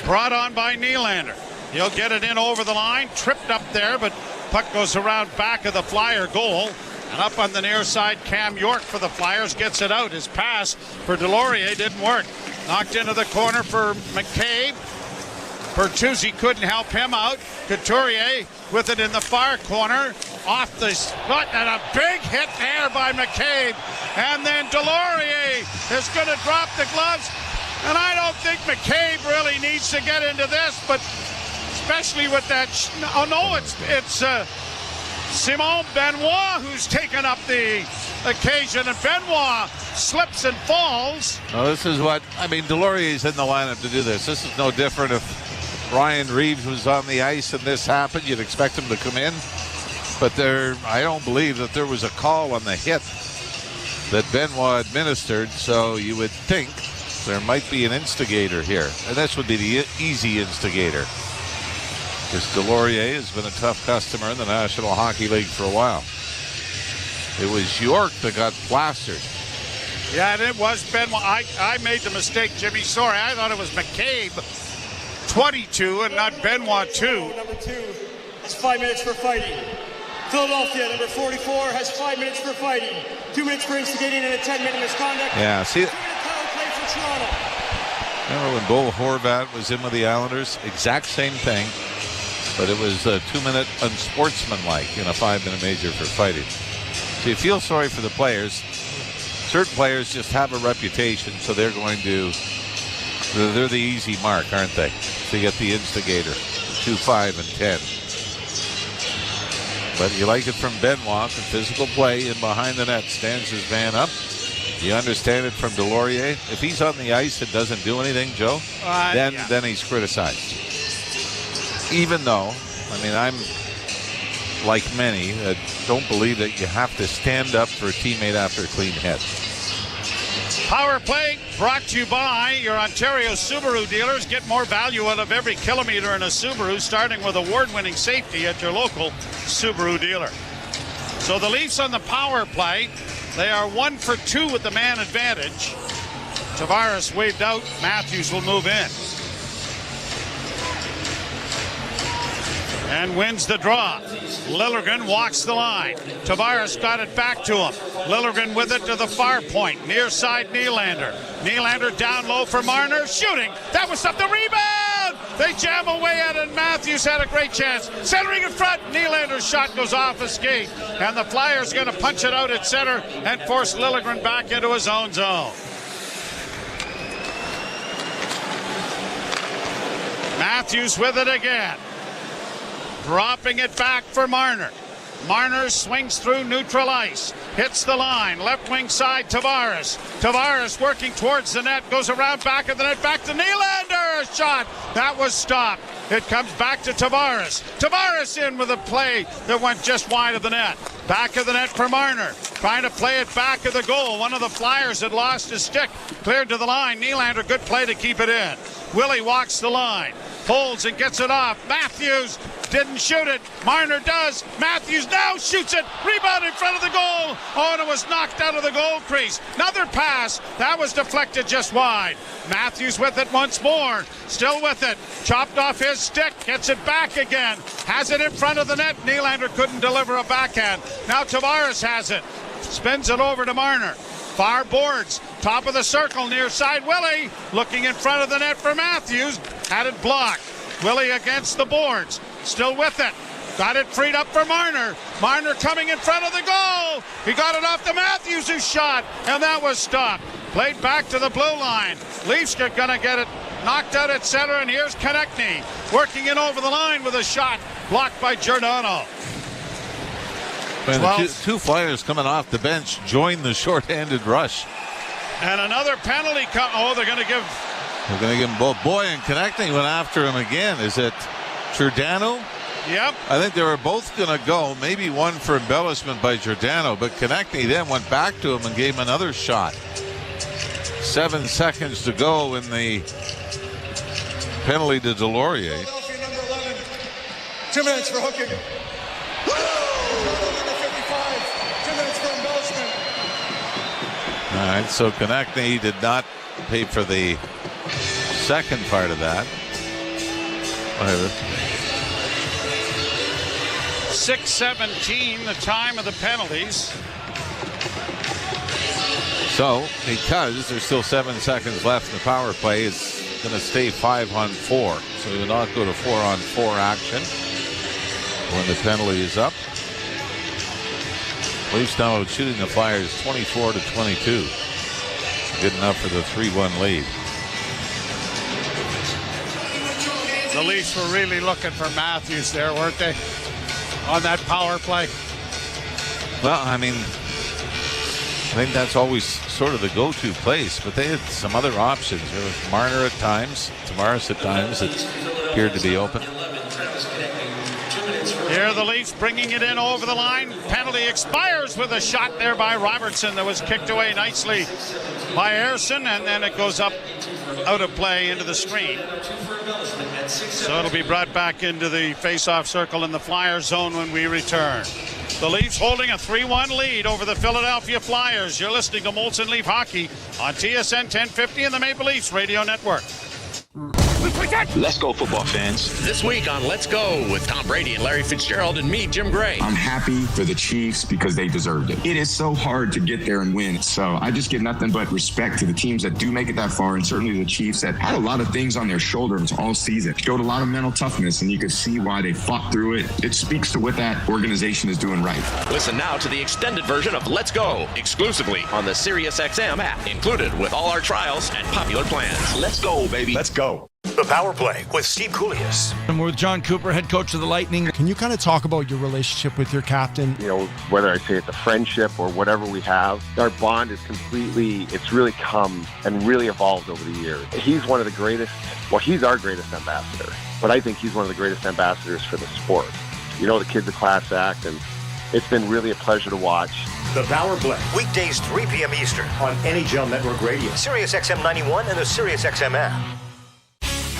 Brought on by Nylander. He'll get it in over the line. Tripped up there, but puck goes around back of the Flyer goal. And up on the near side, Cam York for the Flyers gets it out. His pass for Delorier didn't work. Knocked into the corner for McCabe. Bertuzzi couldn't help him out. Couturier with it in the far corner. Off the spot, and a big hit there by McCabe. And then Delorier is going to drop the gloves. And I don't think McCabe really needs to get into this, but especially with that. It's Simon Benoit who's taken up the occasion, and Benoit slips and falls. Well, this is what, Delorier's in the lineup to do this. This is no different if Ryan Reeves was on the ice and this happened. You'd expect him to come in. But I don't believe that there was a call on the hit that Benoit administered, so you would think there might be an instigator here. And this would be the easy instigator, because Delorier has been a tough customer in the National Hockey League for a while. It was York that got plastered. Yeah, and it was Benoit. I made the mistake, Jimmy. Sorry, I thought it was McCabe, 22, and not Benoit, 2. Number 2 has 5 minutes for fighting. Philadelphia, number 44, has 5 minutes for fighting. 2 minutes for instigating and a 10-minute misconduct. Yeah, see, 2-minute power play for Toronto. remember when Bo Horvat was in with the Islanders? Exact same thing, but it was a 2-minute unsportsmanlike in a 5-minute major for fighting. So you feel sorry for the players. Certain players just have a reputation, so they're the easy mark, aren't they? So you get the instigator, 2, 5, and 10. But you like it from Benoit, the physical play in behind the net, stands his man up. You understand it from Delorier. If he's on the ice and doesn't do anything, Joe, then he's criticized. Even though, I'm like many that don't believe that you have to stand up for a teammate after a clean hit. Power play brought to you by your Ontario Subaru dealers. Get more value out of every kilometer in a Subaru, starting with award-winning safety at your local Subaru dealer. So the Leafs on the power play, they are 1 for 2 with the man advantage. Tavares waved out. Matthews will move in. And wins the draw. Liljegren walks the line. Tavares got it back to him. Liljegren with it to the far point. Near side Nylander. Nylander down low for Marner. Shooting. That was up the rebound. They jam away at it. Matthews had a great chance. Centering in front. Nylander's shot goes off a skate. And the Flyers going to punch it out at center and force Liljegren back into his own zone. Matthews with it again. Dropping it back for Marner. Marner swings through neutral ice. Hits the line. Left wing side, Tavares. Tavares working towards the net. Goes around back of the net. Back to Nylander. Shot. That was stopped. It comes back to Tavares. Tavares in with a play that went just wide of the net. Back of the net for Marner. Trying to play it back of the goal. One of the Flyers had lost his stick. Cleared to the line. Nylander, good play to keep it in. Willie walks the line. Holds and gets it off. Matthews didn't shoot it. Marner does. Matthews now shoots it. Rebound in front of the goal. Oh, and it was knocked out of the goal crease. Another pass. That was deflected just wide. Matthews with it once more. Still with it. Chopped off his stick. Gets it back again. Has it in front of the net. Nylander couldn't deliver a backhand. Now Tavares has it. Spins it over to Marner. Far boards. Top of the circle. Near side Willie. Looking in front of the net for Matthews. Had it blocked. Willie against the boards. Still with it. Got it freed up for Marner. Marner coming in front of the goal. He got it off to Matthews, who shot, and that was stopped. Played back to the blue line. Leafs are going to get it knocked out at center, and here's Konechny working in over the line with a shot blocked by Giordano. And the two Flyers coming off the bench join the short-handed rush. And another penalty. They're going to give him both. Boy, and Konechny went after him again. Is it Giordano? Yep. I think they were both going to go. Maybe one for embellishment by Giordano, but Konechny then went back to him and gave him another shot. 7 seconds to go in the penalty to Delorier. Philadelphia, number 11. 2 minutes for hooking. Number 55. 2 minutes for embellishment. All right, so Konechny did not pay for the second part of that. Whatever. 6:17, the time of the penalties. So, because there's still 7 seconds left in the power play, it's going to stay 5-on-4. So we will not go to 4-on-4 action when the penalty is up. Leafs now shooting the Flyers 24-22. Good enough for the 3-1 lead. Leafs were really looking for Matthews there, weren't they? On that power play. Well, I mean, I think that's always sort of the go-to place, but they had some other options. There was Marner at times, Tavares at times that appeared to be open. Here the Leafs bringing it in over the line. Penalty expires with a shot there by Robertson that was kicked away nicely by Ersson, and then it goes up out of play into the screen. So it'll be brought back into the face-off circle in the Flyers zone when we return. The Leafs holding a 3-1 lead over the Philadelphia Flyers. You're listening to Molson Leaf Hockey on TSN 1050 and the Maple Leafs Radio Network. Let's go, football fans. This week on Let's Go with Tom Brady and Larry Fitzgerald and me, Jim Gray. I'm happy for the Chiefs because they deserved it. It is so hard to get there and win. So I just give nothing but respect to the teams that do make it that far, and certainly the Chiefs that had a lot of things on their shoulders all season. Showed a lot of mental toughness, and you could see why they fought through it. It speaks to what that organization is doing right. Listen now to the extended version of Let's Go, exclusively on the SiriusXM app, included with all our trials and popular plans. Let's go, baby. Let's go. The Power Play with Steve Koulias. And we're with John Cooper, head coach of the Lightning. Can you kind of talk about your relationship with your captain? You know, whether I say it's a friendship or whatever we have, our bond is it's really come and really evolved over the years. He's one of the greatest, well, he's our greatest ambassador, but I think he's one of the greatest ambassadors for the sport. You know, the kid's a class act, and it's been really a pleasure to watch. The Power Play, weekdays 3 p.m. Eastern on NHL Network Radio, SiriusXM 91 and the SiriusXM app.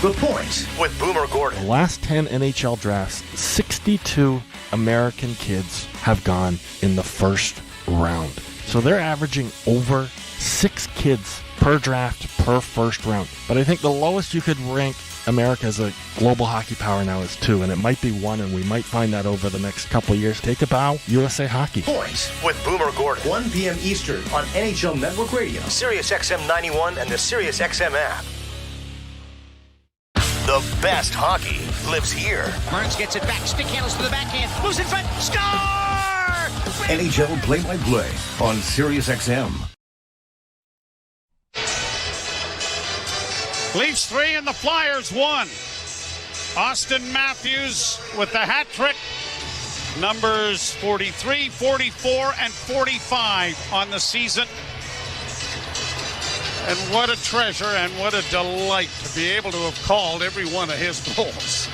The Point with Boomer Gordon. The last 10 NHL drafts, 62 American kids have gone in the first round. So they're averaging over 6 kids per draft per first round. But I think the lowest you could rank America as a global hockey power now is 2, and it might be 1, and we might find that over the next couple of years. Take a bow, USA Hockey. Point with Boomer Gordon, 1 p.m. Eastern on NHL Network Radio, SiriusXM 91 and the SiriusXM app. The best hockey lives here. Burns gets it back. Stick handles to the backhand. Moves in front. Score! NHL play-by-play on SiriusXM. Leafs 3 and the Flyers 1. Austin Matthews with the hat trick. Numbers 43, 44, and 45 on the season. And what a treasure and what a delight to be able to have called every one of his goals.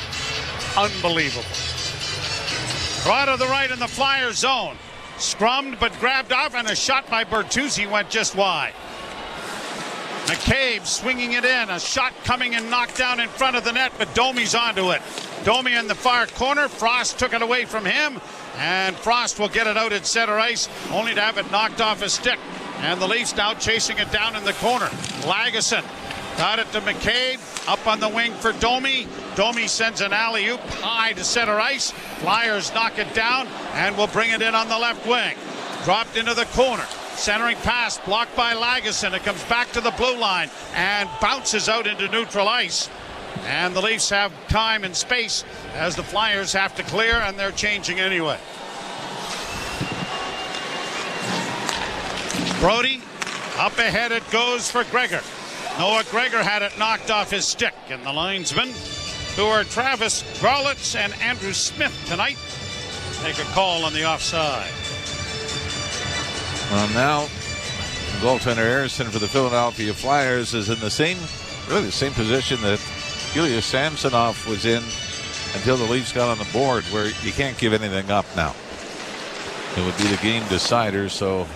Unbelievable. Right to the right in the Flyers zone. Scrummed but grabbed off, and a shot by Bertuzzi went just wide. McCabe swinging it in. A shot coming and knocked down in front of the net, but Domi's onto it. Domi in the far corner. Frost took it away from him, and Frost will get it out at center ice, only to have it knocked off his stick. And the Leafs now chasing it down in the corner. Lagesson got it to McCabe. Up on the wing for Domi. Domi sends an alley-oop high to center ice. Flyers knock it down and will bring it in on the left wing. Dropped into the corner. Centering pass blocked by Lagesson. It comes back to the blue line and bounces out into neutral ice. And the Leafs have time and space as the Flyers have to clear, and they're changing anyway. Brody, up ahead it goes for Gregor. Noah Gregor had it knocked off his stick, and the linesmen, who are Travis Grolitz and Andrew Smith tonight, make a call on the offside. Well, now goaltender Ersson for the Philadelphia Flyers is in the same position that Ilya Samsonov was in until the Leafs got on the board, where you can't give anything up now. It would be the game decider, so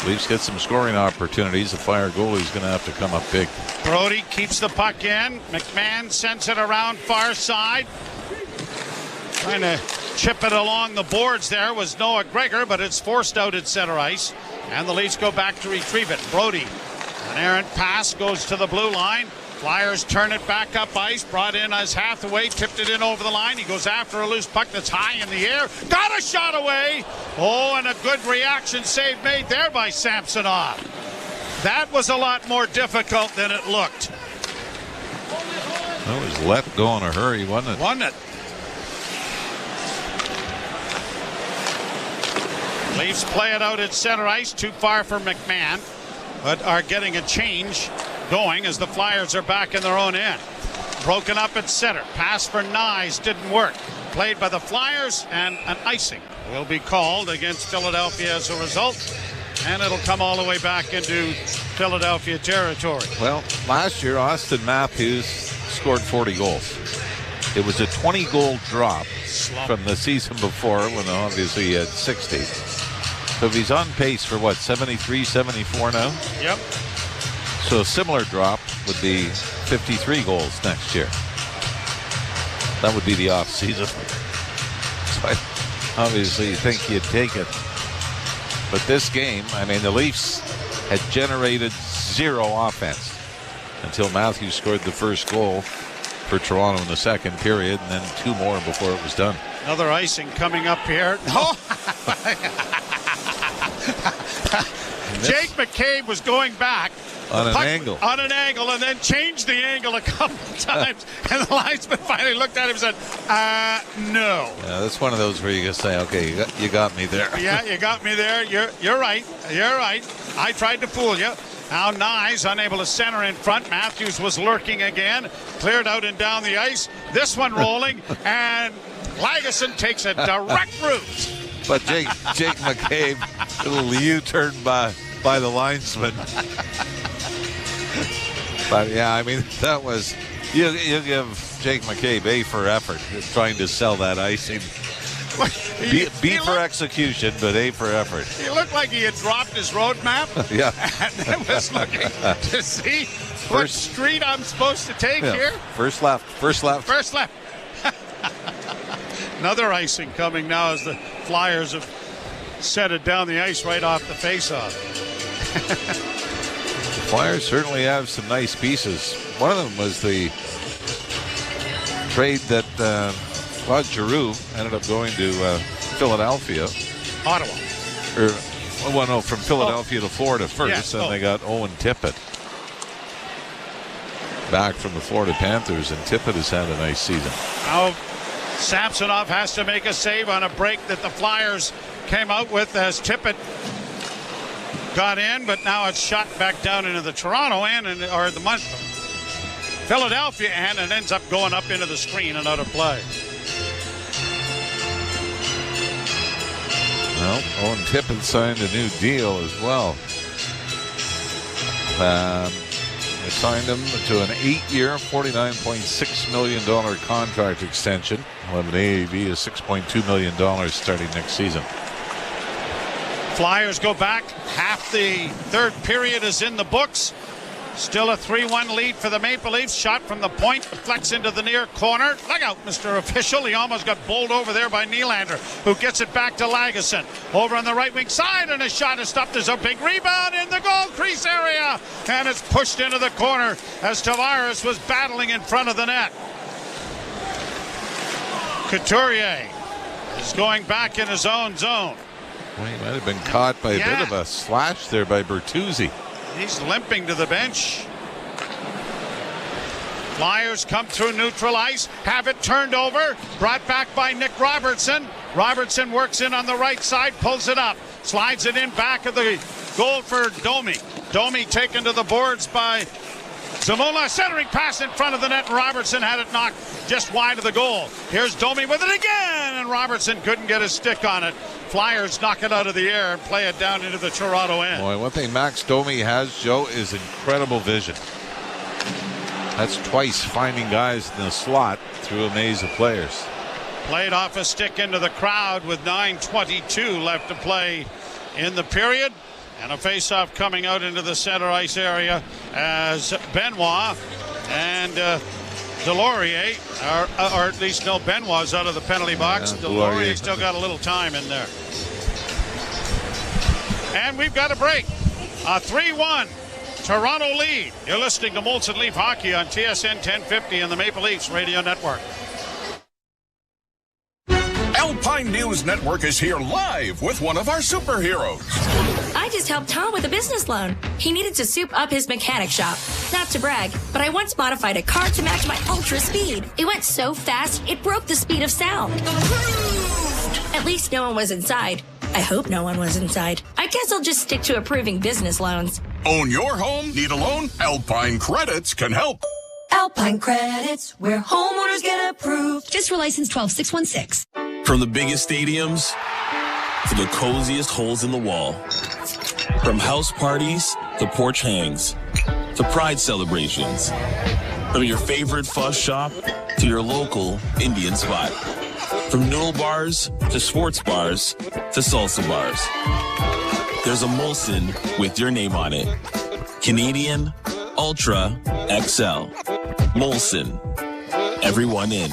Leafs get some scoring opportunities. The Fire goalie's going to have to come up big. Brody keeps the puck in. McMahon sends it around far side. Trying to chip it along the boards there was Noah Gregor, but it's forced out at center ice. And the Leafs go back to retrieve it. Brody, an errant pass, goes to the blue line. Flyers turn it back up ice. Brought in as Hathaway, tipped it in over the line. He goes after a loose puck that's high in the air. Got a shot away. Oh, and a good reaction save made there by Samsonov. That was a lot more difficult than it looked. That was let go in a hurry, wasn't it? Wasn't it? Leafs play it out at center ice. Too far for McMahon, but are getting a change going as the Flyers are back in their own end. broken up at center. Pass for Nyes didn't work. Played by the Flyers, and an icing will be called against Philadelphia as a result. And it'll come all the way back into Philadelphia territory. Well, last year, Austin Matthews scored 40 goals. It was a 20-goal drop from the season before when obviously he had 60. So if he's on pace for, 73, 74 now? Yep. So a similar drop would be 53 goals next year. That would be the off season. So obviously you think you'd take it. But this game, the Leafs had generated zero offense until Matthews scored the first goal for Toronto in the second period, and then two more before it was done. Another icing coming up here. Oh. Jake McCabe was going back on an angle, and then changed the angle a couple times, and the linesman finally looked at him and said, no. Yeah, that's one of those where you just say, okay, you got me there. Yeah, you got me there. You're right. I tried to fool you. Now Nyes unable to center in front. Matthews was lurking again. Cleared out and down the ice. This one rolling, and Lagesson takes a direct route. But Jake McCabe, a little U-turn by the linesman. But yeah, that was, you give Jake McCabe A for effort trying to sell that icing. B for execution, but A for effort. He looked like he had dropped his road map. Yeah. And then was looking to see what street I'm supposed to take here. First left. Another icing coming now as the Flyers have set it down the ice right off the faceoff. The Flyers certainly have some nice pieces. One of them was the trade that Claude Giroux ended up going to Philadelphia. Ottawa. From Philadelphia to Florida first, and they got Owen Tippett back from the Florida Panthers, and Tippett has had a nice season. Now Samsonov has to make a save on a break that the Flyers came out with as Tippett got in, but now it's shot back down into the Toronto end, or the Philadelphia end, and ends up going up into the screen and out of play. Well, Owen Tippett signed a new deal as well. They signed him to an 8-year, $49.6 million contract extension. Well, an AAV is $6.2 million starting next season. Flyers go back. Half the third period is in the books. Still a 3-1 lead for the Maple Leafs. Shot from the point, deflects into the near corner. Look out, Mr. Official. He almost got bowled over there by Nylander, who gets it back to Lagesson. Over on the right wing side, and a shot is stopped. There's a big rebound in the goal crease area, and it's pushed into the corner as Tavares was battling in front of the net. Couturier is going back in his own zone. Well, he might have been caught by a bit of a slash there by Bertuzzi. He's limping to the bench. Flyers come through neutral ice, have it turned over, brought back by Nick Robertson. Robertson works in on the right side, pulls it up, slides it in back of the goal for Domi. Domi taken to the boards by Zamula, centering pass in front of the net, and Robertson had it knocked just wide of the goal. Here's Domi with it again, and Robertson couldn't get his stick on it. Flyers knock it out of the air and play it down into the Toronto end. Boy, one thing Max Domi has, Joe, is incredible vision. That's twice finding guys in the slot through a maze of players. Played off a stick into the crowd with 9:22 left to play in the period. And a face-off coming out into the center ice area as Benoit and Delorier, or at least no, Benoit's out of the penalty box. Delorier still got a little time in there. And we've got a break. A 3-1 Toronto lead. You're listening to Molson Leaf Hockey on TSN 1050 and the Maple Leafs Radio Network. Alpine News Network is here live with one of our superheroes. I just helped Tom with a business loan. He needed to soup up his mechanic shop. Not to brag, but I once modified a car to match my ultra speed. It went so fast, it broke the speed of sound. At least no one was inside. I hope no one was inside. I guess I'll just stick to approving business loans. Own your home? Need a loan? Alpine Credits can help. Alpine Credits, where homeowners get approved. Just for license 12616. From the biggest stadiums to the coziest holes in the wall. From house parties to porch hangs to pride celebrations. From your favorite fuss shop to your local Indian spot. From noodle bars to sports bars to salsa bars. There's a Molson with your name on it. Canadian Ultra XL. Molson. Everyone in.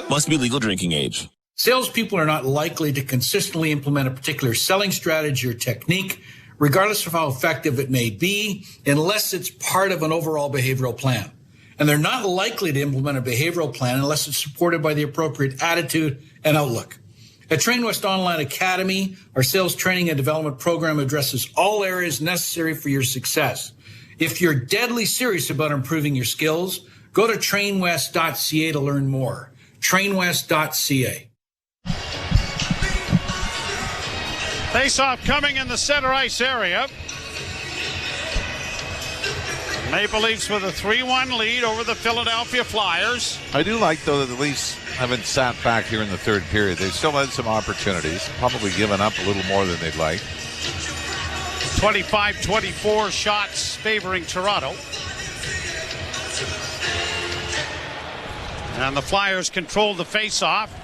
Must be legal drinking age. Salespeople are not likely to consistently implement a particular selling strategy or technique, regardless of how effective it may be, unless it's part of an overall behavioral plan. And they're not likely to implement a behavioral plan unless it's supported by the appropriate attitude and outlook. At Train West Online Academy, our sales training and development program addresses all areas necessary for your success. If you're deadly serious about improving your skills, go to trainwest.ca to learn more. trainwest.ca. Face-off coming in the center ice area. Maple Leafs with a 3-1 lead over the Philadelphia Flyers. I do like, though, that the Leafs haven't sat back here in the third period. They've still had some opportunities, probably given up a little more than they'd like. 25-24 shots favoring Toronto. And the Flyers control the face-off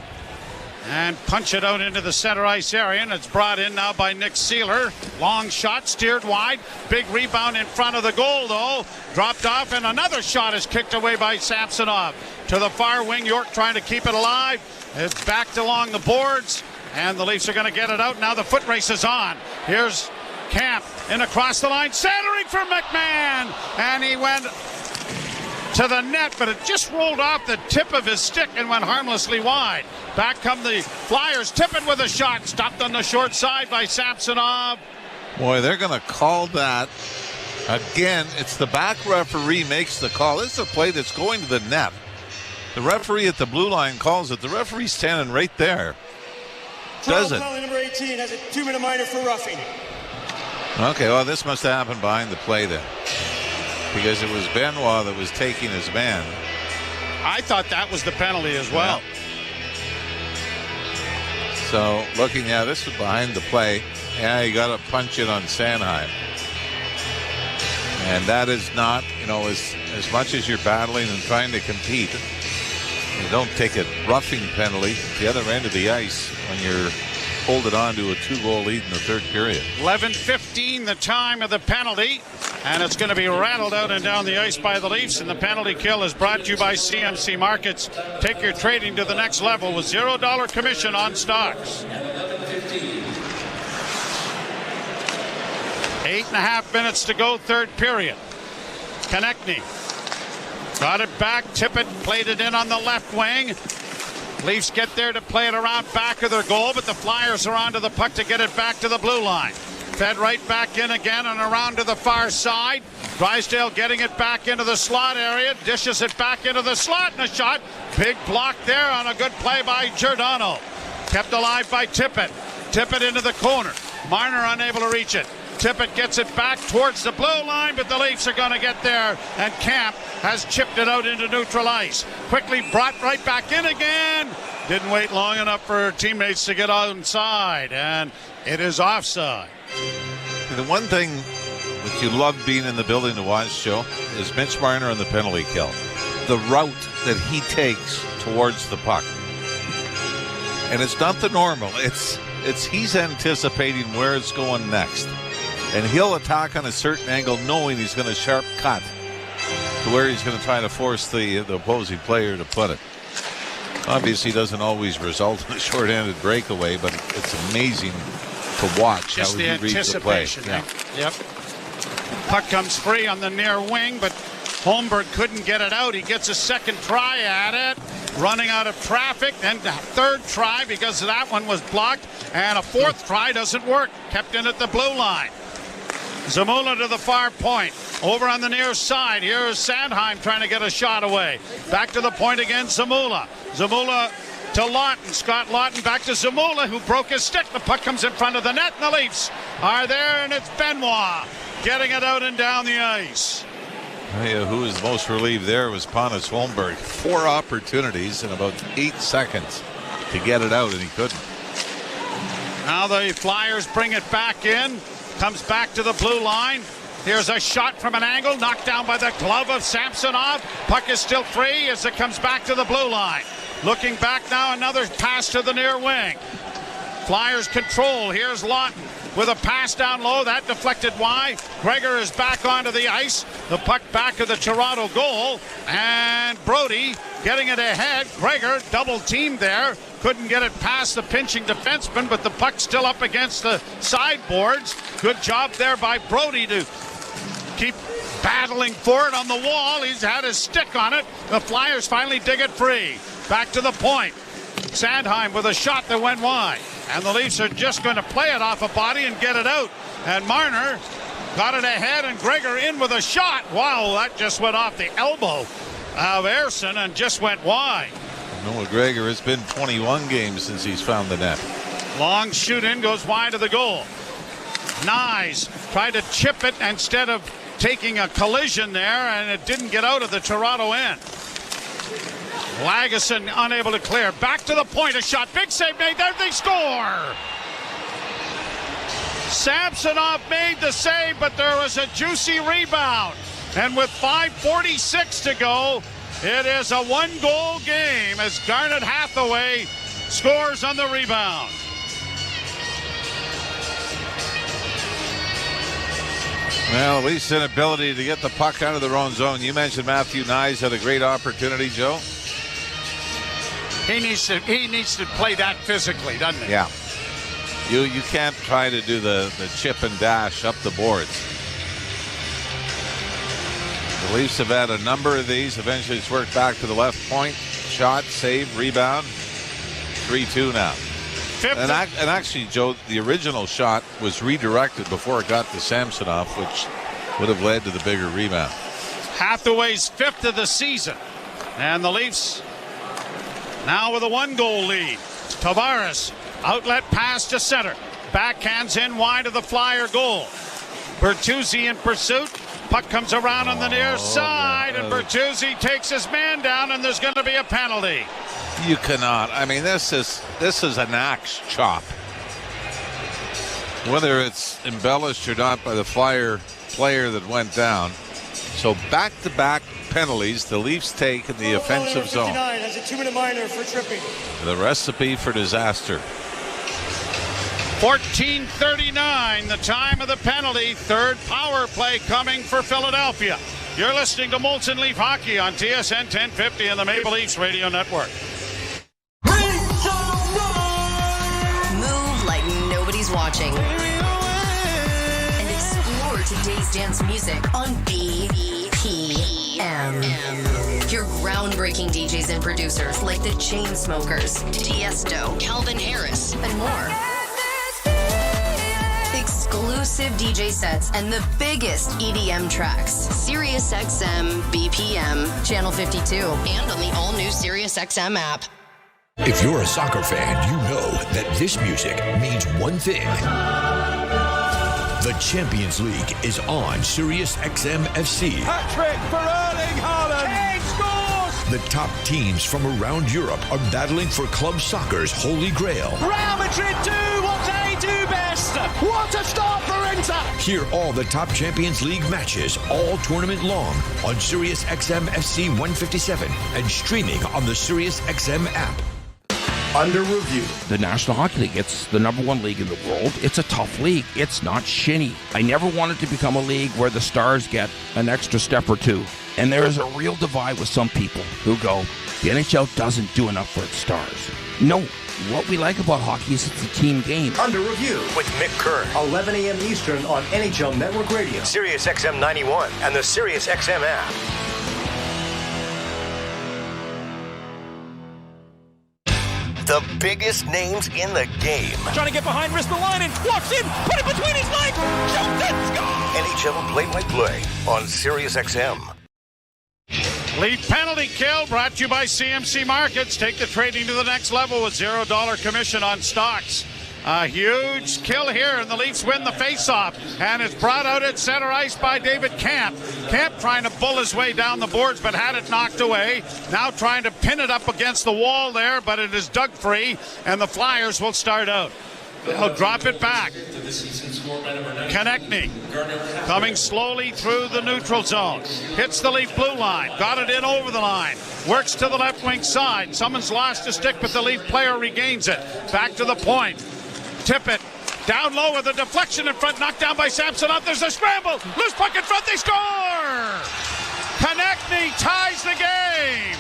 and punch it out into the center ice area, and it's brought in now by Nick Seeler. Long shot, steered wide. Big rebound in front of the goal, though. Dropped off, and another shot is kicked away by Samsonov. To the far wing, York trying to keep it alive. It's backed along the boards, and the Leafs are going to get it out. Now the foot race is on. Here's Camp in across the line, centering for McMahon, and he went to the net, but it just rolled off the tip of his stick and went harmlessly wide. Back come the Flyers, Tippett with a shot, stopped on the short side by Samsonov. Boy, they're going to call that again. It's the back referee makes the call. This is a play that's going to the net. The referee at the blue line calls it. The referee's standing right there. Does it? Number 18 has a 2-minute minor for roughing. Okay, well, this must have happened behind the play then, because it was Benoit that was taking his man. I thought that was the penalty as well. Yeah. So looking at this was behind the play. Yeah, you got to punch it on Sanheim. And that is not, as much as you're battling and trying to compete, you don't take a roughing penalty at the other end of the ice when you're holding on to a 2-goal lead in the third period. 11:15 the time of the penalty, and it's going to be rattled out and down the ice by the Leafs, and the penalty kill is brought to you by CMC Markets. Take your trading to the next level with $0 commission on stocks. 8.5 minutes to go, third period. Konechny got it back. Tippett played it in on the left wing. Leafs get there to play it around back of their goal, but the Flyers are onto the puck to get it back to the blue line. Fed right back in again and around to the far side. Drysdale getting it back into the slot area, dishes it back into the slot, and a shot. Big block there on a good play by Giordano. Kept alive by Tippett. Tippett into the corner. Marner unable to reach it. Tippett gets it back towards the blue line, but the Leafs are going to get there, and Camp has chipped it out into neutral ice. Quickly brought right back in again. Didn't wait long enough for teammates to get outside, and it is offside. The one thing that you love being in the building to watch, Joe, is Mitch Marner on the penalty kill. The route that he takes towards the puck. And it's not the normal. It's he's anticipating where it's going next. And he'll attack on a certain angle knowing he's going to sharp cut to where he's going to try to force the opposing player to put it. Obviously doesn't always result in a short-handed breakaway, but it's amazing to watch just how he reads the play. Yeah. Yep. Puck comes free on the near wing, but Holmberg couldn't get it out. He gets a second try at it, running out of traffic, and a third try because that one was blocked, and a fourth try doesn't work. Kept in at the blue line. Zamula to the far point. Over on the near side. Here's Sandheim trying to get a shot away. Back to the point again, Zamula. Zamula to Lawton. Scott Lawton back to Zamula, who broke his stick. The puck comes in front of the net, and the Leafs are there, and it's Benoit getting it out and down the ice. Who was most relieved there was Pontus Holmberg. 4 opportunities in about 8 seconds to get it out, and he couldn't. Now the Flyers bring it back in. Comes back to the blue line. Here's a shot from an angle, knocked down by the glove of Samsonov. Puck is still free as it comes back to the blue line. Looking back now, another pass to the near wing. Flyers control. Here's Lawton with a pass down low. That deflected wide. Gregor is back onto the ice. The puck back of the Toronto goal. And Brody getting it ahead. Gregor double teamed there. Couldn't get it past the pinching defenseman, but the puck's still up against the sideboards. Good job there by Brody to keep battling for it on the wall. He's had his stick on it. The Flyers finally dig it free. Back to the point. Sandheim with a shot that went wide. And the Leafs are just going to play it off a body and get it out. And Marner got it ahead, and Gregor in with a shot. Wow, that just went off the elbow of Ersson and just went wide. Noah Gregor, it's been 21 games since he's found the net. Long shoot in, goes wide of the goal. Nyes tried to chip it instead of taking a collision there, and it didn't get out of the Toronto end. Lagesson unable to clear. Back to the point, a shot. Big save made there. They score. Samsonov made the save, but there was a juicy rebound. And with 5:46 to go, it is a 1-goal game as Garnet Hathaway scores on the rebound. Well, at least an ability to get the puck out of their own zone. You mentioned Matthew Nyes had a great opportunity, Joe. He needs to play that physically, doesn't he? Yeah. You can't try to do the chip and dash up the boards. The Leafs have had a number of these. Eventually it's worked back to the left point. Shot, save, rebound. 3-2 now. And actually, Joe, the original shot was redirected before it got to Samsonov, which would have led to the bigger rebound. Hathaway's 5th of the season. And the Leafs now with a 1-goal lead. Tavares, outlet pass to center. Backhands in wide of the Flyer goal. Bertuzzi in pursuit. Puck comes around on the near side, and Bertuzzi takes his man down, and there's going to be a penalty. You cannot. I mean, this is an axe chop. Whether it's embellished or not by the Flyer player that went down. So back-to-back penalties the Leafs take in the offensive zone. Has a 2-minute minor for tripping. The recipe for disaster. 14:39, the time of the penalty. Third power play coming for Philadelphia. You're listening to Molson Leaf Hockey on TSN 1050 and the Maple Leafs Radio Network. Move like nobody's watching. And explore today's dance music on BPM. Your groundbreaking DJs and producers like the Chainsmokers, Tiesto, Calvin Harris, and more. Exclusive DJ sets and the biggest EDM tracks. SiriusXM BPM, Channel 52, and on the all-new SiriusXM app. If you're a soccer fan, you know that this music means one thing. The Champions League is on SiriusXM FC. Hat-trick for Erling Haaland. Kane scores! The top teams from around Europe are battling for club soccer's holy grail. Real Madrid do what they do best. What a start for Inter! Hear all the top Champions League matches all tournament long on SiriusXM FC 157 and streaming on the SiriusXM app. Under review. The National Hockey League, it's the #1 league in the world. It's a tough league. It's not shinny. I never wanted to become a league where the stars get an extra step or two. And there is a real divide with some people who go, the NHL doesn't do enough for its stars. No, what we like about hockey is it's a team game. Under review with Mick Kerr. 11 a.m. Eastern on NHL Network Radio. SiriusXM 91 and the SiriusXM app. The biggest names in the game. Trying to get behind Ristolainen. Walks in. Put it between his legs. Shoots it. Score! NHL play-by-play on SiriusXM. Lead penalty kill brought to you by CMC Markets. Take the trading to the next level with $0 commission on stocks. A huge kill here, and the Leafs win the faceoff. And it's brought out at center ice by David Camp. Camp trying to bull his way down the boards, but had it knocked away. Now trying to pin it up against the wall there, but it is dug free, and the Flyers will start out. They'll drop it back. Konechny coming slowly through the neutral zone. Hits the Leaf blue line. Got it in over the line. Works to the left wing side. Someone's lost a stick, but the Leaf player regains it. Back to the point. Tippett down low with a deflection in front. Knocked down by Samsonov. There's a scramble. Loose puck in front. They score! Konechny ties the game.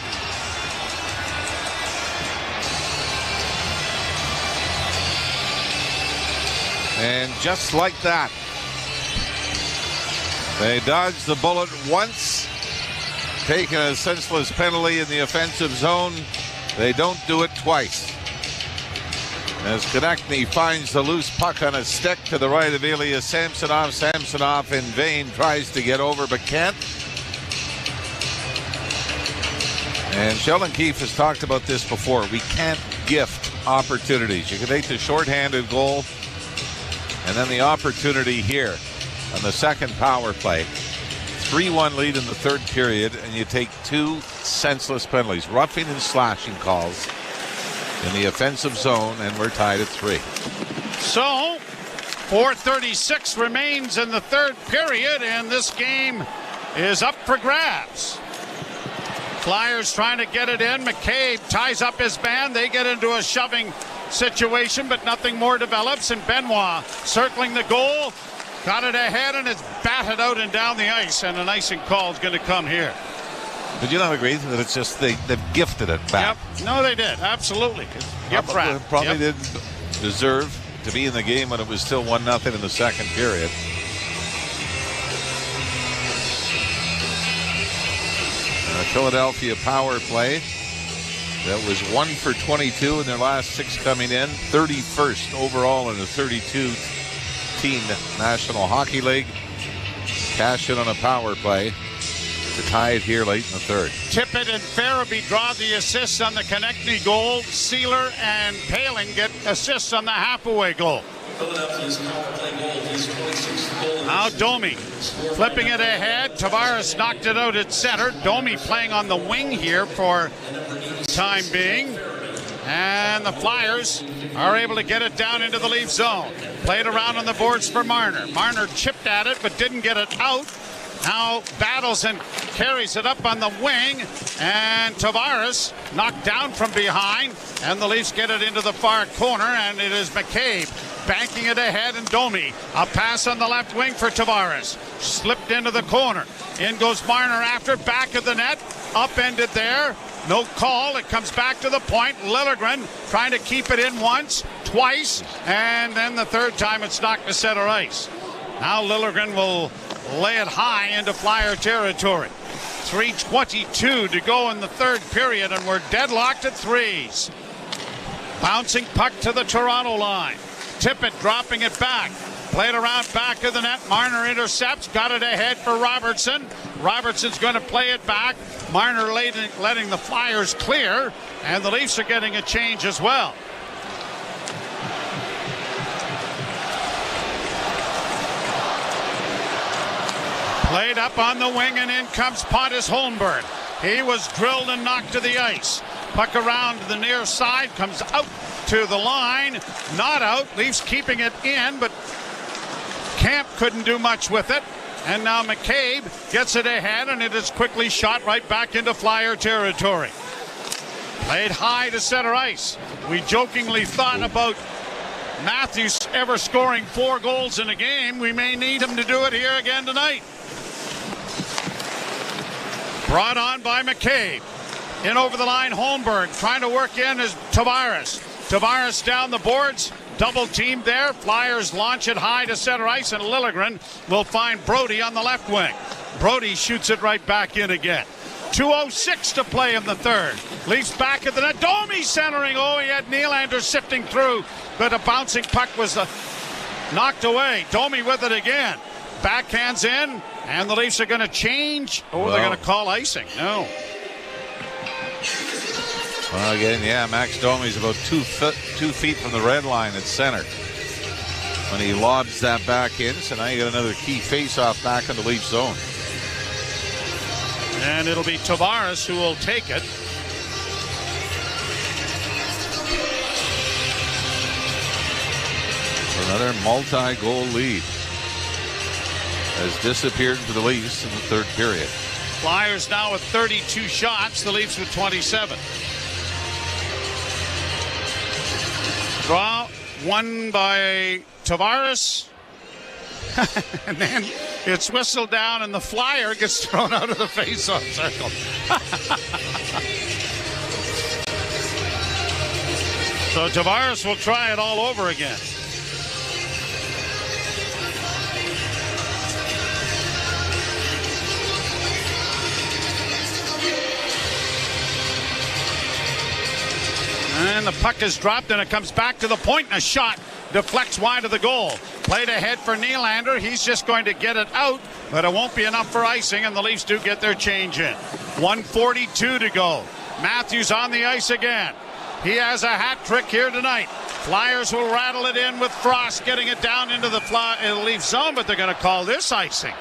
And just like that, they dodged the bullet once, taking a senseless penalty in the offensive zone. They don't do it twice. As Konechny finds the loose puck on a stick to the right of Ilya Samsonov. Samsonov in vain tries to get over but can't. And Sheldon Keefe has talked about this before. We can't gift opportunities. You can take the shorthanded goal and then the opportunity here on the second power play. 3-1 lead in the third period, and you take two senseless penalties. Roughing and slashing calls in the offensive zone, and we're tied at 3. So, 4:36 remains in the third period, and this game is up for grabs. Flyers trying to get it in. McCabe ties up his man. They get into a shoving situation, but nothing more develops, and Benoit circling the goal. Got it ahead, and it's batted out and down the ice, and an icing call is going to come here. Did you not agree that it's just they've gifted it back? Yep. No, they did. Absolutely. Probably didn't deserve to be in the game when it was still 1-0 in the second period. A Philadelphia power play that was 1 for 22 in their last 6 coming in. 31st overall in the 32-team National Hockey League. Cash in on a power play to tie it here late in the third. Tippett and Farabee draw the assists on the Konechny goal. Sealer and Paling get assists on the half-away goal. Now Domi flipping it ahead. Tavares knocked it out at center. Domi playing on the wing here for time being. And the Flyers are able to get it down into the Leaf zone. Played around on the boards for Marner. Marner chipped at it but didn't get it out. Now battles and carries it up on the wing, and Tavares knocked down from behind, and the Leafs get it into the far corner, and it is McCabe banking it ahead, and Domi. A pass on the left wing for Tavares. Slipped into the corner. In goes Marner after, back of the net, upended there. No call. It comes back to the point. Liljegren trying to keep it in once, twice, and then the third time it's knocked to center ice. Now Liljegren will lay it high into Flyer territory. 3:22 to go in the third period, and we're deadlocked at threes. Bouncing puck to the Toronto line. Tippett dropping it back. Played around back of the net. Marner intercepts. Got it ahead for Robertson. Robertson's going to play it back. Marner letting the Flyers clear, and the Leafs are getting a change as well. Played up on the wing, and in comes Pontus Holmberg. He was drilled and knocked to the ice. Puck around the near side, comes out to the line. Not out. Leafs keeping it in, but Camp couldn't do much with it. And now McCabe gets it ahead, and it is quickly shot right back into Flyer territory. Played high to center ice. We jokingly thought about Matthews ever scoring 4 goals in a game. We may need him to do it here again tonight. Brought on by McCabe. In over the line, Holmberg trying to work in is Tavares. Tavares down the boards. Double teamed there. Flyers launch it high to center ice, and Liljegren will find Brody on the left wing. Brody shoots it right back in again. 2:06 to play in the third. Leafs back at the net. Domi centering. Oh, he had Nylander sifting through, but a bouncing puck was knocked away. Domi with it again. Backhands in, and the Leafs are going to change. Oh, they're going to call icing. No. Well, again, yeah, Max Domi's about 2 feet from the red line at center when he lobs that back in. So now you got another key face-off back in the Leaf zone. And it'll be Tavares who will take it. Another multi-goal lead has disappeared for the Leafs in the third period. Flyers now with 32 shots, the Leafs with 27. Draw won by Tavares. And then it's whistled down and the Flyer gets thrown out of the face-off circle. So Tavares will try it all over again. And the puck is dropped and it comes back to the point and a shot deflects wide of the goal. Played ahead for Nylander. He's just going to get it out, but it won't be enough for icing, and the Leafs do get their change in. 1:42 to go. Matthews on the ice again. He has a hat trick here tonight. Flyers will rattle it in with Frost getting it down into the Leaf zone, but they're going to call this icing.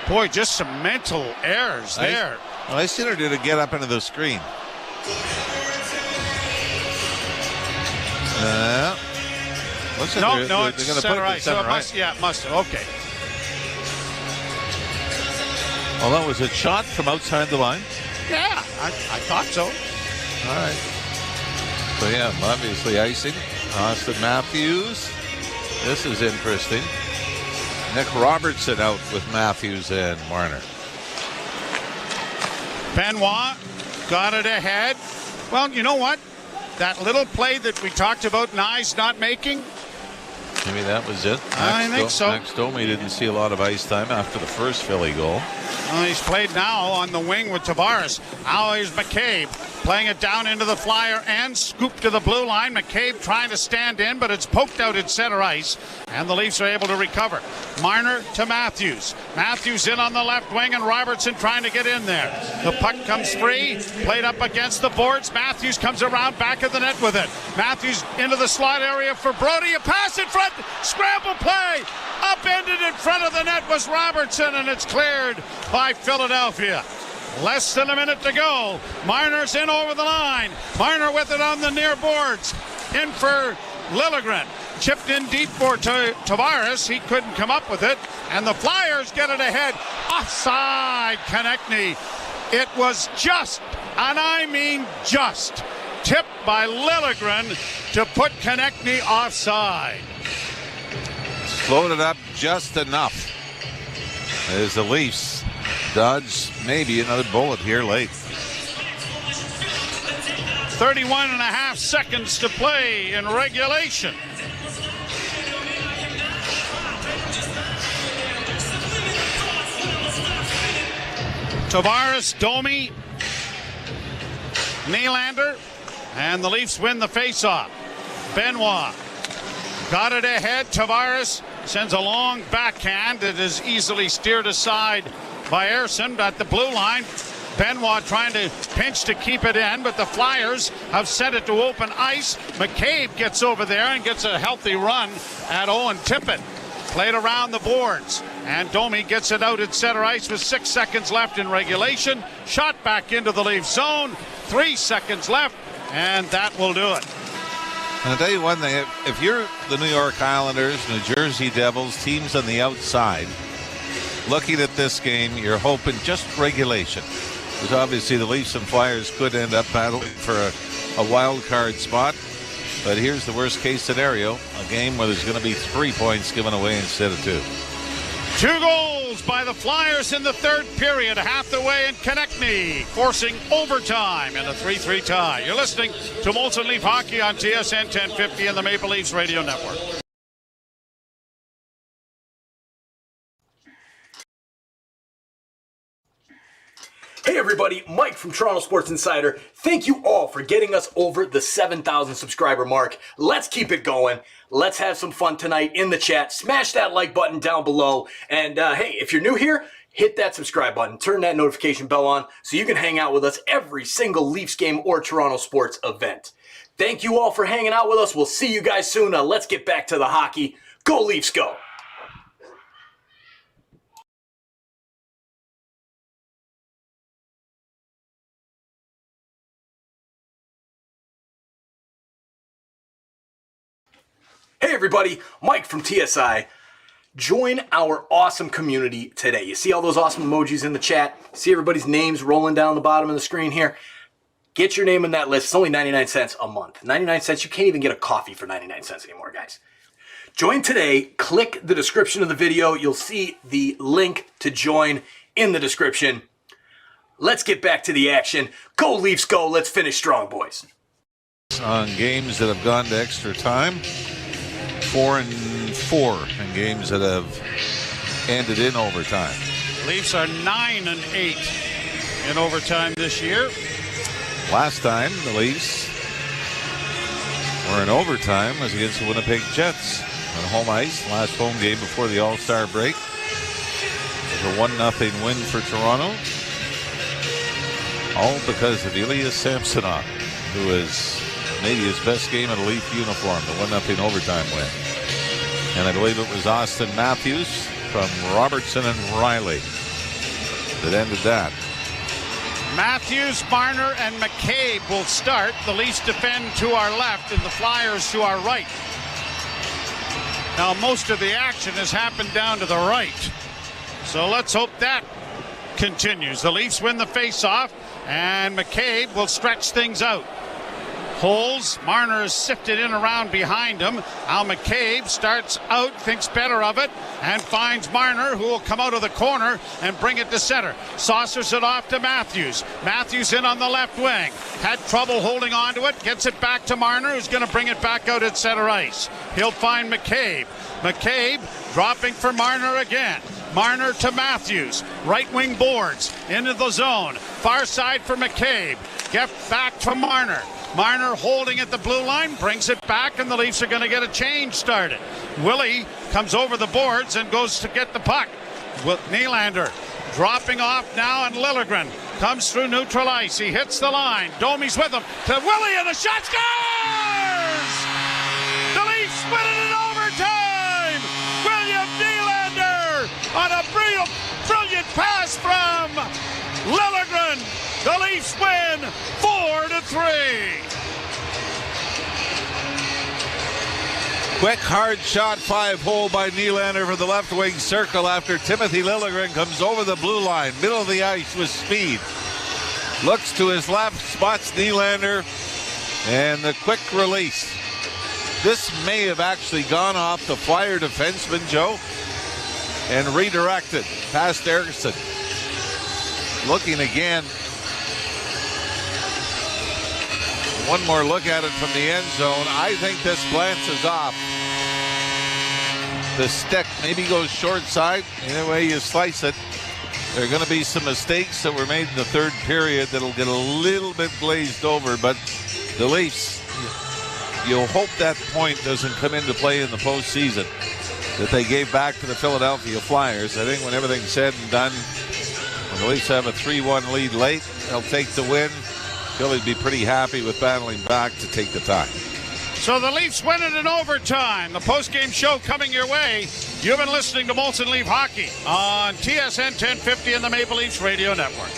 Boy, just some mental errors there. Well, I seen her did a get up into the screen. No, it's center ice. So it must have. Okay. Well, that was a shot from outside the line. Yeah, I thought so. All right. So, yeah, obviously icing. Austin Matthews. This is interesting. Nick Robertson out with Matthews and Marner. Benoit got it ahead. Well, you know what? That little play that we talked about Nyes not making. Maybe that was it. I think so. Max Domi didn't see a lot of ice time after the first Philly goal. Well, he's played now on the wing with Tavares. Now here's McCabe playing it down into the Flyer and scoop to the blue line. McCabe trying to stand in, but it's poked out at center ice, and the Leafs are able to recover. Marner to Matthews. Matthews in on the left wing, and Robertson trying to get in there. The puck comes free, played up against the boards. Matthews comes around back of the net with it. Matthews into the slot area for Brody. A pass in front, scramble play. Upended in front of the net was Robertson, and it's cleared by Philadelphia. Less than a minute to go. Marner's in over the line. Marner with it on the near boards. In for Liljegren. Chipped in deep for Tavares. He couldn't come up with it. And the Flyers get it ahead. Offside, Konechny. It was just, and I mean just, tipped by Liljegren to put Konechny offside. Floated up just enough as the Leafs dodge maybe another bullet here late. 31 and a half seconds to play in regulation. Tavares, Domi, Nylander, and the Leafs win the faceoff. Benoit got it ahead. Tavares sends a long backhand that is easily steered aside by Ersson at the blue line. Benoit trying to pinch to keep it in, but the Flyers have sent it to open ice. McCabe gets over there and gets a healthy run at Owen Tippett. Played around the boards, and Domi gets it out at center ice with 6 seconds left in regulation. Shot back into the Leaf zone. 3 seconds left, and that will do it. And I'll tell you one thing, if you're the New York Islanders, New Jersey Devils, teams on the outside, looking at this game, you're hoping just regulation. Because obviously the Leafs and Flyers could end up battling for a wild card spot. But here's the worst case scenario, a game where there's going to be 3 points given away instead of 2. 2 goals by the Flyers in the third period, half the way in Konechny, forcing overtime and a 3-3 tie. You're listening to Molson Leaf Hockey on TSN 1050 and the Maple Leafs Radio Network. Hey everybody, Mike from Toronto Sports Insider. Thank you all for getting us over the 7,000 subscriber mark. Let's keep it going. Let's have some fun tonight in the chat. Smash that like button down below. And hey, if you're new here, hit that subscribe button. Turn that notification bell on so you can hang out with us every single Leafs game or Toronto sports event. Thank you all for hanging out with us. We'll see you guys soon. Let's get back to the hockey. Go Leafs, go! Hey everybody, Mike from TSI. Join our awesome community today. You see all those awesome emojis in the chat? See everybody's names rolling down the bottom of the screen here? Get your name in that list. It's only 99 cents a month. 99 cents, you can't even get a coffee for 99 cents anymore, guys. Join today. Click the description of the video. You'll see the link to join in the description. Let's get back to the action. Go Leafs, go. Let's finish strong, boys. On games that have gone to extra time. 4-4 in games that have ended in overtime. Leafs are 9-8 in overtime this year. Last time the Leafs were in overtime was against the Winnipeg Jets on home ice. Last home game before the All-Star break. It was a 1-0 win for Toronto. All because of Ilya Samsonov, who is maybe his best game in a Leaf uniform, the 1-0 overtime win. And I believe it was Austin Matthews from Robertson and Riley that ended that. Matthews, Marner, and McCabe will start. The Leafs defend to our left and the Flyers to our right. Now, most of the action has happened down to the right. So let's hope that continues. The Leafs win the face-off, and McCabe will stretch things out. Holes, Marner is sifted in around behind him. Al McCabe starts out, thinks better of it, and finds Marner, who will come out of the corner and bring it to center. Saucers it off to Matthews. Matthews in on the left wing. Had trouble holding on to it. Gets it back to Marner, who's going to bring it back out at center ice. He'll find McCabe. McCabe dropping for Marner again. Marner to Matthews. Right wing boards into the zone. Far side for McCabe. Get back to Marner. Marner holding at the blue line, brings it back, and the Leafs are going to get a change started. Willie comes over the boards and goes to get the puck. Nylander dropping off now, and Liljegren comes through neutral ice. He hits the line. Domi's with him to Willie, and the shot scores! The Leafs win it in overtime! William Nylander on a brilliant pass from Liljegren. The Leafs win 4-3. Quick, hard shot, 5-hole by Nylander for the left wing circle after Timothy Liljegren comes over the blue line, middle of the ice with speed. Looks to his left, spots Nylander, and the quick release. This may have actually gone off the Flyer defenseman, Joe, and redirected past Eriksson. Looking again. One more look at it from the end zone. I think this glances off the stick. Maybe goes short side. Either way you slice it. There are going to be some mistakes that were made in the third period that'll get a little bit glazed over. But the Leafs, you'll hope that point doesn't come into play in the postseason that they gave back to the Philadelphia Flyers. I think when everything's said and done, when the Leafs have a 3-1 lead late, they'll take the win. Philly'd be pretty happy with battling back to take the tie. So the Leafs win it in overtime. The post-game show coming your way. You've been listening to Molson Leaf Hockey on TSN 1050 and the Maple Leafs Radio Network.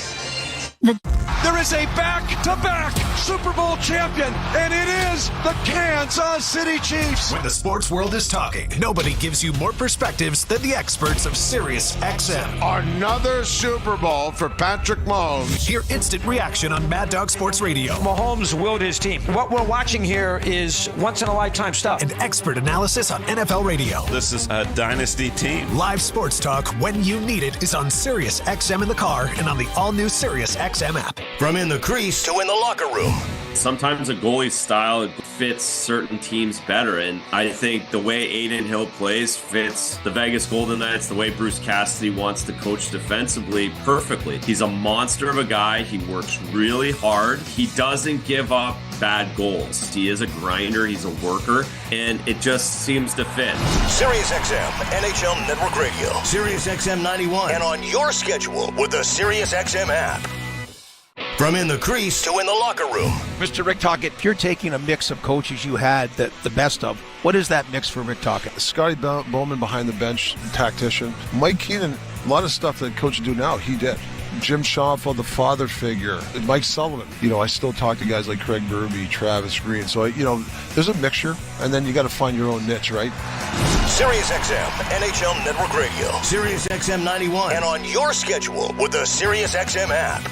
There is a back-to-back Super Bowl champion, and it is the Kansas City Chiefs. When the sports world is talking, nobody gives you more perspectives than the experts of Sirius XM. Another Super Bowl for Patrick Mahomes. Hear instant reaction on Mad Dog Sports Radio. Mahomes willed his team. What we're watching here is once-in-a-lifetime stuff. And expert analysis on NFL radio. This is a dynasty team. Live sports talk when you need it is on Sirius XM in the car and on the all-new Sirius XM app. From in the crease to in the locker room, Sometimes a goalie's style fits certain teams better, and I think the way Adin Hill plays fits the Vegas Golden Knights, the way Bruce Cassidy wants to coach defensively perfectly. He's a monster of a guy. He works really hard. He doesn't give up bad goals. He is a grinder. He's a worker, and it just seems to fit. SiriusXM NHL Network Radio, SiriusXM 91, and on your schedule with the SiriusXM app. From in the crease to in the locker room. Mr. Rick Tocchet, if you're taking a mix of coaches you had, the best of, what is that mix for Rick Tocchet? Scotty Bowman behind the bench, tactician. Mike Keenan, a lot of stuff that coaches do now, he did. Jim Schoenfeld, the father figure. Mike Sullivan. I still talk to guys like Craig Berube, Travis Green. So, there's a mixture, and then you got to find your own niche, right? SiriusXM NHL Network Radio, SiriusXM 91, and on your schedule with the SiriusXM app.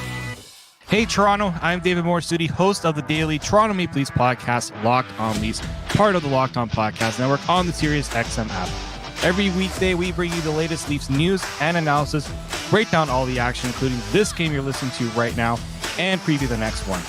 Hey Toronto, I'm David Morissette, host of the daily Toronto Maple Leafs podcast, Locked On Leafs, part of the Locked On Podcast Network on the SiriusXM app. Every weekday, we bring you the latest Leafs news and analysis, break down all the action, including this game you're listening to right now, and preview the next one.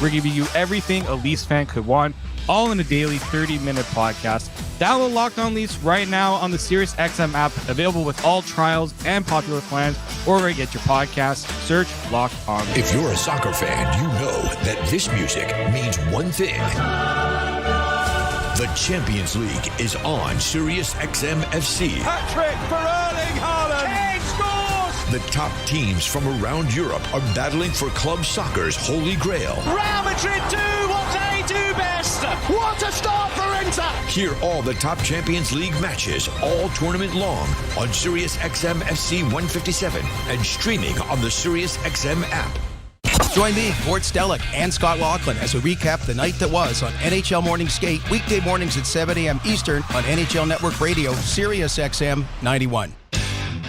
We're giving you everything a Leafs fan could want, all in a daily 30-minute podcast. Download Locked On Leafs right now on the SiriusXM app, available with all trials and popular plans, or where you get your podcasts. Search Locked On Leafs. If you're a soccer fan, you know that this music means one thing. The Champions League is on SiriusXM FC. Hat-trick for Erling Haaland. Kane scores! The top teams from around Europe are battling for club soccer's holy grail. Real Madrid do what they do best. What a start for Inter! Hear all the top Champions League matches all tournament long on SiriusXM FC 157 and streaming on the SiriusXM app. Join me, Gord Stellick, and Scott Laughlin as we recap the night that was on NHL Morning Skate, weekday mornings at 7 a.m. Eastern on NHL Network Radio, SiriusXM 91.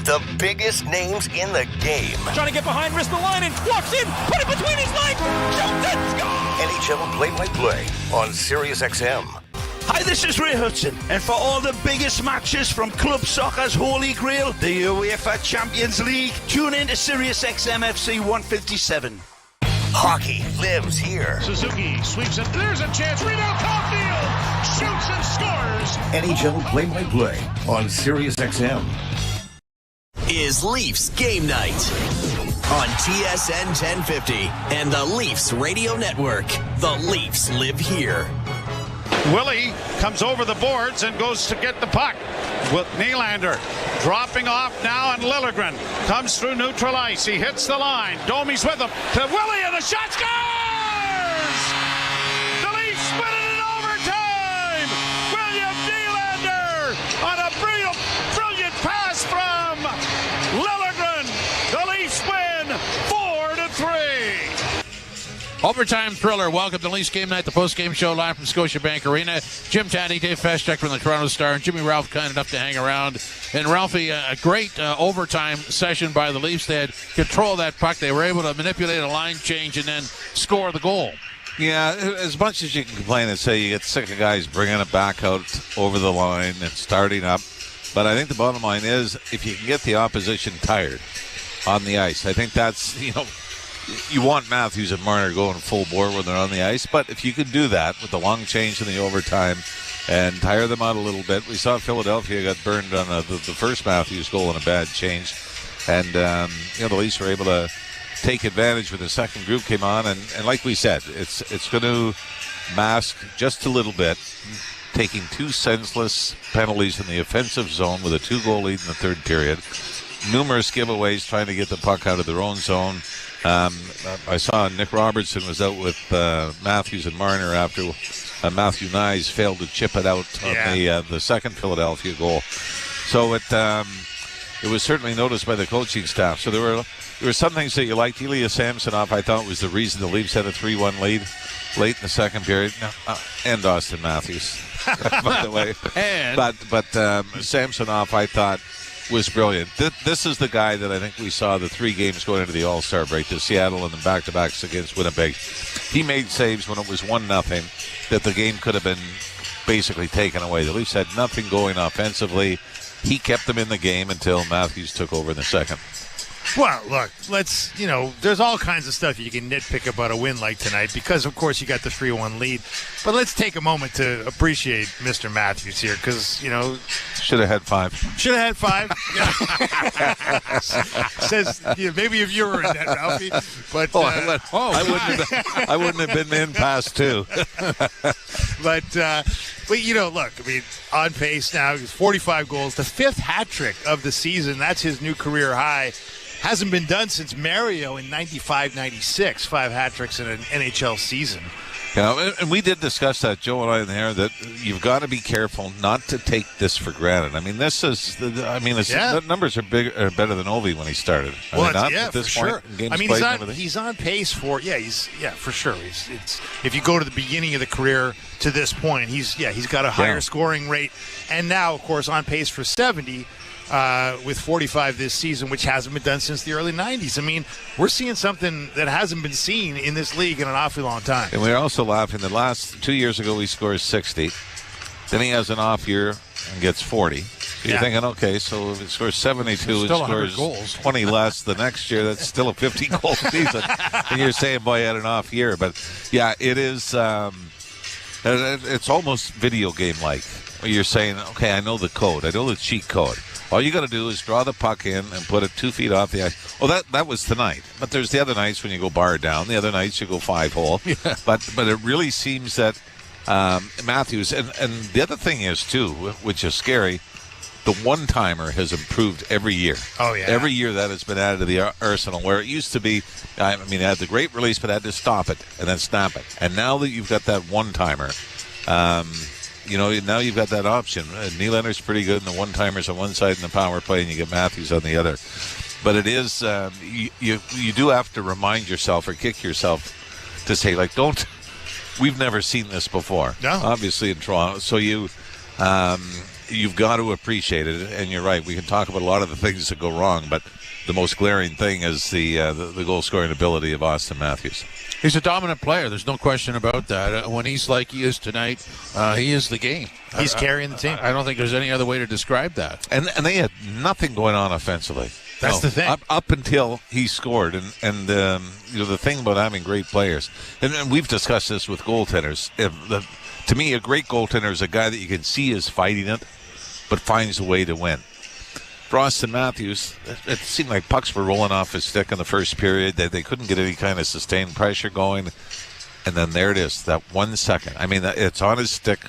The biggest names in the game. Trying to get behind Ristolainen, walks in, put it between his legs, shoots it, scores! NHL play-by-play on SiriusXM. Hi, this is Ray Hudson, and for all the biggest matches from club soccer's holy grail, the UEFA Champions League, tune in to SiriusXM FC 157. Hockey lives here. Suzuki sweeps it. There's a chance. Rebound, Caulfield shoots and scores. NHL play-by-play on SiriusXM. Is Leafs Game Night on TSN 1050 and the Leafs Radio Network. The Leafs live here. Willie comes over the boards and goes to get the puck. Nylander dropping off now, and Liljegren comes through neutral ice. He hits the line. Domi's with him to Willie, and the shot scores! The Leafs win it in overtime! William Nylander on a brilliant pass from Liljegren. The Leafs win 4-3. Overtime thriller. Welcome to Leafs Game Night, the post-game show live from Scotiabank Arena. Jim Taddy, Dave Feshchuk from the Toronto Star, and Jimmy Ralph kind enough to hang around. And Ralphie, a great overtime session by the Leafs. They had control of that puck. They were able to manipulate a line change and then score the goal. Yeah, as much as you can complain and say you get sick of guys bringing it back out over the line and starting up. But I think the bottom line is if you can get the opposition tired on the ice, I think that's, you want Matthews and Marner going full bore when they're on the ice, but if you could do that with the long change in the overtime and tire them out a little bit. We saw Philadelphia got burned on the first Matthews goal in a bad change, and the Leafs were able to take advantage when the second group came on, and like we said, it's going to mask just a little bit taking two senseless penalties in the offensive zone with a 2-goal lead in the third period, numerous giveaways trying to get the puck out of their own zone. I saw Nick Robertson was out with Matthews and Marner after Matthew Nyes failed to chip it out on the second Philadelphia goal. So it was certainly noticed by the coaching staff. So there were some things that you liked. Ilya Samsonov, I thought, was the reason the Leafs had a 3-1 lead late in the second period. And Austin Matthews, by the way. But Samsonov, I thought, was brilliant. This is the guy that I think we saw the 3 games going into the All-Star break, to Seattle and then back-to-backs against Winnipeg. He made saves when it was 1-0 that the game could have been basically taken away. The Leafs had nothing going offensively. He kept them in the game until Matthews took over in the second. Well, look, there's all kinds of stuff you can nitpick about a win like tonight because, of course, you got the 3-1 lead. But let's take a moment to appreciate Mr. Matthews here because, should have had 5. Should have had 5. Says, maybe if you were in that, Ralphie. But I wouldn't have been in past 2. But look, on pace now. He's 45 goals, the 5th hat trick of the season. That's his new career high. Hasn't been done since Mario in 95-96, 5 hat tricks in an NHL season. And we did discuss that, Joe and I, in there, that you've got to be careful not to take this for granted. I mean, the numbers are better than Ovi when he started. At this point, sure. He's on pace for for sure. If you go to the beginning of the career to this point, he's got a higher scoring rate, and now, of course, on pace for 70. With 45 this season, which hasn't been done since the early 90s. I mean, we're seeing something that hasn't been seen in this league in an awfully long time. And we're also laughing. The last 2 years ago, he scores 60. Then he has an off year and gets 40. So you're thinking, okay, so if he scores 72, he scores goals. 20 less the next year. That's still a 50-goal season. And you're saying, boy, he had an off year. But, yeah, it is it's almost video game-like. You're saying, okay, I know the code. I know the cheat code. All you got to do is draw the puck in and put it 2 feet off the ice. Well, that was tonight. But there's the other nights when you go bar down. The other nights you go 5-hole. Yeah. But it really seems that Matthews, and the other thing is, too, which is scary, the one-timer has improved every year. Oh, yeah. Every year that has been added to the arsenal, where it used to be, it had the great release, but had to stop it and then snap it. And now that you've got that one-timer, now you've got that option. Nylander's pretty good, and the one-timers on one side and the power play, and you get Matthews on the other. But it is, you do have to remind yourself or kick yourself to say, we've never seen this before. No. Obviously in Toronto. So you've got to appreciate it, and you're right. We can talk about a lot of the things that go wrong, but the most glaring thing is the goal-scoring ability of Austin Matthews. He's a dominant player. There's no question about that. When he's like he is tonight, he is the game. He's carrying the team. I don't think there's any other way to describe that. And they had nothing going on offensively. That's the thing. Up until he scored. And the thing about having great players, and we've discussed this with goaltenders, to me, a great goaltender is a guy that you can see is fighting it, but finds a way to win. For Austin Matthews, it seemed like pucks were rolling off his stick in the first period. They couldn't get any kind of sustained pressure going. And then there it is, that 1 second. It's on his stick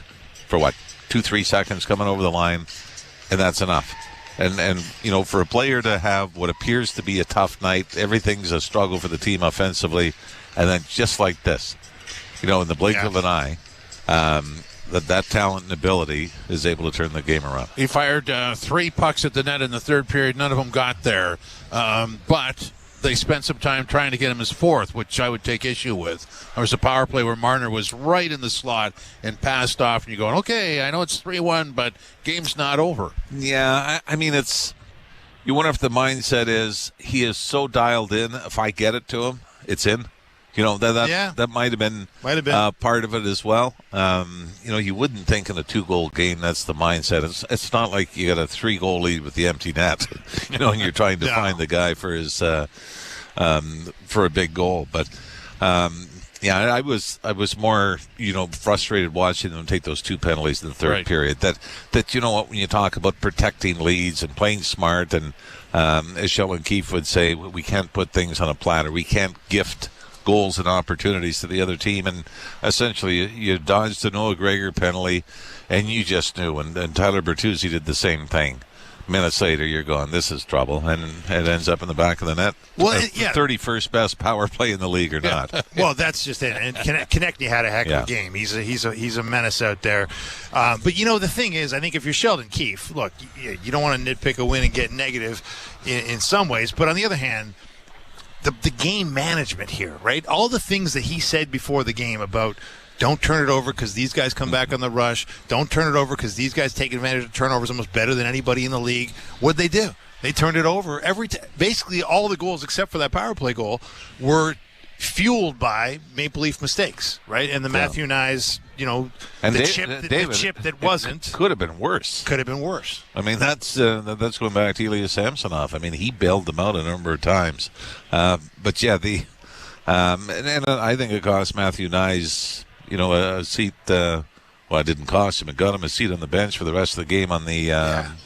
for 2-3 seconds coming over the line, and that's enough. And for a player to have what appears to be a tough night, everything's a struggle for the team offensively, and then just like this, in the blink of an eye, that talent and ability is able to turn the game around. He fired 3 pucks at the net in the third period. None of them got there. But they spent some time trying to get him his 4th, which I would take issue with. There was a power play where Marner was right in the slot and passed off, and you're going, okay, I know it's 3-1, but game's not over. Yeah, it's you wonder if the mindset is he is so dialed in, if I get it to him, it's in. That might have been part of it as well. You wouldn't think in a 2-goal game that's the mindset. It's not like you got a 3-goal lead with the empty net, and you're trying to find the guy for his for a big goal. But I was more frustrated watching them take those 2 penalties in the third period. That when you talk about protecting leads and playing smart, and as Sheldon Keefe would say, we can't put things on a platter. We can't gift goals and opportunities to the other team, and essentially you dodged the Noah Gregor penalty, and you just knew, and Tyler Bertuzzi did the same thing. Minutes later, you're going, this is trouble, and it ends up in the back of the net. Well, 31st best power play in the league or not. Well, that's just it. And Konechny had a heck of a game. He's a menace out there. But the thing is, I think if you're Sheldon Keefe, look, you don't want to nitpick a win and get negative in some ways, but on the other hand, the game management here, right? All the things that he said before the game about don't turn it over because these guys come back on the rush. Don't turn it over because these guys take advantage of turnovers almost better than anybody in the league. What'd they do? They turned it over basically all the goals except for that power play goal were fueled by Maple Leaf mistakes, right? And the Matthew Nyes And the chip that wasn't. Could have been worse. Could have been worse. I mean, that's going back to Ilya Samsonov. I mean, he bailed them out a number of times. But yeah, and I think it cost Matthew Nyes, a seat. Well, it didn't cost him. It got him a seat on the bench for the rest of the game on the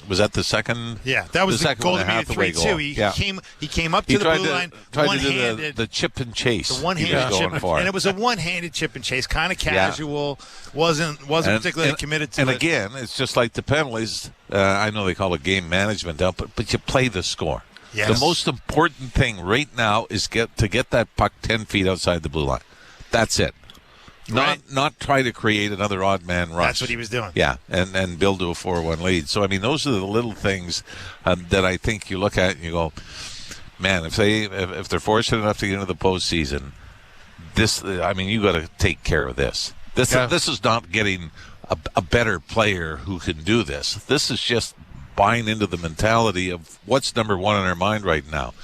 was that the second? Yeah, that was the Golden Hathaway 3-2. He came up to the blue line, one-handed. To do the chip and chase. The one-handed chip, and it was a one-handed chip and chase, kind of casual. Wasn't particularly committed to it. And again, it's just like the penalties. I know they call it game management now, but you play the score. Yes. The most important thing right now is to get that puck 10 feet outside the blue line. That's it. Not try to create another odd man rush. That's what he was doing. Yeah, and build to a 4-1 lead. So I mean, those are the little things that I think you look at and you go, man, if they're fortunate enough to get into the postseason, you got to take care of this. This is not getting a better player who can do this. This is just buying into the mentality of what's number one in our mind right now.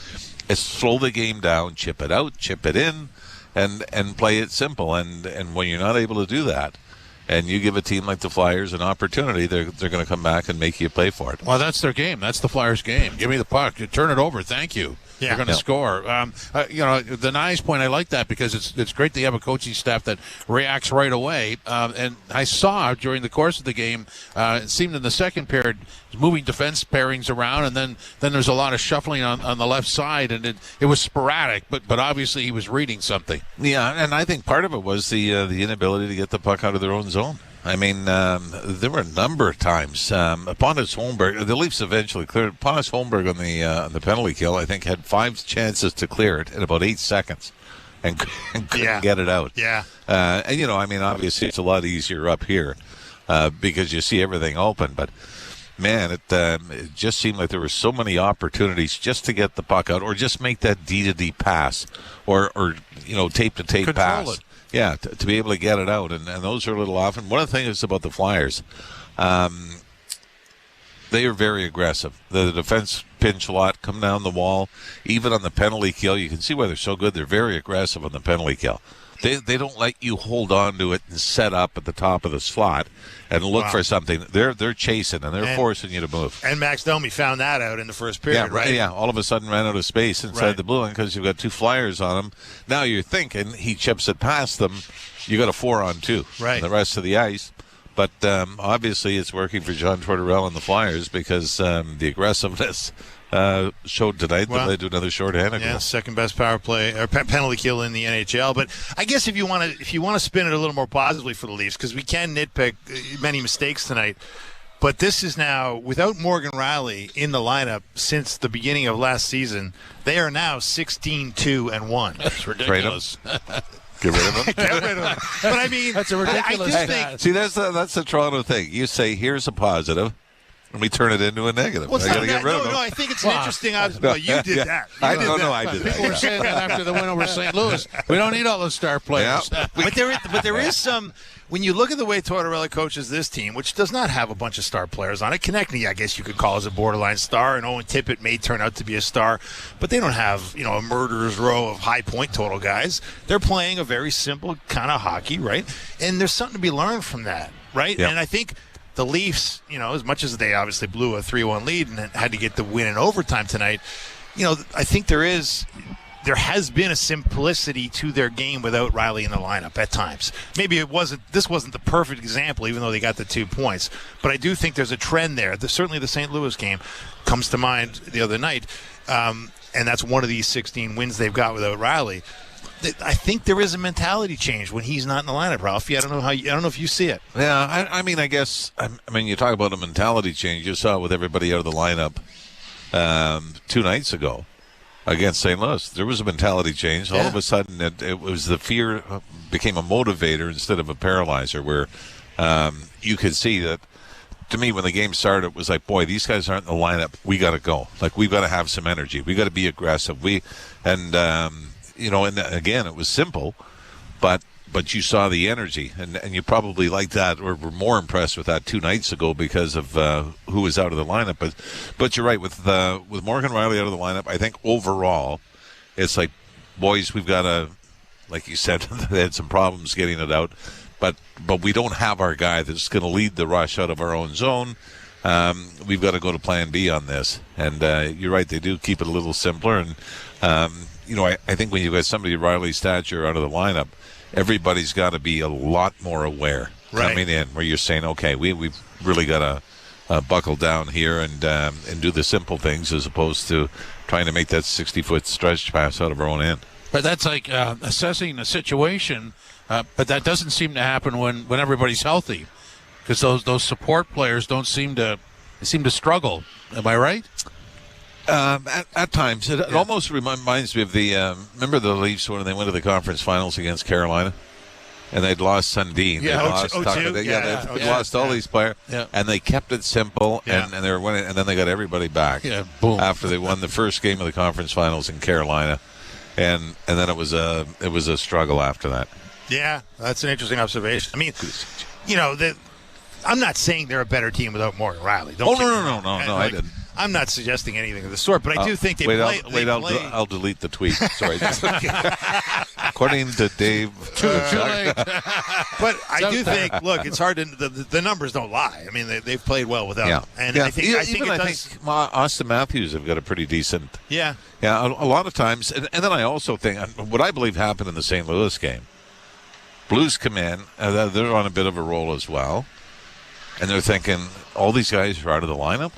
It's slow the game down, chip it out, chip it in. And play it simple. And when you're not able to do that, and you give a team like the Flyers an opportunity, they're going to come back and make you pay for it. Well, that's their game. That's the Flyers' game. Give me the puck. You turn it over. Thank you. Yeah. They're going to score. The nice point, I like that because it's great to have a coaching staff that reacts right away. And I saw during the course of the game, it seemed in the second period, moving defense pairings around, and then there's a lot of shuffling on the left side, and it was sporadic, but obviously he was reading something. Yeah, and I think part of it was the inability to get the puck out of their own zone. I mean, there were a number of times. Pontus Holmberg, the Leafs eventually cleared. Pontus Holmberg on the penalty kill, I think, had 5 chances to clear it in about 8 seconds and couldn't get it out. Yeah. Obviously it's a lot easier up here because you see everything open. But, man, it just seemed like there were so many opportunities just to get the puck out or just make that D-to-D pass or tape-to-tape pass. It. Yeah, to be able to get it out, and those are a little often. One of the things about the Flyers, they are very aggressive. The defense pinch a lot, come down the wall. Even on the penalty kill, you can see why they're so good. They're very aggressive on the penalty kill. They don't let you hold on to it and set up at the top of the slot and look for something. They're chasing and they're forcing you to move. And Max Domi found that out in the first period, right? Yeah, all of a sudden ran out of space inside the blue line because you've got 2 Flyers on him. Now you're thinking he chips it past them. You got a 4-on-2 right. the rest of the ice. But obviously it's working for John Tortorella and the Flyers because the aggressiveness showed tonight that led to another shorthanded goal. Second best power play or penalty kill in the NHL. But I guess if you want to spin it a little more positively for the Leafs, because we can nitpick many mistakes tonight. But this is now, without Morgan Rielly in the lineup since the beginning of last season, they are now 16-2-1. That's ridiculous. Get rid of him. Get rid of him. But I mean, that's a ridiculous thing. See, that's the Toronto thing. You say, here's a positive. And we turn it into a negative. Well, I got to get rid of them. No, I think it's an interesting. You did that. I did that. People were saying that after the win over St. Louis. We don't need all those star players. Yeah. But there is some. When you look at the way Tortorella coaches this team, which does not have a bunch of star players on it, Konechny, I guess you could call as a borderline star, and Owen Tippett may turn out to be a star, but they don't have a murderer's row of high point total guys. They're playing a very simple kind of hockey, right? And there's something to be learned from that, right? Yep. And I think the Leafs, as much as they obviously blew a 3-1 lead and had to get the win in overtime tonight, I think there has been a simplicity to their game without Rielly in the lineup at times. Maybe this wasn't the perfect example, even though they got the 2 points. But I do think there's a trend there. Certainly the St. Louis game comes to mind the other night, and that's one of these 16 wins they've got without Rielly. I think there is a mentality change when he's not in the lineup, Ralphie. I don't know if you see it. Yeah, I guess you talk about a mentality change. You saw it with everybody out of the lineup 2 nights ago against St. Louis. There was a mentality change. All of a sudden, it was the fear became a motivator instead of a paralyzer, where you could see that. To me, when the game started, it was like, boy, these guys aren't in the lineup. We got to go. Like, we've got to have some energy. We got to be aggressive. And again, it was simple, but you saw the energy, and you probably liked that or were more impressed with that 2 nights ago because of who was out of the lineup. But you're right, with Morgan Rielly out of the lineup, I think overall it's like, boys, we've got to, like you said, they had some problems getting it out. but we don't have our guy that's going to lead the rush out of our own zone. We've got to go to plan B on this. And you're right, they do keep it a little simpler. And, I think when you've got somebody Riley's stature out of the lineup, everybody's got to be a lot more aware coming in, where you're saying, okay, we've really got to buckle down here and do the simple things as opposed to trying to make that 60-foot stretch pass out of our own end. But that's like assessing a situation, but that doesn't seem to happen when everybody's healthy, because those support players don't seem to struggle. Am I right? At times, it almost reminds me of the remember the Leafs when they went to the conference finals against Carolina, and they'd lost Sundin, they'd lost Tucker, they'd lost all these players, and they kept it simple, and they were winning, and then they got everybody back after they won the first game of the conference finals in Carolina, and then it was a struggle after that. Yeah, that's an interesting observation. I mean, I'm not saying they're a better team without Morgan Riley. No, I didn't. I'm not suggesting anything of the sort, but I do think they play. I'll delete the tweet. Sorry. According to Dave. Too late. But I do think, look, it's hard to. The numbers don't lie. I mean, they've played well without him. And I think Austin Matthews have got a pretty decent. Yeah. Yeah, a lot of times. And then I also think, what I believe happened in the St. Louis game, Blues come in, they're on a bit of a roll as well. And they're thinking, all these guys are out of the lineup?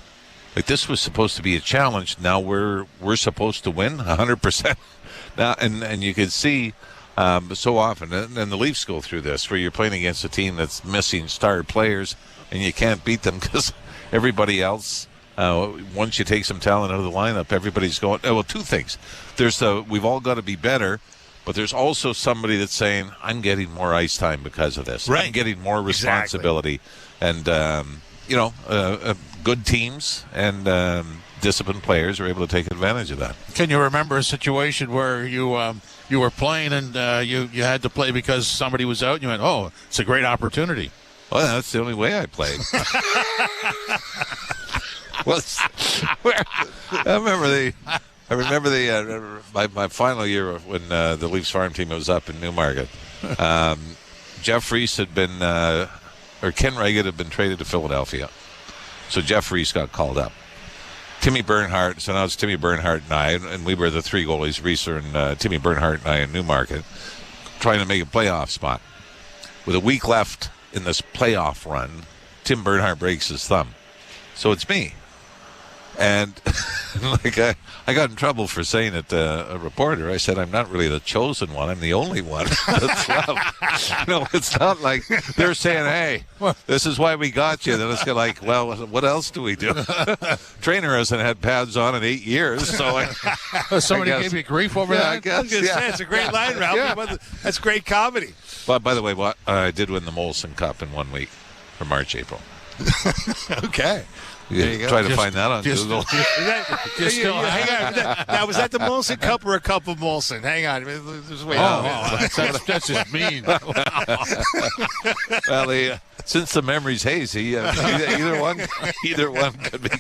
Like, this was supposed to be a challenge. Now we're supposed to win 100%. Now, and you can see so often, and the Leafs go through this, where you're playing against a team that's missing star players, and you can't beat them because everybody else, once you take some talent out of the lineup, everybody's going, well, two things. We've all got to be better, but there's also somebody that's saying, I'm getting more ice time because of this. Right. I'm getting more responsibility. Exactly. And, good teams and disciplined players are able to take advantage of that. Can you remember a situation where you were playing and you had to play because somebody was out and you went, oh, it's a great opportunity? Well, that's the only way I played. I remember my final year when the Leafs farm team was up in Newmarket. Jeff Reese had been, Ken Reagan had been traded to Philadelphia. So Jeff Reese got called up. Timmy Bernhardt, so now it's Timmy Bernhardt and I, and we were the three goalies, Reese and Timmy Bernhardt and I in Newmarket, trying to make a playoff spot. With a week left in this playoff run, Tim Bernhardt breaks his thumb. So it's me. And I got in trouble for saying it to a reporter. I said, I'm not really the chosen one. I'm the only one that's left. It's not like they're saying, hey, this is why we got you. Then it's like, well, what else do we do? Trainer hasn't had pads on in 8 years. So somebody gave you grief over that? I was going to say, it's a great line, Ralph. Yeah. That's great comedy. But by the way, I did win the Molson Cup in 1 week for March, April. Okay. You try to find that on Google. Hang on. Now, was that the Molson Cup or a cup of Molson? Hang on. Just wait. That's just mean. Well, since the memory's hazy, either one could be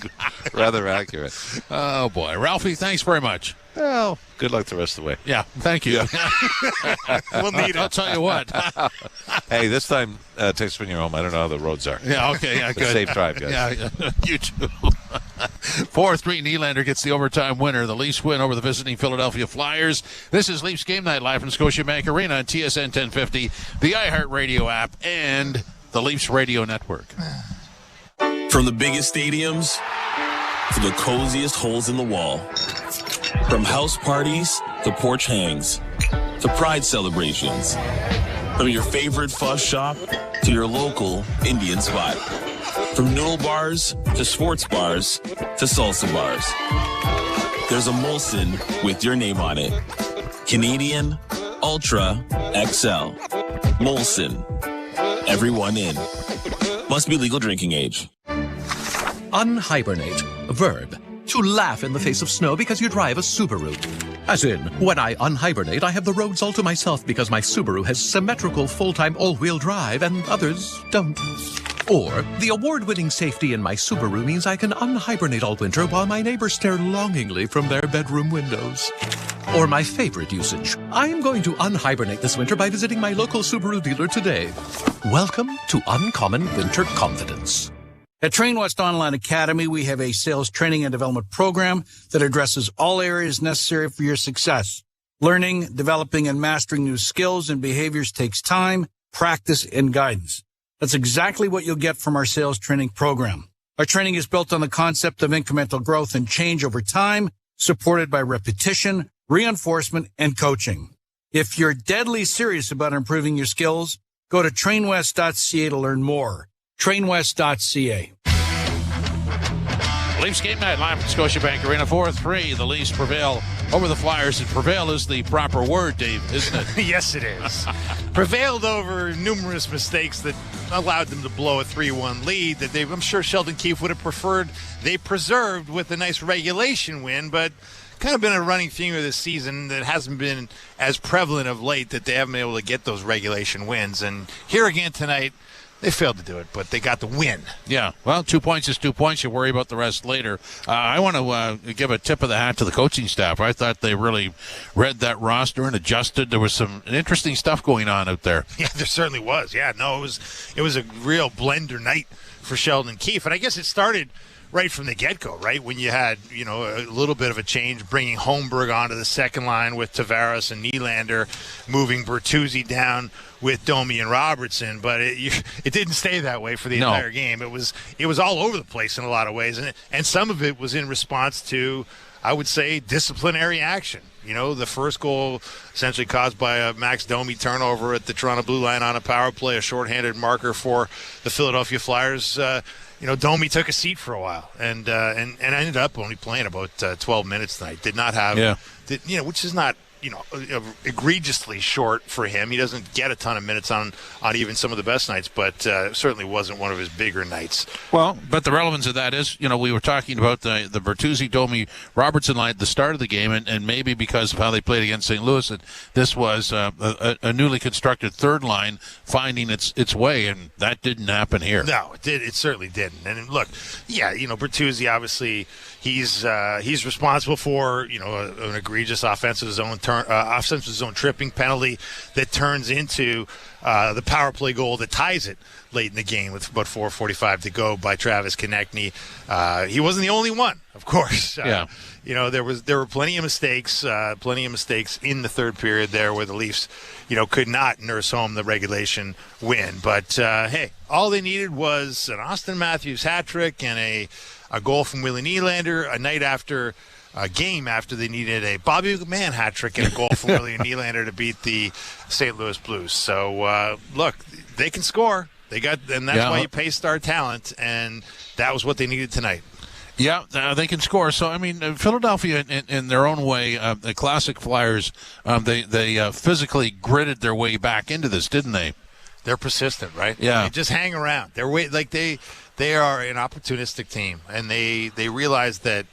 rather accurate. Oh, boy. Ralphie, thanks very much. Well, good luck the rest of the way. Yeah, thank you. We'll need it. I'll tell you what. Hey, this time, text when you're home. I don't know how the roads are. Yeah, okay, yeah, good. Safe drive, guys. Yeah, you too. 4-3, Nylander gets the overtime winner. The Leafs win over the visiting Philadelphia Flyers. This is Leafs Game Night live from Scotiabank Arena on TSN 1050, the iHeartRadio app, and the Leafs Radio Network. From the biggest stadiums to the coziest holes in the wall. From house parties to porch hangs to pride celebrations. From your favorite fuzz shop to your local Indian spot. From noodle bars to sports bars to salsa bars. There's a Molson with your name on it. Canadian Ultra XL. Molson. Everyone in. Must be legal drinking age. Unhibernate. Verb. To laugh in the face of snow because you drive a Subaru. As in, when I unhibernate, I have the roads all to myself because my Subaru has symmetrical full-time all-wheel drive and others don't. Or, the award-winning safety in my Subaru means I can unhibernate all winter while my neighbors stare longingly from their bedroom windows. Or my favorite usage, I am going to unhibernate this winter by visiting my local Subaru dealer today. Welcome to Uncommon Winter Confidence. At Train West Online Academy, we have a sales training and development program that addresses all areas necessary for your success. Learning, developing, and mastering new skills and behaviors takes time, practice, and guidance. That's exactly what you'll get from our sales training program. Our training is built on the concept of incremental growth and change over time, supported by repetition, reinforcement, and coaching. If you're deadly serious about improving your skills, go to trainwest.ca to learn more. trainwest.ca. Leafs game night live at Scotiabank Arena. 4-3. The Leafs prevail over the Flyers. And prevail is the proper word, Dave, isn't it? Yes, it is. Prevailed over numerous mistakes that allowed them to blow a 3-1 lead that I'm sure Sheldon Keefe would have preferred they preserved with a nice regulation win, but kind of been a running theme of this season that hasn't been as prevalent of late that they haven't been able to get those regulation wins. And here again tonight, they failed to do it, but they got the win. Yeah, well, 2 points is 2 points. You worry about the rest later. I want to give a tip of the hat to the coaching staff. I thought they really read that roster and adjusted. There was some interesting stuff going on out there. Yeah, there certainly was. Yeah, no, it was a real blender night for Sheldon Keefe. And I guess it started right from the get-go, right? When you had, a little bit of a change, bringing Holmberg onto the second line with Tavares and Nylander, moving Bertuzzi down with Domi and Robertson, but it didn't stay that way for the entire game. It was all over the place in a lot of ways, and some of it was in response to, I would say, disciplinary action. The first goal essentially caused by a Max Domi turnover at the Toronto blue line on a power play, a shorthanded marker for the Philadelphia Flyers. Domi took a seat for a while and ended up only playing about 12 minutes tonight. Did not have, which is not, egregiously short for him. He doesn't get a ton of minutes on even some of the best nights, but certainly wasn't one of his bigger nights. Well, but the relevance of that is, we were talking about the Bertuzzi, Domi, Robertson line at the start of the game, and maybe because of how they played against St. Louis, that this was a newly constructed third line finding its way, and that didn't happen here. No, it did. It certainly didn't. And look, Bertuzzi, obviously, he's responsible for an egregious offensive zone tripping penalty that turns into the power play goal that ties it late in the game with about 4:45 to go by Travis Konechny. He wasn't the only one, of course. There were plenty of mistakes in the third period there where the Leafs, could not nurse home the regulation win. But hey, all they needed was an Austin Matthews hat trick and a goal from Willie Nylander a game after they needed a Bobby McMahon hat trick and a goal from Willie Nylander to beat the St. Louis Blues. So look, they can score. And that's why you pay star talent, and that was what they needed tonight. Yeah, they can score. So, Philadelphia, in their own way, the classic Flyers, they physically gritted their way back into this, didn't they? They're persistent, right? Yeah. They just hang around. They are an opportunistic team, and they realize that.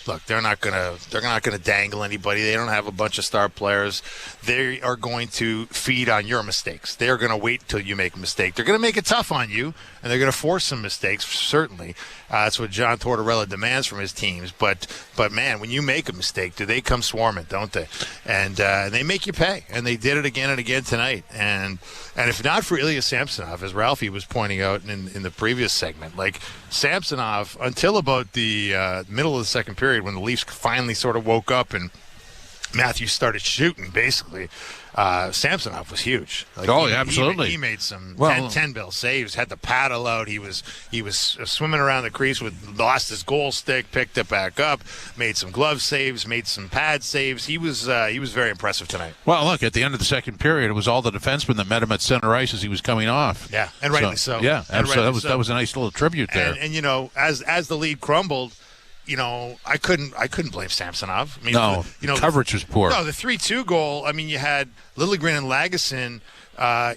Look, they're not gonna dangle anybody. They don't have a bunch of star players. They are going to feed on your mistakes. They are going to wait until you make a mistake. They're going to make it tough on you, and they're going to force some mistakes. Certainly, that's what John Tortorella demands from his teams. But man, when you make a mistake, they come swarming, don't they? And they make you pay, and they did it again and again tonight. And if not for Ilya Samsonov, as Ralphie was pointing out in the previous segment, like Samsonov, until about the middle of the second period, when the Leafs finally sort of woke up and Matthews started shooting, basically, Samsonov was huge. Absolutely. He made some 10-bill saves, had the paddle out. He was swimming around the crease, lost his goal stick, picked it back up, made some glove saves, made some pad saves. He was very impressive tonight. Well, look, at the end of the second period, it was all the defensemen that met him at center ice as he was coming off. Yeah, and rightly so. Yeah, absolutely. That was a nice little tribute there. And as the lead crumbled, I couldn't blame Samsonov. Coverage was poor. No, the 3-2 goal, you had Liljegren and Lagesson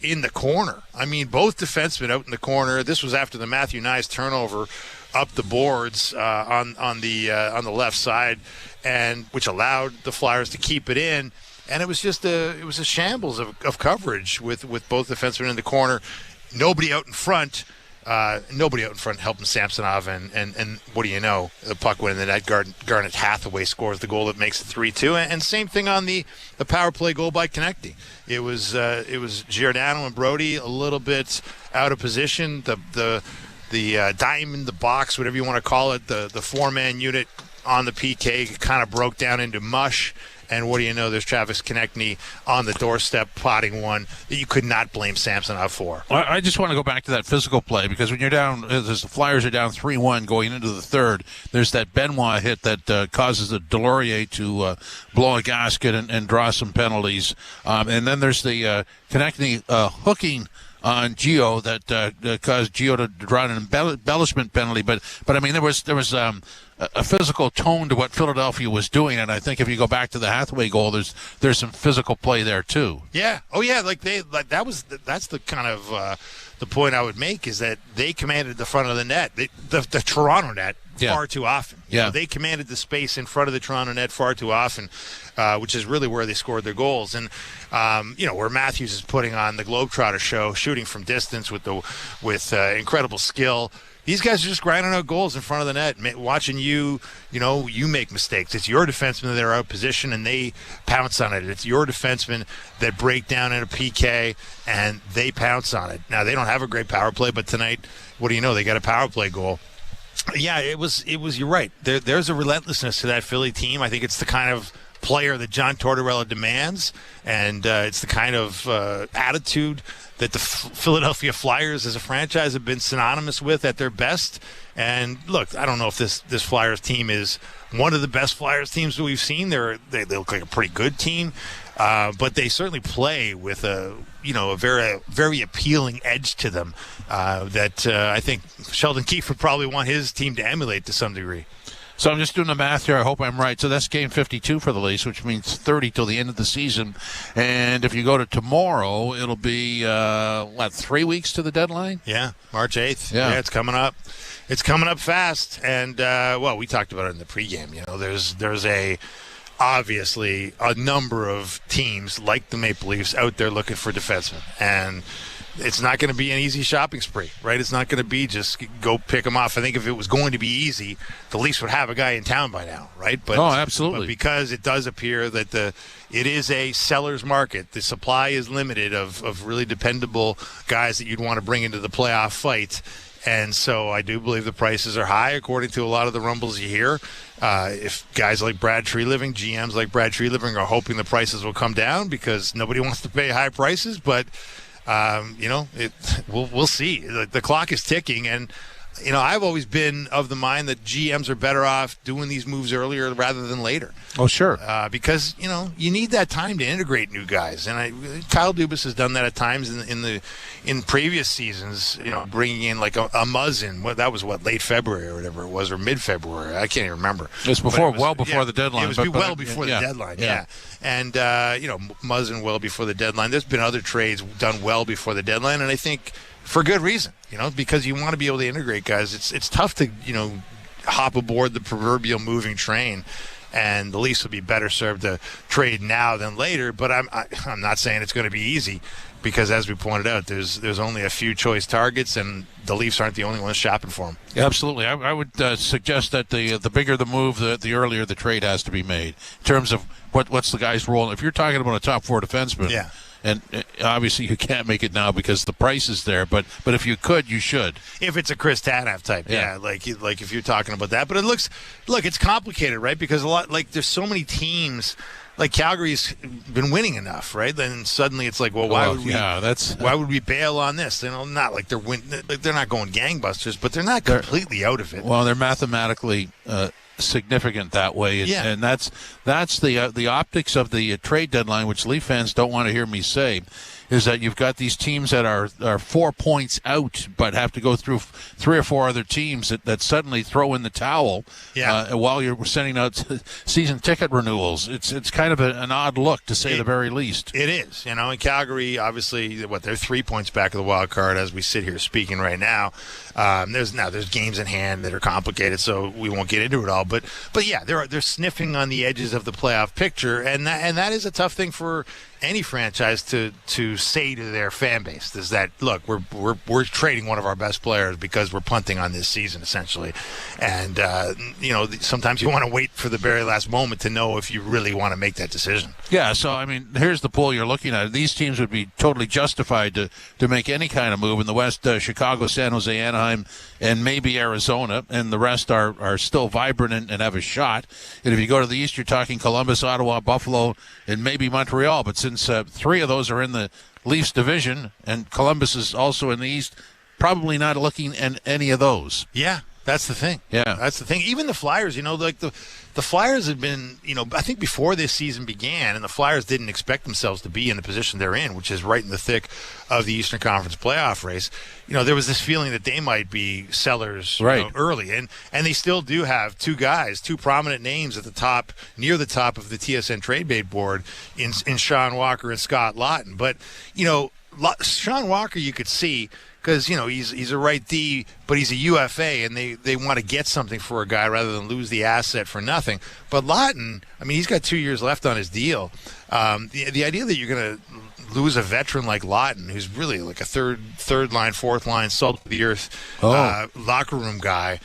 in the corner. Both defensemen out in the corner. This was after the Matthew Nyes turnover up the boards on the left side, and which allowed the Flyers to keep it in. And it was just a shambles of coverage with both defensemen in the corner. Nobody out in front. nobody out in front helping Samsonov, and what do you know? The puck went in the net. Garnet Hathaway scores the goal that makes it 3-2. And same thing on the power play goal by Konechny. It was Giordano and Brody a little bit out of position. The diamond, the box, whatever you want to call it, the four-man unit on the PK kind of broke down into mush. And what do you know? There's Travis Konechny on the doorstep potting one that you could not blame Samsonov for. I just want to go back to that physical play, because when you're down, as the Flyers are down 3-1 going into the third, there's that Benoit hit that causes the Delorier to blow a gasket and draw some penalties. And then there's the Konechny hooking on Gio that caused Gio to draw an embellishment penalty. But I mean, there was a physical tone to what Philadelphia was doing, and I think if you go back to the Hathaway goal, there's some physical play there too. Yeah. Oh yeah. That's the kind of the point I would make, is that they commanded the front of the net, the Toronto net, far too often. Yeah. You know, they commanded the space in front of the Toronto net far too often, which is really where they scored their goals. And where Matthews is putting on the Globetrotter show, shooting from distance with incredible skill. These guys are just grinding out goals in front of the net, watching you make mistakes. It's your defensemen that are out of position, and they pounce on it. It's your defensemen that break down in a PK, and they pounce on it. Now, they don't have a great power play, but tonight, what do you know? They got a power play goal. Yeah, it was. You're right. There's a relentlessness to that Philly team. I think it's the kind of player that John Tortorella demands, and it's the kind of attitude that the Philadelphia Flyers as a franchise have been synonymous with at their best. And look, I don't know if this Flyers team is one of the best Flyers teams that we've seen. They look like a pretty good team, but they certainly play with a very, very appealing edge to them that I think Sheldon Keefe would probably want his team to emulate to some degree. So I'm just doing the math here. I hope I'm right. So that's game 52 for the Leafs, which means 30 till the end of the season. And if you go to tomorrow, it'll be, 3 weeks to the deadline? Yeah, March 8th. Yeah, it's coming up. It's coming up fast. And, we talked about it in the pregame. There's obviously a number of teams like the Maple Leafs out there looking for defensemen. And it's not going to be an easy shopping spree, right? It's not going to be just go pick them off. I think if it was going to be easy, the Leafs would have a guy in town by now, right? Absolutely. But because it does appear that it is a seller's market, the supply is limited of really dependable guys that you'd want to bring into the playoff fight. And so I do believe the prices are high, according to a lot of the rumbles you hear. If guys like Brad Treliving, GMs like Brad Treliving, are hoping the prices will come down because nobody wants to pay high prices, but we'll see. The clock is ticking, and I've always been of the mind that GMs are better off doing these moves earlier rather than later. Oh, sure. Because you need that time to integrate new guys, and Kyle Dubas has done that at times in previous seasons. Bringing in like a Muzzin. That was late February or whatever it was, or mid-February. I can't even remember. It was before the deadline. It was well before the deadline. Yeah. And Muzzin well before the deadline. There's been other trades done well before the deadline, and I think for good reason. Because you want to be able to integrate guys. It's tough to hop aboard the proverbial moving train, and the Leafs would be better served to trade now than later. But I'm not saying it's going to be easy, because as we pointed out, there's only a few choice targets, and the Leafs aren't the only ones shopping for them. Absolutely. I would suggest that the bigger the move, the earlier the trade has to be made in terms of what's the guy's role. If you're talking about a top four defenseman, yeah. And obviously you can't make it now because the price is there, but if you could, you should. If it's a Chris Tanev type, yeah, like if you're talking about that. But it's complicated, right? Because there's so many teams. Like Calgary's been winning enough, right? Then suddenly it's like, well, why would we bail on this? Not like they're they're not going gangbusters, but they're not completely out of it. Well, they're mathematically significant that way, and that's the optics of the trade deadline, which Leaf fans don't want to hear me say, is that you've got these teams that are 4 points out but have to go through 3 or 4 other teams that suddenly throw in the towel while you're sending out season ticket renewals. It's kind of an odd look, to say the very least. It is. In Calgary, obviously, they're 3 points back of the wild card as we sit here speaking right now. There's games in hand that are complicated, so we won't get into it all. But yeah, they're sniffing on the edges of the playoff picture, and that is a tough thing for any franchise to say to their fan base is that, look, we're trading one of our best players because we're punting on this season, essentially. And, sometimes you want to wait for the very last moment to know if you really want to make that decision. Yeah, so, I mean, here's the pool you're looking at. These teams would be totally justified to make any kind of move. In the West, Chicago, San Jose, Anaheim, and maybe Arizona, and the rest are still vibrant and have a shot. And if you go to the East, you're talking Columbus, Ottawa, Buffalo, and maybe Montreal. But since three of those are in the Leafs division, and Columbus is also in the East, probably not looking at any of those. Yeah. That's the thing. Yeah. That's the thing. Even the Flyers, like the Flyers had been, I think before this season began, and the Flyers didn't expect themselves to be in the position they're in, which is right in the thick of the Eastern Conference playoff race. There was this feeling that they might be sellers early. And they still do have two prominent names at the top, near the top of the TSN trade bait board in Sean Walker and Scott Laughton. But, Sean Walker, you could see, because, he's a right D, but he's a UFA, and they want to get something for a guy rather than lose the asset for nothing. But Laughton, he's got 2 years left on his deal. The idea that you're going to lose a veteran like Laughton, who's really like a third line, fourth line, salt of the earth locker room guy.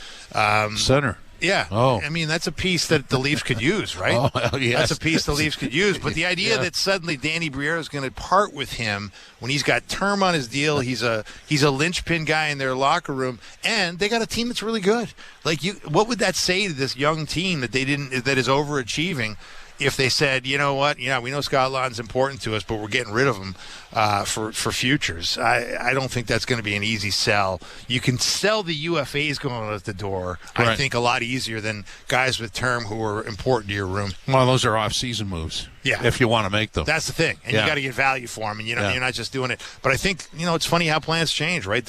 Center. Yeah. Oh. That's a piece that the Leafs could use, right? Oh, well, yes. That's a piece the Leafs could use. But the idea that suddenly Danny Briere is going to part with him when he's got term on his deal, he's a linchpin guy in their locker room, and they got a team that's really good. What would that say to this young team that is overachieving? If they said, you know what, we know Scott Laughton's important to us, but we're getting rid of him for futures. I don't think that's going to be an easy sell. You can sell the UFAs going out the door, right. I think, a lot easier than guys with term who are important to your room. Well, those are off-season moves. Yeah. If you want to make them. That's the thing. And you got to get value for them, and you're not just doing it. But I think, it's funny how plans change, right?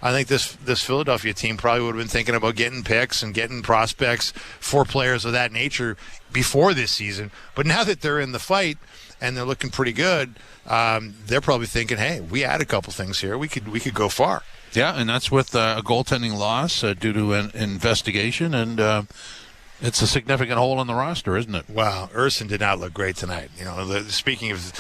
I think this Philadelphia team probably would have been thinking about getting picks and getting prospects for players of that nature before this season. But now that they're in the fight and they're looking pretty good, they're probably thinking, hey, we had a couple things here. We could go far. Yeah, and that's with a goaltending loss due to an investigation, and it's a significant hole in the roster, isn't it? Wow, Urson did not look great tonight. Speaking of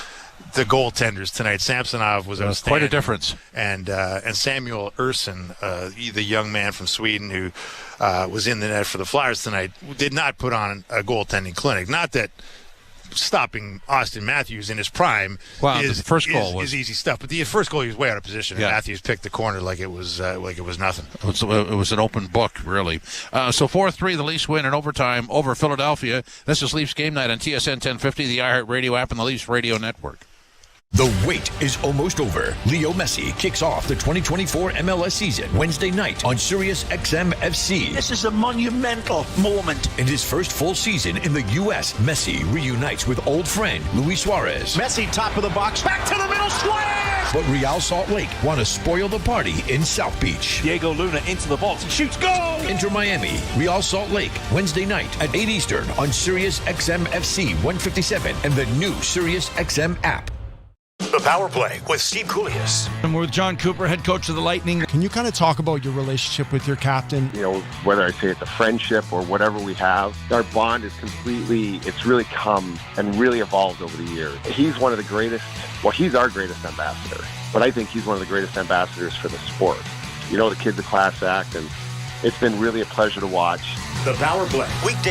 the goaltenders tonight, Samsonov was outstanding. Quite a difference. And Samuel Urson, the young man from Sweden who was in the net for the Flyers tonight, did not put on a goaltending clinic. Not that stopping Austin Matthews in his prime the first goal was easy stuff, but the first goal he was way out of position, and Matthews picked the corner like it was nothing. It was an open book, really. So 4-3, the Leafs win in overtime over Philadelphia. This is Leafs Game Night on TSN 1050, the iHeartRadio app, and the Leafs Radio Network. The wait is almost over. Leo Messi kicks off the 2024 MLS season Wednesday night on Sirius XM FC. This is a monumental moment. In his first full season in the U.S., Messi reunites with old friend Luis Suarez. Messi, top of the box, back to the middle, Suarez! But Real Salt Lake want to spoil the party in South Beach. Diego Luna into the vault. He shoots, goal! Inter Miami, Real Salt Lake, Wednesday night at 8 Eastern on Sirius XM FC 157 and the new Sirius XM app. The Power Play with Steve Koulias. And we're with John Cooper, head coach of the Lightning. Can you kind of talk about your relationship with your captain? Whether I say it's a friendship or whatever we have, our bond is it's really come and really evolved over the years. He's one of the greatest, he's our greatest ambassador, but I think he's one of the greatest ambassadors for the sport. The kid's a class act, and it's been really a pleasure to watch. The Power Play, weekday